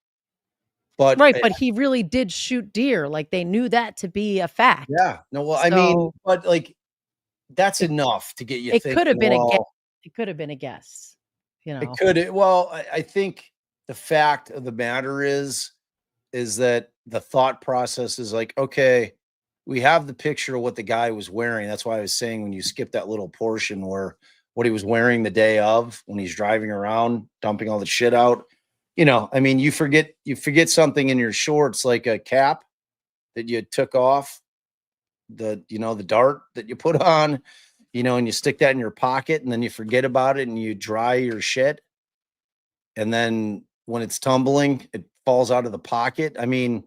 Speaker 2: But
Speaker 1: right, but he really did shoot deer. Like they knew that to be a fact.
Speaker 2: Yeah. No, well, I mean, but like that's enough to get you
Speaker 1: it
Speaker 2: thinking.
Speaker 1: Could have been a guess. It could have been a guess. You know,
Speaker 2: it could. Well, I think the fact of the matter is that the thought process is like, okay, we have the picture of what the guy was wearing. That's why I was saying when you skip that little portion where what he was wearing the day of when he's driving around, dumping all the shit out. You know, I mean, you forget something in your shorts, like a cap that you took off, the dart that you put on, you know, and you stick that in your pocket and then you forget about it and you dry your shit. And then when it's tumbling, it falls out of the pocket. I mean,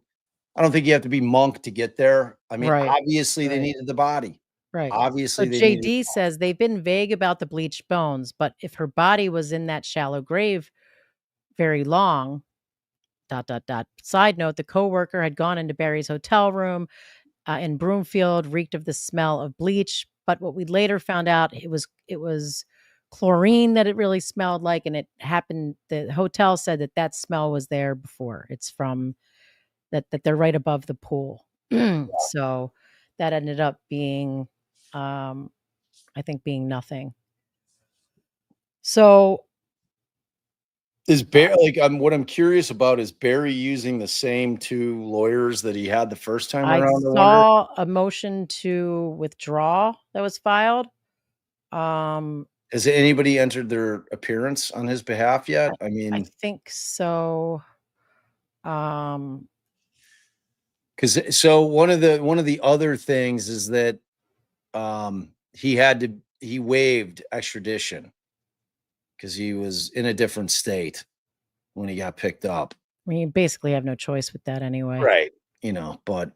Speaker 2: I don't think you have to be monk to get there. I mean, obviously they needed the body.
Speaker 1: Right.
Speaker 2: Obviously,
Speaker 1: so JD says they've been vague about the bleached bones, but if her body was in that shallow grave very long, ... Side note, the coworker had gone into Barry's hotel room in Broomfield, reeked of the smell of bleach. But what we later found out, it was chlorine that it really smelled like, and it happened. The hotel said that smell was there before. It's from that they're right above the pool. So that ended up being, I think, being nothing. So
Speaker 2: is Barry what I'm curious about is Barry using the same two lawyers that he had the first time around?
Speaker 1: I saw a motion to withdraw that was filed.
Speaker 2: Has anybody entered their appearance on his behalf yet? I mean,
Speaker 1: I think so.
Speaker 2: Because so one of the other things is that he waived extradition because he was in a different state when he got picked up.
Speaker 1: I mean, you basically have no choice with that anyway.
Speaker 2: Right. You know, but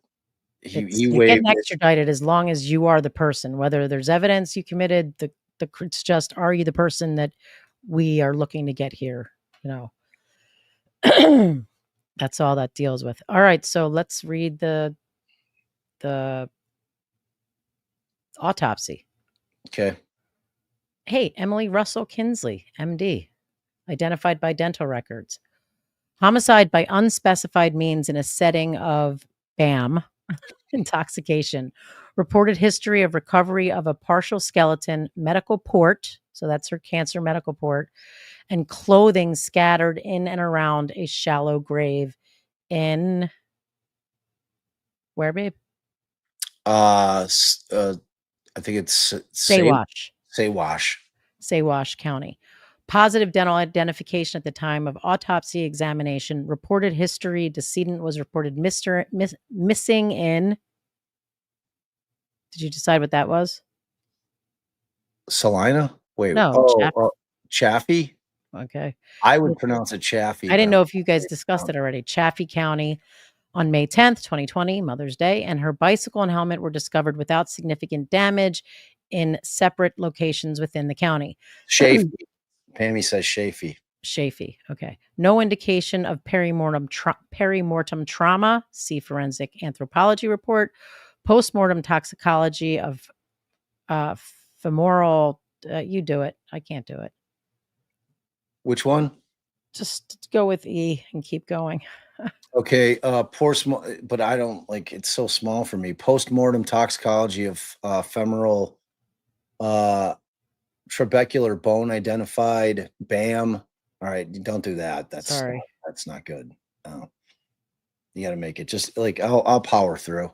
Speaker 2: he
Speaker 1: you're
Speaker 2: waived
Speaker 1: getting extradited as long as you are the person, whether there's evidence you committed, it's just, are you the person that we are looking to get here? You know, that's all that deals with. All right. So let's read the autopsy.
Speaker 2: Okay.
Speaker 1: Hey, Emily Russell Kinsley, MD, identified by dental records. Homicide by unspecified means in a setting of BAM, intoxication. Reported history of recovery of a partial skeleton, medical port, so that's her cancer medical port, and clothing scattered in and around a shallow grave in where, babe?
Speaker 2: I think it's
Speaker 1: Sawash.
Speaker 2: Sawash
Speaker 1: County. Positive dental identification at the time of autopsy examination. Reported history. Decedent was reported missing in. Did you decide what that was?
Speaker 2: Salina? Wait.
Speaker 1: No,
Speaker 2: Chaffee?
Speaker 1: Okay.
Speaker 2: I would pronounce it Chaffee.
Speaker 1: I didn't know if you guys discussed it already. Chaffee County on May 10th, 2020, Mother's Day, and her bicycle and helmet were discovered without significant damage in separate locations within the county.
Speaker 2: Chaffee. Pammy says Chaffee.
Speaker 1: Chaffee. Okay. No indication of perimortem trauma. See forensic anthropology report. Postmortem toxicology of femoral. You do it. I can't do it.
Speaker 2: Which one?
Speaker 1: Just go with E and keep going.
Speaker 2: Okay. But I don't like it's so small for me. Postmortem toxicology of femoral trabecular bone identified. BAM. All right, don't do that. That's not good. You got to make it just like I'll power through.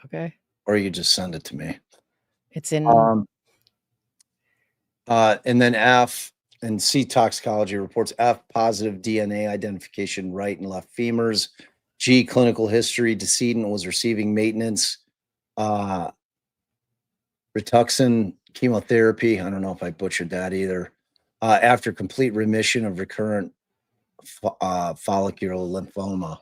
Speaker 1: Okay.
Speaker 2: Or you just send it to me.
Speaker 1: It's in.
Speaker 2: And then F and C toxicology reports. F, positive DNA identification, right and left femurs. G, clinical history. Decedent was receiving maintenance. Rituxan chemotherapy. I don't know if I butchered that either. After complete remission of recurrent follicular lymphoma.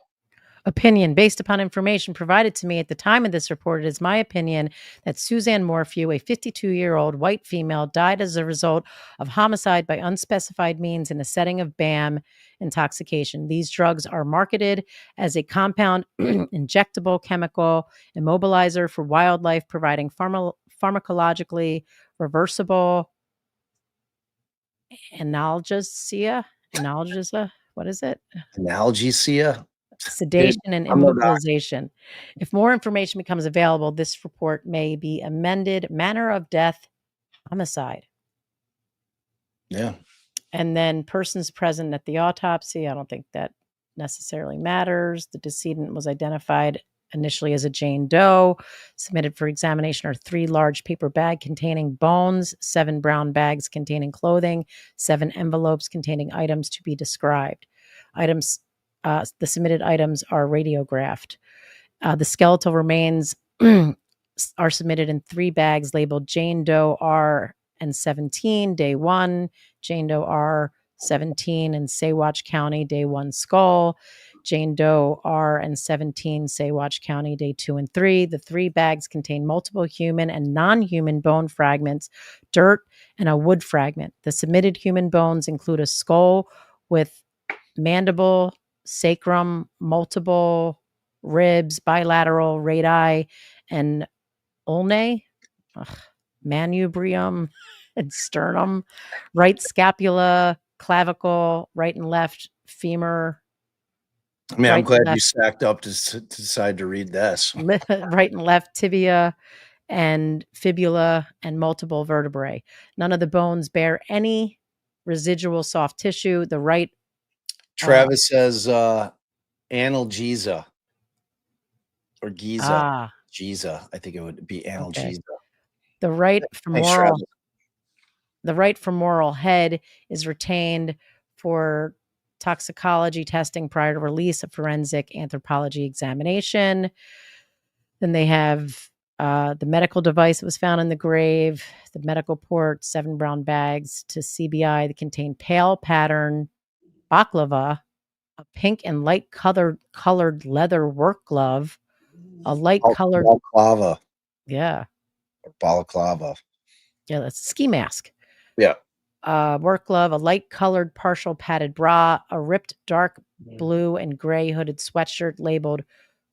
Speaker 1: Opinion based upon information provided to me at the time of this report, it is my opinion that Suzanne Morphew, a 52-year-old white female, died as a result of homicide by unspecified means in a setting of BAM intoxication. These drugs are marketed as a compound injectable chemical immobilizer for wildlife, providing pharmacologically reversible analgesia. What is it?
Speaker 2: Analgesia.
Speaker 1: Sedation and immobilization. If more information becomes available, this report may be amended. Manner of death, homicide.
Speaker 2: Yeah.
Speaker 1: And then persons present at the autopsy. I don't think that necessarily matters. The decedent was identified initially as a Jane Doe. Submitted for examination are 3 large paper bags containing bones, 7 brown bags containing clothing, 7 envelopes containing items to be described. The submitted items are radiographed. The skeletal remains are submitted in 3 bags labeled Jane Doe R and 17, day 1, Jane Doe R 17 in Sawash County, day 1 skull, Jane Doe R and 17, Sawash County, day 2 and 3. The 3 bags contain multiple human and non-human bone fragments, dirt, and a wood fragment. The submitted human bones include a skull with mandible, sacrum, multiple ribs, bilateral radii, and ulnae, manubrium, and sternum, right scapula, clavicle, right and left femur.
Speaker 2: I mean, I'm glad you stacked up to decide to read this.
Speaker 1: Right and left tibia and fibula and multiple vertebrae. None of the bones bear any residual soft tissue. The right.
Speaker 2: Travis says analgesia or Giza. Giza. I think it would be analgesia.
Speaker 1: Okay. The right femoral head is retained for toxicology testing prior to release of forensic anthropology examination. Then they have the medical device that was found in the grave, the medical port, 7 brown bags to CBI that contain pale pattern baklava, a pink and light colored leather work glove, a light colored
Speaker 2: balaclava.
Speaker 1: Yeah.
Speaker 2: Balaclava.
Speaker 1: Yeah, that's a ski mask.
Speaker 2: Yeah.
Speaker 1: Work glove, a light colored partial padded bra, a ripped dark blue and gray hooded sweatshirt labeled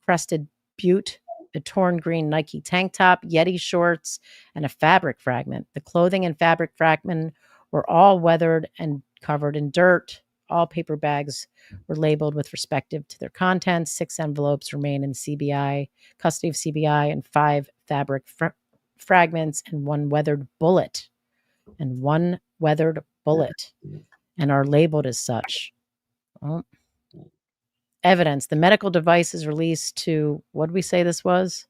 Speaker 1: Crested Butte a torn green Nike tank top, Yeti shorts, and a fabric fragment. The clothing and fabric fragment were all weathered and covered in dirt. All paper bags were labeled with respective to their contents. 6 envelopes remain in custody of CBI, and 5 fabric fragments and 1 weathered bullet. And are labeled as such. Oh. Evidence. The medical device is released to, what did we say this was?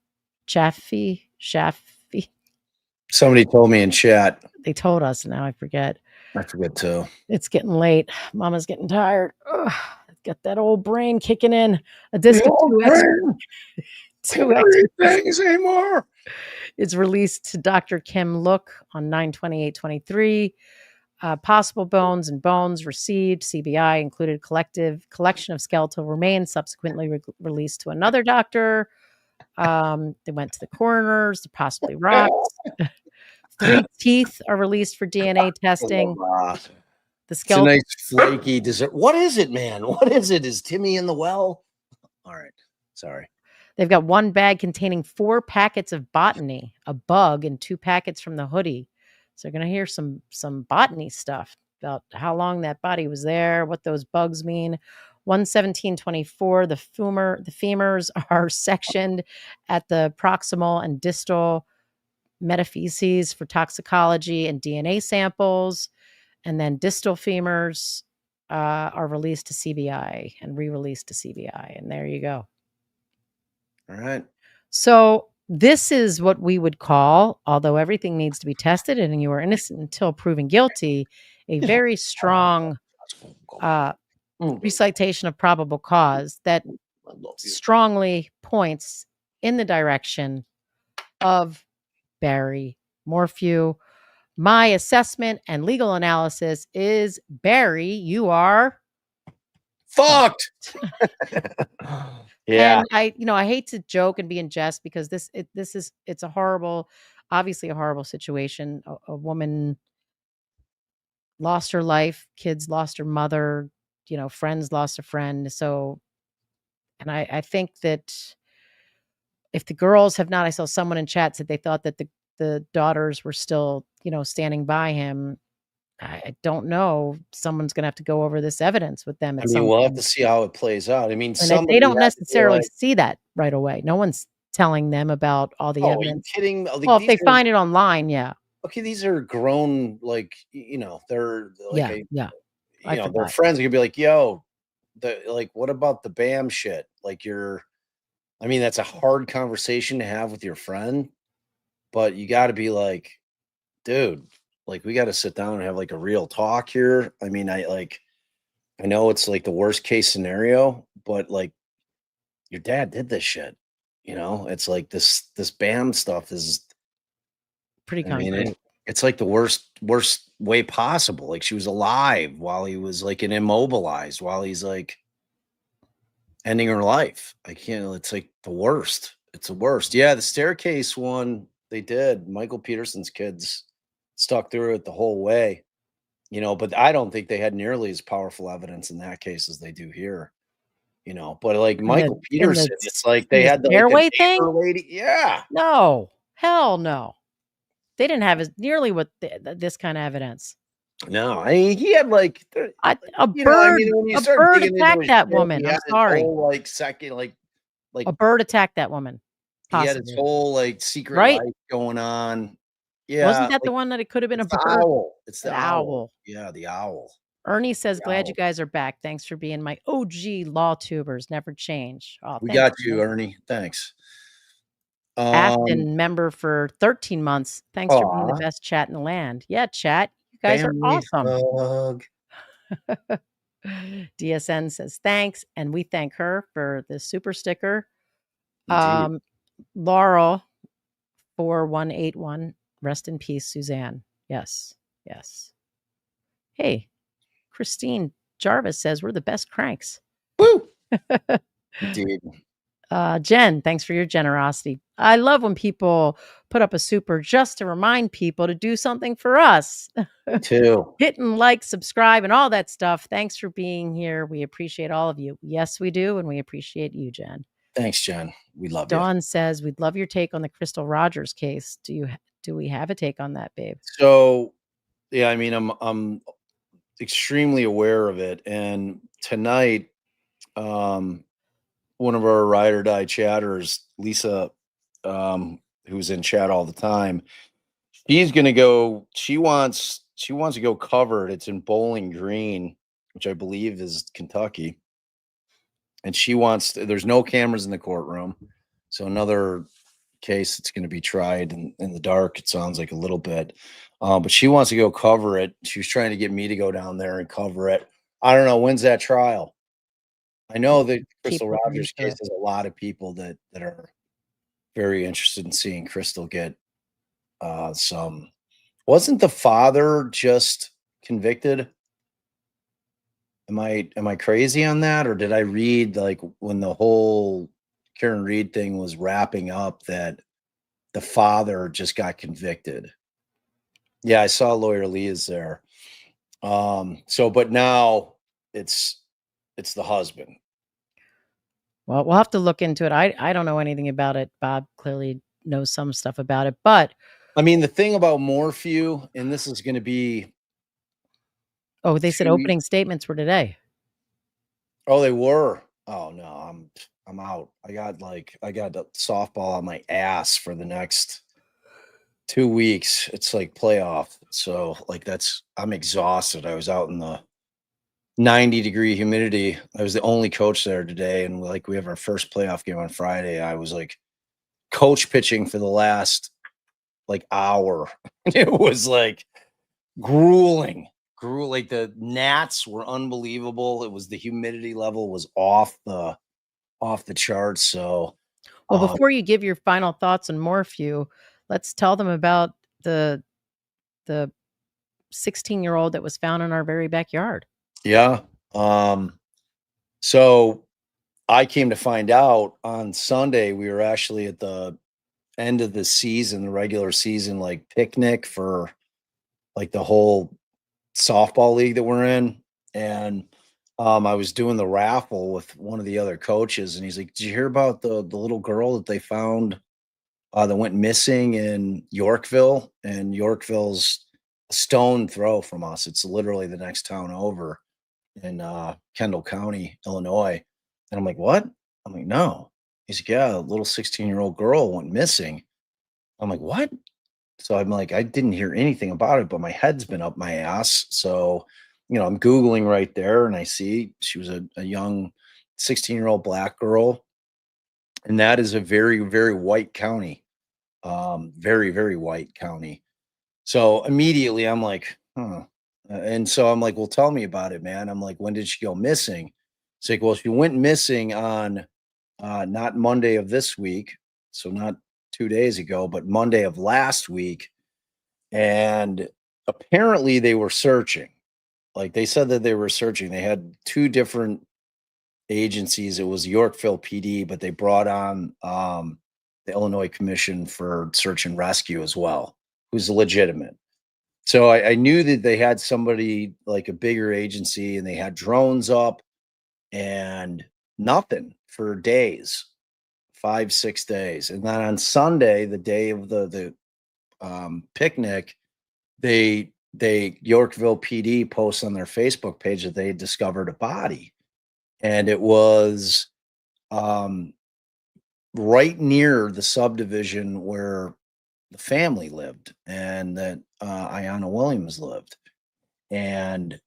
Speaker 1: Chaffee?
Speaker 2: Somebody told me in chat.
Speaker 1: They told us. Now I forget.
Speaker 2: I forget too.
Speaker 1: It's getting late. Mama's getting tired. Ugh, got that old brain kicking in. A disc of 2X
Speaker 2: things anymore.
Speaker 1: It's released to Dr. Kim Look on 9/28/23. Possible bones and bones received. CBI included collection of skeletal remains, subsequently released to another doctor. They went to the coroners. They're possibly rocks. 3 teeth are released for DNA testing. The skeleton.
Speaker 2: It's a nice flaky dessert. What is it, man? What is it? Is Timmy in the well? All right. Sorry.
Speaker 1: They've got 1 bag containing 4 packets of botany, a bug, and 2 packets from the hoodie. So you're going to hear some botany stuff about how long that body was there, what those bugs mean. 117/24, the femurs are sectioned at the proximal and distal metaphyses for toxicology and DNA samples. And then distal femurs are released to CBI and re-released to CBI. And there you go.
Speaker 2: All right.
Speaker 1: So this is what we would call, although everything needs to be tested and you are innocent until proven guilty, a very strong recitation of probable cause that strongly points in the direction of Barry Morphew. My assessment and legal analysis is, Barry, you are
Speaker 2: fucked. Yeah.
Speaker 1: And I hate to joke and be in jest because it's a horrible, obviously a horrible situation. A woman lost her life, kids lost her mother, friends lost a friend. So, and I think that if the girls have not, I saw someone in chat said they thought that the daughters were still, standing by him. I don't know. Someone's going to have to go over this evidence with them.
Speaker 2: We'll have to see how it plays out. I mean,
Speaker 1: and they don't necessarily see that right away. No one's telling them about all the evidence.
Speaker 2: Are you kidding?
Speaker 1: Well, if they find it online, yeah.
Speaker 2: Okay, these are grown, they're like, their friends are gonna be like, yo, what about the BAM shit? That's a hard conversation to have with your friend, but you got to be like, dude, we got to sit down and have a real talk here. I know it's the worst case scenario, but your dad did this shit. It's this BAM stuff is
Speaker 1: pretty concrete.
Speaker 2: It's the worst way possible. She was alive while he was immobilized, while he's ending her life. It's the worst. It's the worst. Yeah, the staircase one, they did. Michael Peterson's kids stuck through it the whole way, but I don't think they had nearly as powerful evidence in that case as they do here, but Michael Peterson, it's they had the
Speaker 1: airway thing.
Speaker 2: Lady. Yeah.
Speaker 1: No, hell no. They didn't have nearly what this kind of evidence.
Speaker 2: No, he had
Speaker 1: a bird attacked that woman. I'm sorry.
Speaker 2: A
Speaker 1: bird attacked that woman.
Speaker 2: Possibly. He had his whole secret life going on. Yeah,
Speaker 1: wasn't that the one that it could have been a bird?
Speaker 2: Owl. It's the owl. Yeah, the owl.
Speaker 1: Ernie says, "Glad you guys are back. Thanks for being my OG law tubers. Never change." Oh,
Speaker 2: we got you, Ernie. Thanks.
Speaker 1: Afton member for 13 months. Thanks for being the best chat in the land. Yeah, chat. You guys are awesome. DSN says thanks, and we thank her for the super sticker. Laurel 4181. Rest in peace, Suzanne. Yes. Hey, Christine Jarvis says we're the best cranks.
Speaker 2: Woo! Indeed.
Speaker 1: Jen, thanks for your generosity. I love when people put up a super just to remind people to do something for us.
Speaker 2: Too.
Speaker 1: Hitting like, subscribe, and all that stuff. Thanks for being here. We appreciate all of you. Yes, we do. And we appreciate you, Jen.
Speaker 2: Thanks, Jen. We love you.
Speaker 1: Dawn says, we'd love your take on the Crystal Rogers case. Do we have a take on that, babe?
Speaker 2: So, yeah, I mean, I'm extremely aware of it. And tonight, one of our ride or die chatters, Lisa, who's in chat all the time, she's gonna go. She wants to go cover it. It's in Bowling Green, which I believe is Kentucky. And she wants there's no cameras in the courtroom. So another case that's going to be tried in the dark, it sounds like a little bit. But she wants to go cover it. She was trying to get me to go down there and cover it. I don't know. When's that trial? I know that Crystal Rogers case has a lot of people that are very interested in seeing Crystal get some. Wasn't the father just convicted? Am I crazy on that, or did I read like when the whole Karen Reed thing was wrapping up that the father just got convicted? Yeah, I saw Lawyer Lee is there. But now it's the husband.
Speaker 1: Well, we'll have to look into it. I don't know anything about it. Bob clearly knows some stuff about it, but
Speaker 2: I mean, the thing about Morphew, and this is going to be.
Speaker 1: Oh, they said opening statements were today.
Speaker 2: Oh, they were. Oh no, I'm out. I got the softball on my ass for the next 2 weeks. It's like playoff. So like I'm exhausted. I was out in the 90-degree humidity. I was the only coach there today. And like we have our first playoff game on Friday. I was like coach pitching for the last like hour. It was like grueling. Like the gnats were unbelievable. It was the humidity level was off the charts. So
Speaker 1: well, before you give your final thoughts on Morphew, let's tell them about the 16-year-old that was found in our very backyard.
Speaker 2: Yeah. So I came to find out on Sunday we were actually at the end of the season, the regular season, like picnic for like the whole softball league that we're in. And I was doing the raffle with one of the other coaches, and he's like, "Did you hear about the little girl that they found that went missing in Yorkville?" And Yorkville's a stone throw from us. It's literally the next town over in Kendall County, Illinois. And I'm like, "What?" I'm like, "No." He's like, "Yeah, a little 16-year-old girl went missing." I'm like, "What?" So I'm like, I didn't hear anything about it, but my head's been up my ass. So, I'm Googling right there and I see she was a young 16-year-old black girl. And that is a very, very white county. Very, very white county. So immediately I'm like, huh. And so I'm like, well, tell me about it, man. I'm like, when did she go missing? It's like, well, she went missing on not Monday of this week. So not 2 days ago, but Monday of last week. And apparently they were searching. Like they said that they were searching. They had two different agencies. It was Yorkville PD, but they brought on the Illinois Commission for Search and Rescue as well, who's legitimate. So I knew that they had somebody like a bigger agency and they had drones up and nothing for days, 5-6 days. And then on Sunday, the day of the picnic, they Yorkville PD posts on their Facebook page that they had discovered a body, and it was right near the subdivision where the family lived and that Ayanna Williams lived. And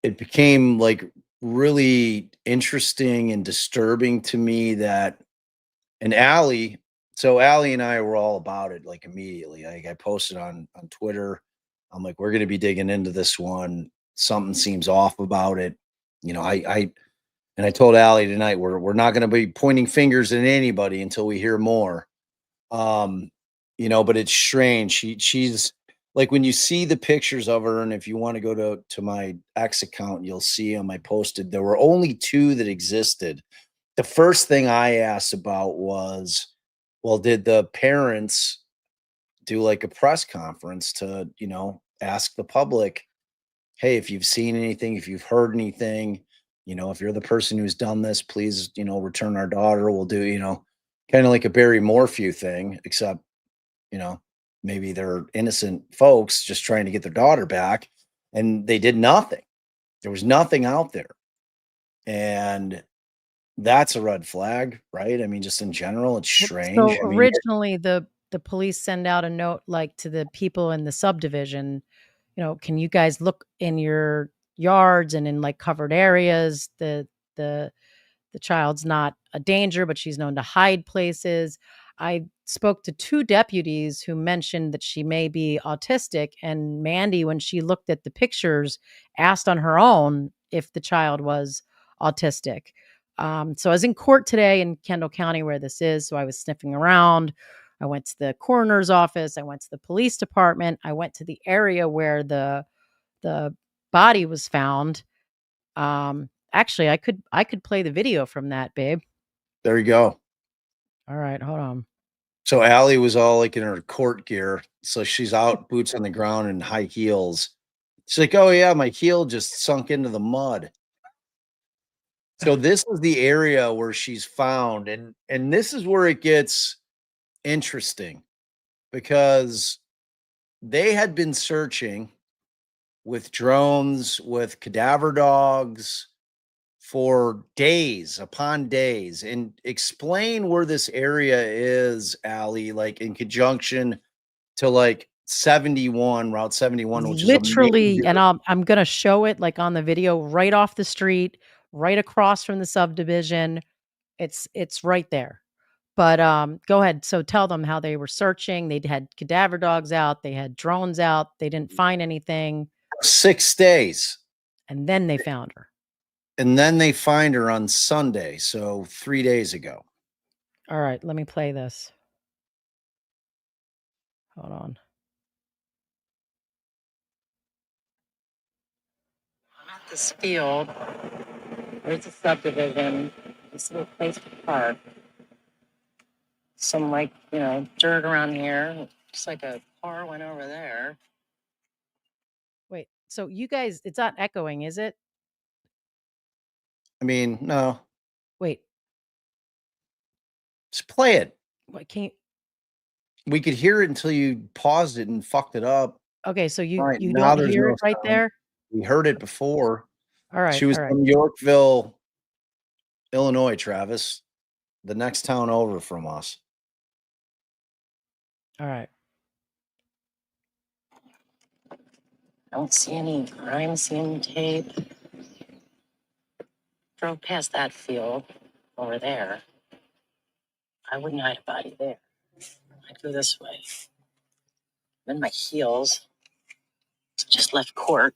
Speaker 2: it became like really interesting and disturbing to me that Allie and I were all about it like immediately. Like I posted on Twitter. I'm like, we're going to be digging into this one. Something seems off about it. I told Allie tonight, we're not going to be pointing fingers at anybody until we hear more. But it's strange. She's like, when you see the pictures of her, and if you want to go to my X account, you'll see them. I posted, there were only two that existed. The first thing I asked about was, well, did the parents do like a press conference to, ask the public, hey, if you've seen anything, if you've heard anything, if you're the person who's done this, please, return our daughter. We'll do, kind of like a Barry Morphew thing, except, maybe they're innocent folks just trying to get their daughter back, and they did nothing. There was nothing out there. And that's a red flag, right? I mean, just in general, it's strange.
Speaker 1: So
Speaker 2: I mean,
Speaker 1: originally the police send out a note like to the people in the subdivision, can you guys look in your yards and in like covered areas? The child's not a danger, but she's known to hide places. I spoke to 2 deputies who mentioned that she may be autistic, and Mandy, when she looked at the pictures, asked on her own if the child was autistic. So I was in court today in Kendall County where this is. So I was sniffing around. I went to the coroner's office. I went to the police department. I went to the area where the body was found. Actually, I could play the video from that, babe.
Speaker 2: there you go.
Speaker 1: All right, hold on.
Speaker 2: So Allie was all like in her court gear. So she's out, boots on the ground and high heels. She's like, oh yeah, my heel just sunk into the mud. So this is the area where she's found. And this is where it gets interesting, because they had been searching with drones, with cadaver dogs for days upon days. And explain where this area is, Allie, like in conjunction to like 71, Route 71, which
Speaker 1: Literally,
Speaker 2: is a
Speaker 1: and I'm gonna show it like on the video right off the street, right across from the subdivision. It's right there. But go ahead. So tell them how they were searching. They had cadaver dogs out. They had drones out. They didn't find anything.
Speaker 2: 6 days.
Speaker 1: And then they found her.
Speaker 2: And then they find her on Sunday. So 3 days ago.
Speaker 1: All right, let me play this. Hold on. I'm at this field. There's a subdivision. This little place to park. Some dirt around here. Just like a car went over there. Wait, so you guys, it's not echoing, is it?
Speaker 2: I mean, no.
Speaker 1: Wait.
Speaker 2: Just play it.
Speaker 1: What can you?
Speaker 2: We could hear it until you paused it and fucked it up.
Speaker 1: Okay, so you
Speaker 2: Right,
Speaker 1: you
Speaker 2: now
Speaker 1: don't
Speaker 2: there's
Speaker 1: hear
Speaker 2: no
Speaker 1: it right
Speaker 2: sound.
Speaker 1: there?
Speaker 2: We heard it before.
Speaker 1: All right.
Speaker 2: She was
Speaker 1: all right.
Speaker 2: from Yorkville, Illinois, Travis, the next town over from us.
Speaker 1: All right. I don't see any crime scene tape. Drove past that field over there. I wouldn't hide a body there. I'd go this way. Then my heels. Just left court.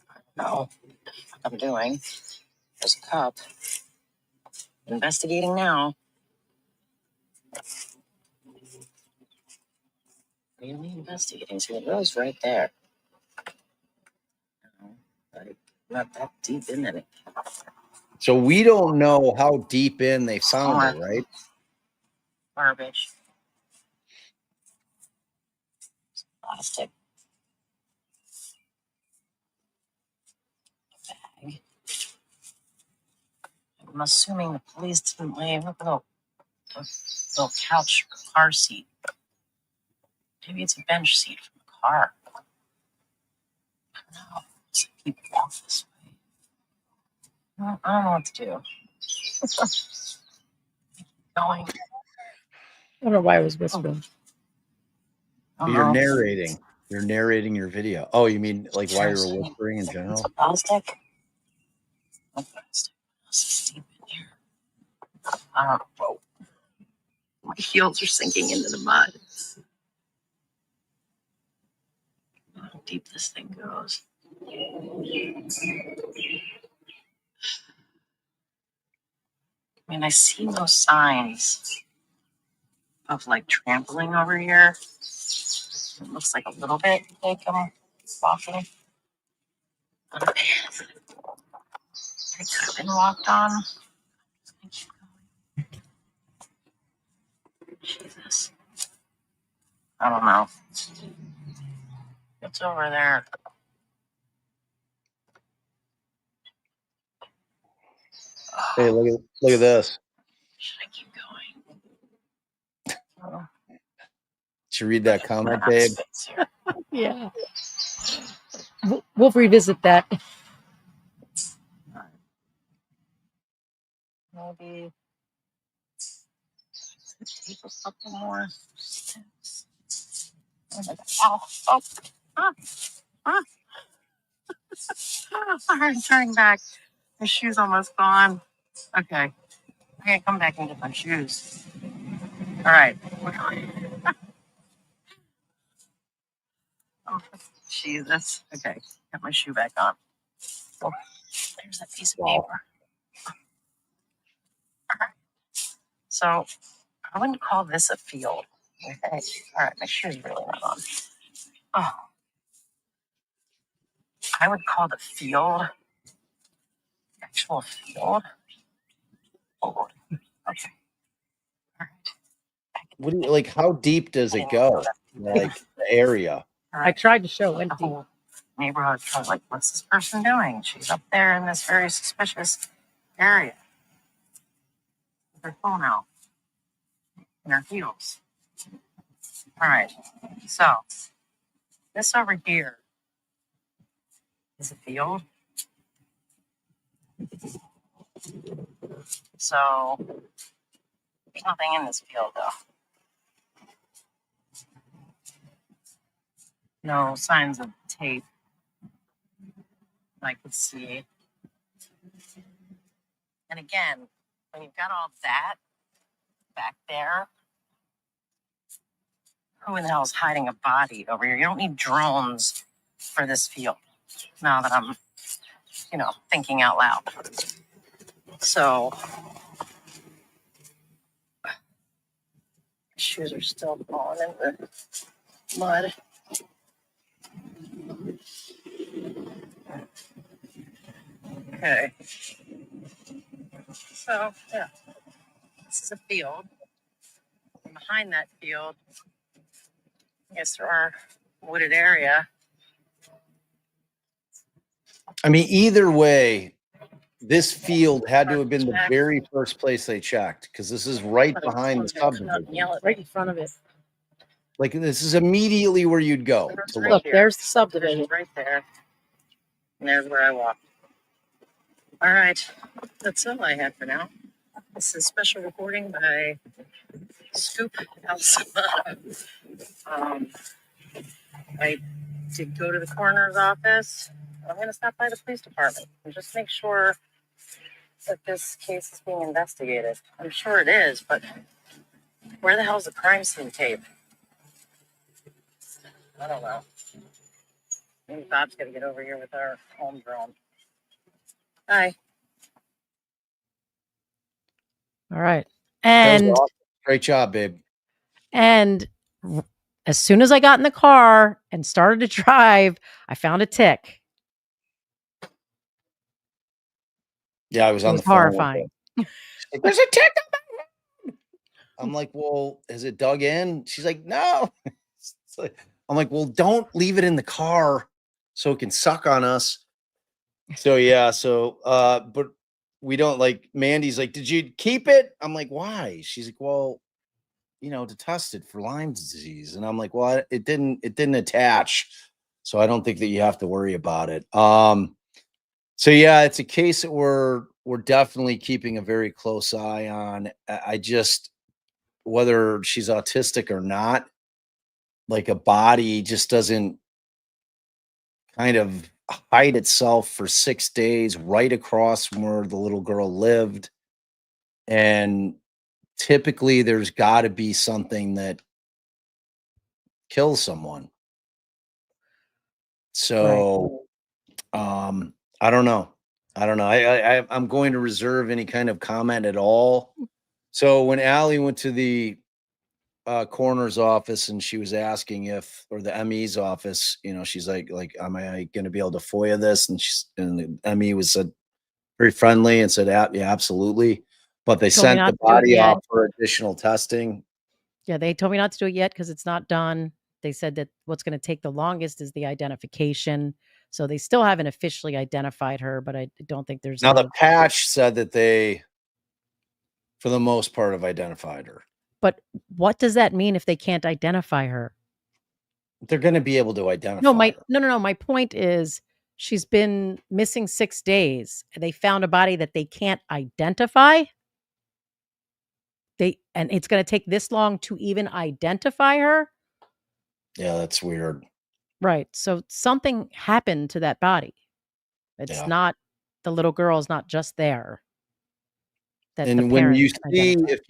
Speaker 1: I don't know what the fuck I'm doing. There's a cop. Investigating now. Really investigating. See, the road's right there. Like, not that deep in it.
Speaker 2: So we don't know how deep in they found her, right?
Speaker 1: Garbage. Plastic. Bag. I'm assuming the police didn't leave a little couch or car seat. Maybe it's a bench seat from the car. I don't know. Let's keep walking this way. I don't know what to do. Going. I don't know why I was whispering.
Speaker 2: You're narrating. You're narrating your video. Oh, you mean like why you were whispering in general?
Speaker 1: Plastic. Deep in here. Whoa. My heels are sinking into the mud. How deep this thing goes. I mean, I see no signs of like trampling over here. It looks like a little bit like I'm walking. It could have been walked on. Jesus. I don't know. It's over there.
Speaker 2: Hey, look at this.
Speaker 1: Should I keep going?
Speaker 2: Did you read that comment, babe?
Speaker 1: Yeah. We'll revisit that. Maybe take a couple more steps. Ow. Oh. Ah. Ah. All right, turning back. My shoe's almost gone. Okay. I can't come back and get my shoes. All right. Oh, Jesus. Okay. Got my shoe back on. Oh, there's that piece of paper. All right. So I wouldn't call this a field. Okay. All right. My shoe's really not on. Oh, I would call the field actual field. Oh, okay.
Speaker 2: What do you like? How deep does it go? Like the area?
Speaker 1: I tried to show empty. Neighborhood. Like, what's this person doing? She's up there in this very suspicious area. With her phone out. In her heels. All right. So, this over here is a field. So, there's nothing in this field, though. No signs of tape I could see. And again, when you've got all that back there, who in the hell is hiding a body over here? You don't need drones for this field. Now that I'm, thinking out loud. So, shoes are still falling in the mud. Okay. So, yeah, this is a field. And behind that field, I guess there are wooded area.
Speaker 2: I mean, either way, this field had to have been the very first place they checked because this is right behind the subdivision.
Speaker 1: Right in front of it.
Speaker 2: Like this is immediately where you'd go to
Speaker 1: Look, there's the subdivision right there. And there's where I walk. All right. That's all I have for now. This is special reporting by Scoop Alsamano. I did go to the coroner's office. I'm going to stop by the police department and just make sure that this case is being investigated. I'm sure it is, but where the hell's the crime scene tape? I don't know. Maybe Bob's got to get over here with our home drone. Hi. All right. And
Speaker 2: awesome. Great job, babe.
Speaker 1: And as soon as I got in the car and started to drive, I found a tick.
Speaker 2: Yeah, I was on the phone.
Speaker 1: Horrifying.
Speaker 2: Like, there's a tick on my head. I'm like, well, has it dug in? She's like, no. I'm like, well, don't leave it in the car so it can suck on us. So yeah, but we don't like Mandy's like, did you keep it? I'm like, why? She's like, well, to test it for Lyme disease. And I'm like, well, it didn't attach. So I don't think that you have to worry about it. So yeah, it's a case that we're definitely keeping a very close eye on. I just, whether she's autistic or not, like a body just doesn't kind of hide itself for 6 days right across from where the little girl lived. And typically there's got to be something that kills someone. So, right. I don't know. I'm going to reserve any kind of comment at all. So when Allie went to the coroner's office and she was asking or the ME's office, she's like, am I going to be able to FOIA this? And the ME was very friendly and said, yeah, absolutely. But they sent the body off for additional testing.
Speaker 1: Yeah, they told me not to do it yet because it's not done. They said that what's going to take the longest is the identification. So they still haven't officially identified her, but I don't think there's
Speaker 2: Now the
Speaker 1: any.
Speaker 2: patch said that they, for the most part, have identified her.
Speaker 1: But what does that mean if they can't identify her?
Speaker 2: They're going to be able to identify
Speaker 1: No,
Speaker 2: her.
Speaker 1: no. My point is she's been missing 6 days. They found a body that they can't identify. And it's going to take this long to even identify her.
Speaker 2: Yeah, that's weird.
Speaker 1: Right. So something happened to that body. It's not, the little girl is not just there. That
Speaker 2: And
Speaker 1: the
Speaker 2: when
Speaker 1: parents
Speaker 2: you
Speaker 1: can
Speaker 2: see,
Speaker 1: identify.
Speaker 2: if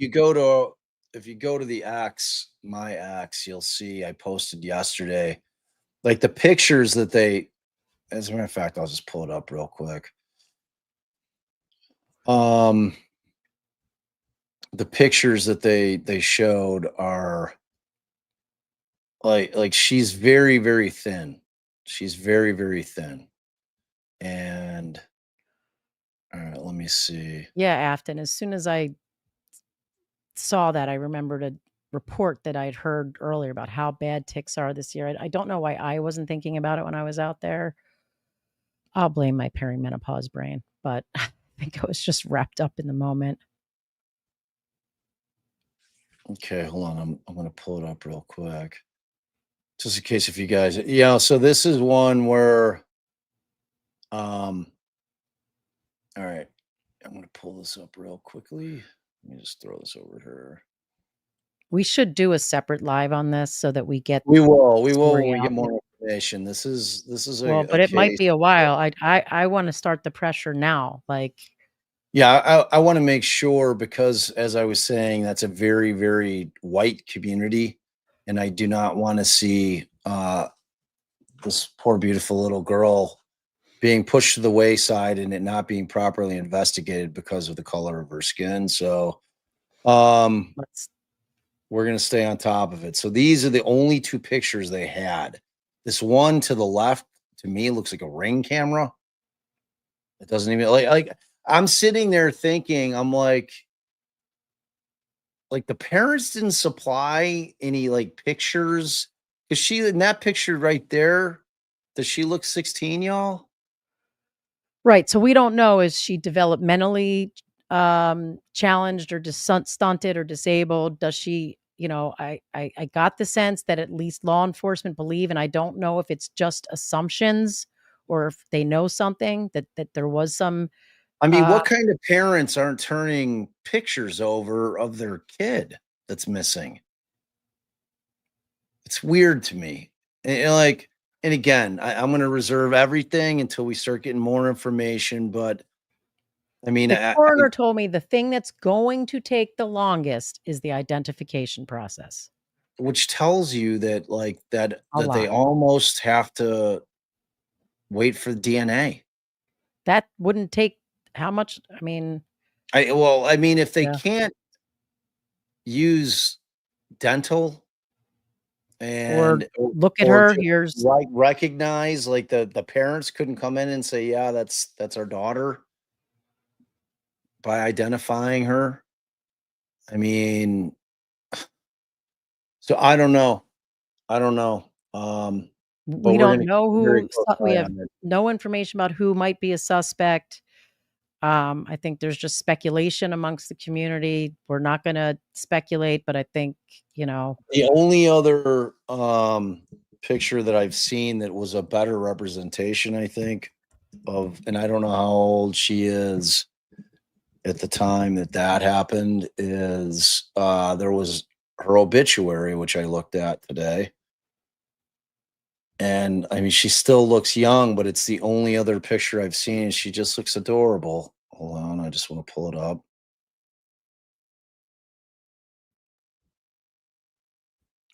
Speaker 2: you go to the X, my X, you'll see I posted yesterday, like the pictures that they, as a matter of fact, I'll just pull it up real quick. The pictures that they showed are like she's very, very thin. She's very, very thin. And all right, let me see.
Speaker 1: Yeah, Afton. As soon as I saw that, I remembered a report that I'd heard earlier about how bad ticks are this year. I don't know why I wasn't thinking about it when I was out there. I'll blame my perimenopause brain, but I think I was just wrapped up in the moment.
Speaker 2: Okay, hold on. I'm going to pull it up real quick. Just in case if you guys, so this is one where, all right, I'm going to pull this up real quickly. Let me just throw this over here.
Speaker 1: We should do a separate live on this so that we get
Speaker 2: We will
Speaker 1: story
Speaker 2: when we
Speaker 1: out.
Speaker 2: get more information. This is
Speaker 1: Well, but it might be a while. I want to start the pressure now. Like,
Speaker 2: yeah, I want to make sure, because as I was saying, that's a very, very white community, and I do not want to see this poor, beautiful little girl being pushed to the wayside and it not being properly investigated because of the color of her skin. So we're going to stay on top of it. So these are the only 2 pictures they had. This one to the left, to me, looks like a Ring camera. It doesn't even like I'm sitting there thinking, I'm like the parents didn't supply any like pictures, because she, in that picture right there, does she look 16, y'all?
Speaker 1: right. So we don't know, is she developmentally challenged or stunted or disabled? Does she, I got the sense that at least law enforcement believe, and I don't know if it's just assumptions or if they know something, that there was some.
Speaker 2: I mean, what kind of parents aren't turning pictures over of their kid that's missing? It's weird to me. And again, I'm going to reserve everything until we start getting more information. But I mean,
Speaker 1: The coroner told me the thing that's going to take the longest is the identification process,
Speaker 2: which tells you that that they
Speaker 1: lot.
Speaker 2: almost have to wait for the DNA.
Speaker 1: That wouldn't take how much? I mean,
Speaker 2: if they can't use dental and
Speaker 1: look at her, here's
Speaker 2: recognize, like the parents couldn't come in and say, yeah, that's our daughter, by identifying her. I mean, so I don't know.
Speaker 1: We don't know who. We have no information about who might be a suspect. I think there's just speculation amongst the community. We're not going to speculate, but I think,
Speaker 2: the only other picture that I've seen that was a better representation, I think, of, and I don't know how old she is at the time that happened, is there was her obituary, which I looked at today. And I mean, she still looks young, but it's the only other picture I've seen. She just looks adorable. Hold on, I just want to pull it up.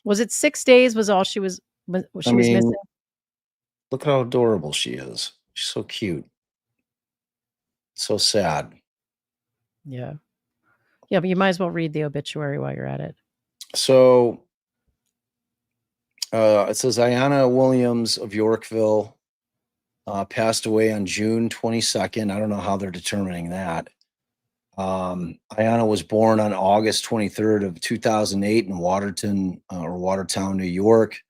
Speaker 1: Was it 6 days was all she was missing?
Speaker 2: Look how adorable she is. She's so cute. So sad.
Speaker 1: Yeah. Yeah, but you might as well read the obituary while you're at it.
Speaker 2: So it says Ayanna Williams of Yorkville passed away on June 22nd. I don't know how they're determining that. Ayanna was born on August 23rd of 2008 in Watertown, New York.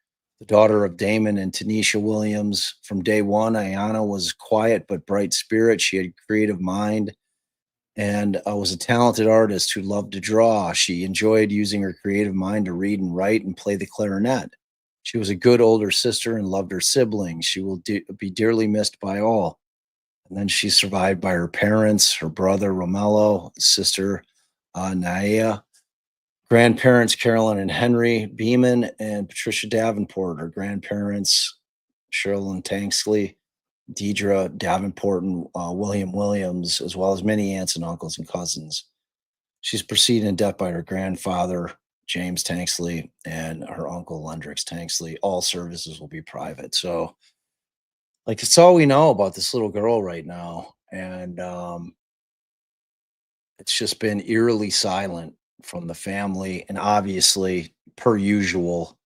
Speaker 2: the daughter of Damon and Tanisha Williams. From day one, Ayanna was quiet but bright spirit. She had a creative mind and was a talented artist who loved to draw. She enjoyed using her creative mind to read and write and play the clarinet. She was a good older sister and loved her siblings. She will be dearly missed by all. And then she's survived by her parents, her brother Romello, sister Naia, grandparents Carolyn and Henry Beeman, and Patricia Davenport, her grandparents Sherilyn Tanksley, Deidre Davenport, and William Williams, as well as many aunts and uncles and cousins. She's preceded in death by her grandfather, James Tanksley, and her uncle, Lendrix Tanksley. All services will be private. So, like, it's all we know about this little girl right now. And it's just been eerily silent from the family. And obviously, per usual,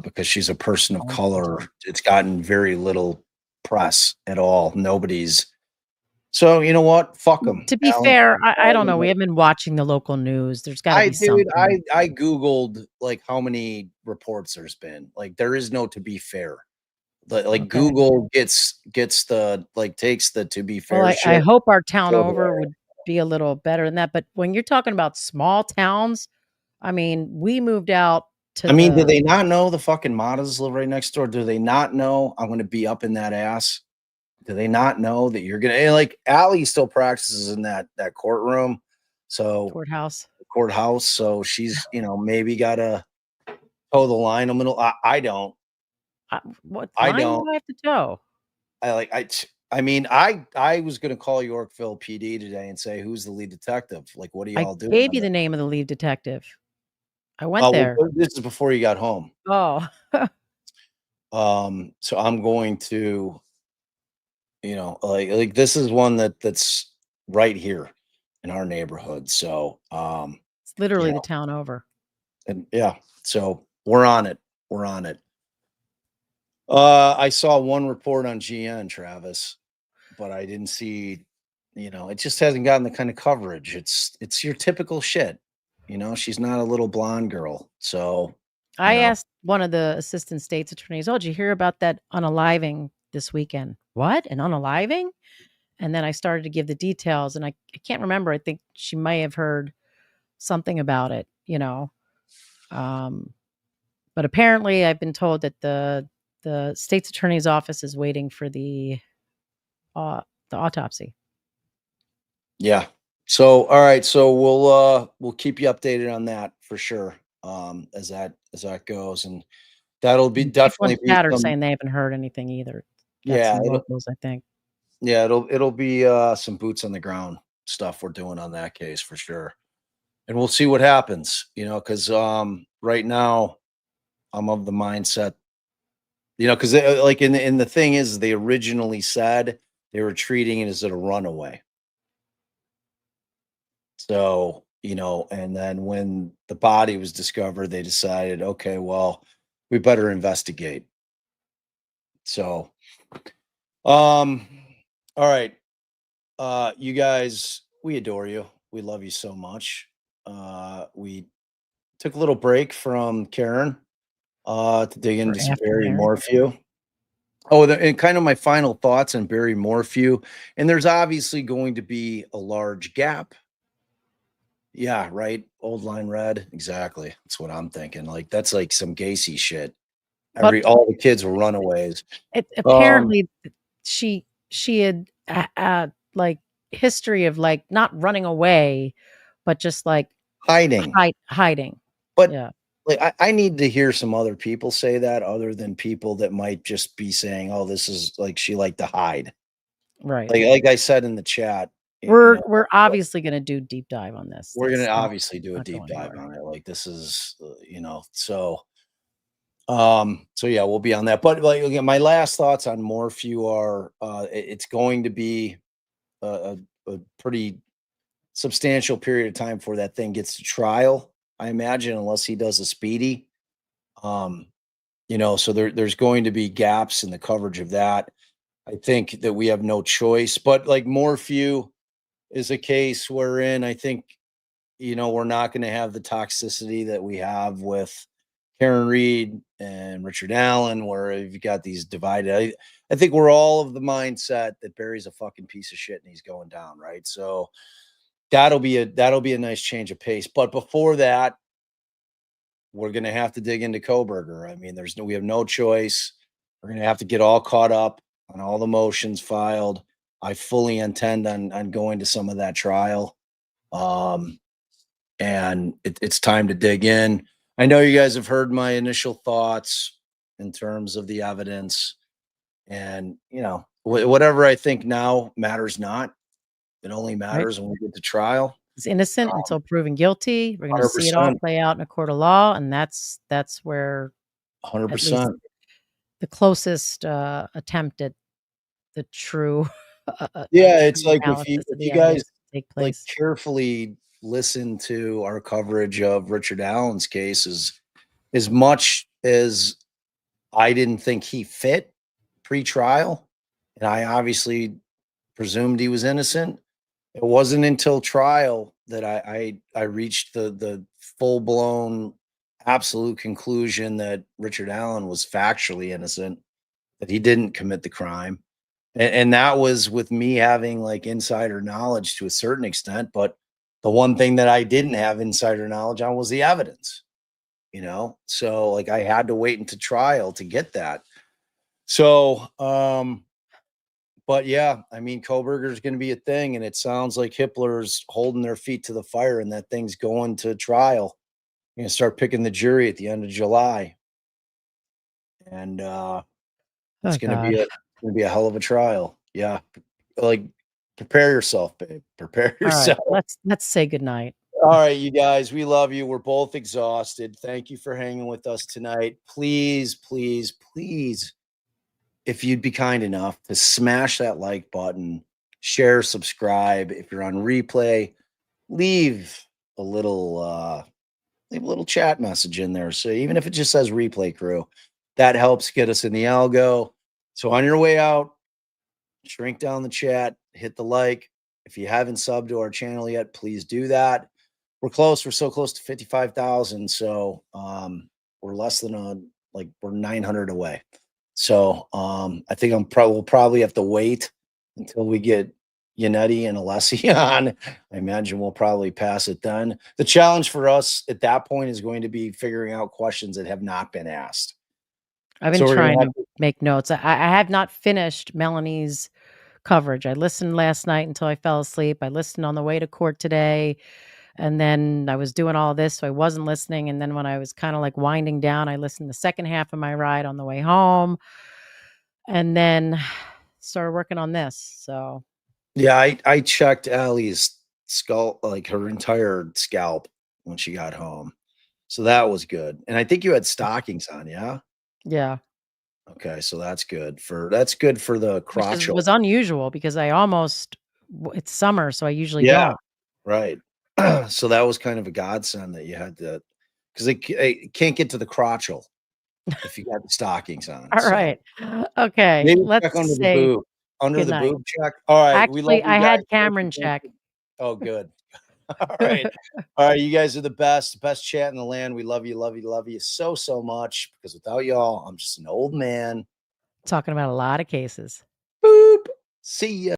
Speaker 2: because she's a person of color, it's gotten very little press at all. Nobody's. So, you know what? Fuck them.
Speaker 1: To be fair, I don't know. We haven't been watching the local news. There's got to be something.
Speaker 2: I Googled like how many reports there's been. Like, there is no to be fair. Like, Google gets the, like, takes the to be fair.
Speaker 1: Well,
Speaker 2: shit.
Speaker 1: I hope our town over would be a little better than that. But when you're talking about small towns, I mean, we moved out to.
Speaker 2: I mean, do they not know the fucking Matas live right next door? Do they not know I'm going to be up in that ass? Do they not know that you're going to, like, Allie still practices in that courtroom. So
Speaker 1: courthouse.
Speaker 2: So she's, maybe got to toe the line a little. I don't.
Speaker 1: What line do I have to toe?
Speaker 2: I mean, I was going to call Yorkville PD today and say, who's the lead detective? Like, what are y'all doing?
Speaker 1: I gave you the name of the lead detective. I went there.
Speaker 2: Well, this is before you got home.
Speaker 1: Oh.
Speaker 2: So I'm going to, like this is one that's right here in our neighborhood. So
Speaker 1: it's literally the town over.
Speaker 2: And yeah, so we're on it. I saw one report on GN, Travis, but I didn't see, it just hasn't gotten the kind of coverage. It's your typical shit. She's not a little blonde girl. So
Speaker 1: I asked one of the assistant state's attorneys, did you hear about that unaliving this weekend? What? An unaliving? And then I started to give the details, and I can't remember. I think she may have heard something about it, But apparently I've been told that the state's attorney's office is waiting for the autopsy.
Speaker 2: Yeah. So, all right. So we'll keep you updated on that for sure. As that goes, and that'll be definitely be
Speaker 1: saying they haven't heard anything either.
Speaker 2: That's
Speaker 1: locals, I think.
Speaker 2: Yeah, it'll be some boots on the ground stuff we're doing on that case for sure, and we'll see what happens. Because right now I'm of the mindset, because like in the thing is they originally said they were treating it as a runaway. So, and then when the body was discovered, they decided, okay, well, we better investigate. So, all right. You guys, we adore you. We love you so much. We took a little break from Karen, to dig into some Barry Morphew. And kind of my final thoughts on Barry Morphew. And there's obviously going to be a large gap. Yeah, right. Old line red. Exactly. That's what I'm thinking. Like, that's like some Gacy shit. All the kids were runaways.
Speaker 1: Apparently, she had like history of like not running away, but just like
Speaker 2: hiding.
Speaker 1: But
Speaker 2: yeah, like I need to hear some other people say that, other than people that might just be saying, "Oh, this is like she liked to hide."
Speaker 1: Right.
Speaker 2: Like I said in the chat.
Speaker 1: We're obviously going to do deep dive on this.
Speaker 2: We're going to obviously do a deep dive on it. Like, this is, so yeah, we'll be on that. But like, again, my last thoughts on Morphew are, it's going to be a pretty substantial period of time before that thing gets to trial, I imagine, unless he does a speedy. So there's going to be gaps in the coverage of that. I think that we have no choice, but like Morphew is a case wherein I think, we're not going to have the toxicity that we have with Karen Reed and Richard Allen, where you've got these divided. I think we're all of the mindset that Barry's a fucking piece of shit and he's going down, right? So that'll be a nice change of pace. But before that, we're gonna have to dig into Kohberger. I mean, we have no choice. We're gonna have to get all caught up on all the motions filed. I fully intend on going to some of that trial. And it's time to dig in. I know you guys have heard my initial thoughts in terms of the evidence, and whatever I think now matters not. It only matters when we get to trial.
Speaker 1: He's innocent until proven guilty. We're going to see it all
Speaker 2: 100%.
Speaker 1: play out in a court of law, and that's where
Speaker 2: 100%.
Speaker 1: the closest attempt at the true.
Speaker 2: It's like if you guys
Speaker 1: take
Speaker 2: like
Speaker 1: place.
Speaker 2: carefully listen to our coverage of Richard Allen's case, as much as I didn't think he fit pre-trial, and I obviously presumed he was innocent. It wasn't until trial that I reached the full-blown absolute conclusion that Richard Allen was factually innocent, that he didn't commit the crime. And that was with me having like insider knowledge to a certain extent, but the one thing that I didn't have insider knowledge on was the evidence, so like I had to wait into trial to get that. So, but yeah, I mean, Kohberger is going to be a thing, and it sounds like Hippler's holding their feet to the fire, and that thing's going to trial. You're going to start picking the jury at the end of July, and it's going to be a hell of a trial. Yeah, like prepare yourself, babe. Prepare yourself.
Speaker 1: All right, let's say goodnight.
Speaker 2: All right, you guys, we love you. We're both exhausted. Thank you for hanging with us tonight. Please, please, please, if you'd be kind enough to smash that like button, share, subscribe. If you're on replay, leave a little chat message in there. So even if it just says replay crew, that helps get us in the algo. So on your way out, shrink down the chat, hit the like. If you haven't subbed to our channel yet, please do that. We're close. We're so close to 55,000. So we're less than we're 900 away. So I think we'll probably have to wait until we get Yannetti and Alessi on. I imagine we'll probably pass it then. The challenge for us at that point is going to be figuring out questions that have not been asked.
Speaker 1: I've been trying to make notes. I have not finished Melanie's coverage. I listened last night until I fell asleep. I listened on the way to court today. And then I was doing all this, so I wasn't listening. And then when I was kind of like winding down, I listened the second half of my ride on the way home. And then started working on this. So
Speaker 2: yeah, I checked Allie's skull, like her entire scalp when she got home. So that was good. And I think you had stockings on, yeah?
Speaker 1: Yeah.
Speaker 2: Okay, so that's good for the crotch.
Speaker 1: It was unusual because it's summer, so I usually don't.
Speaker 2: Right. So that was kind of a godsend that you had to, because it can't get to the crotchal if you got the stockings on.
Speaker 1: All right. Okay.
Speaker 2: Maybe
Speaker 1: let's
Speaker 2: check under
Speaker 1: say
Speaker 2: the boob. Under the boob check. All right.
Speaker 1: Actually, I had Cameron check.
Speaker 2: Oh, good. All right. All right. You guys are the best chat in the land. We love you, love you, love you so, so much, because without y'all, I'm just an old man
Speaker 1: talking about a lot of cases.
Speaker 2: Boop. See ya.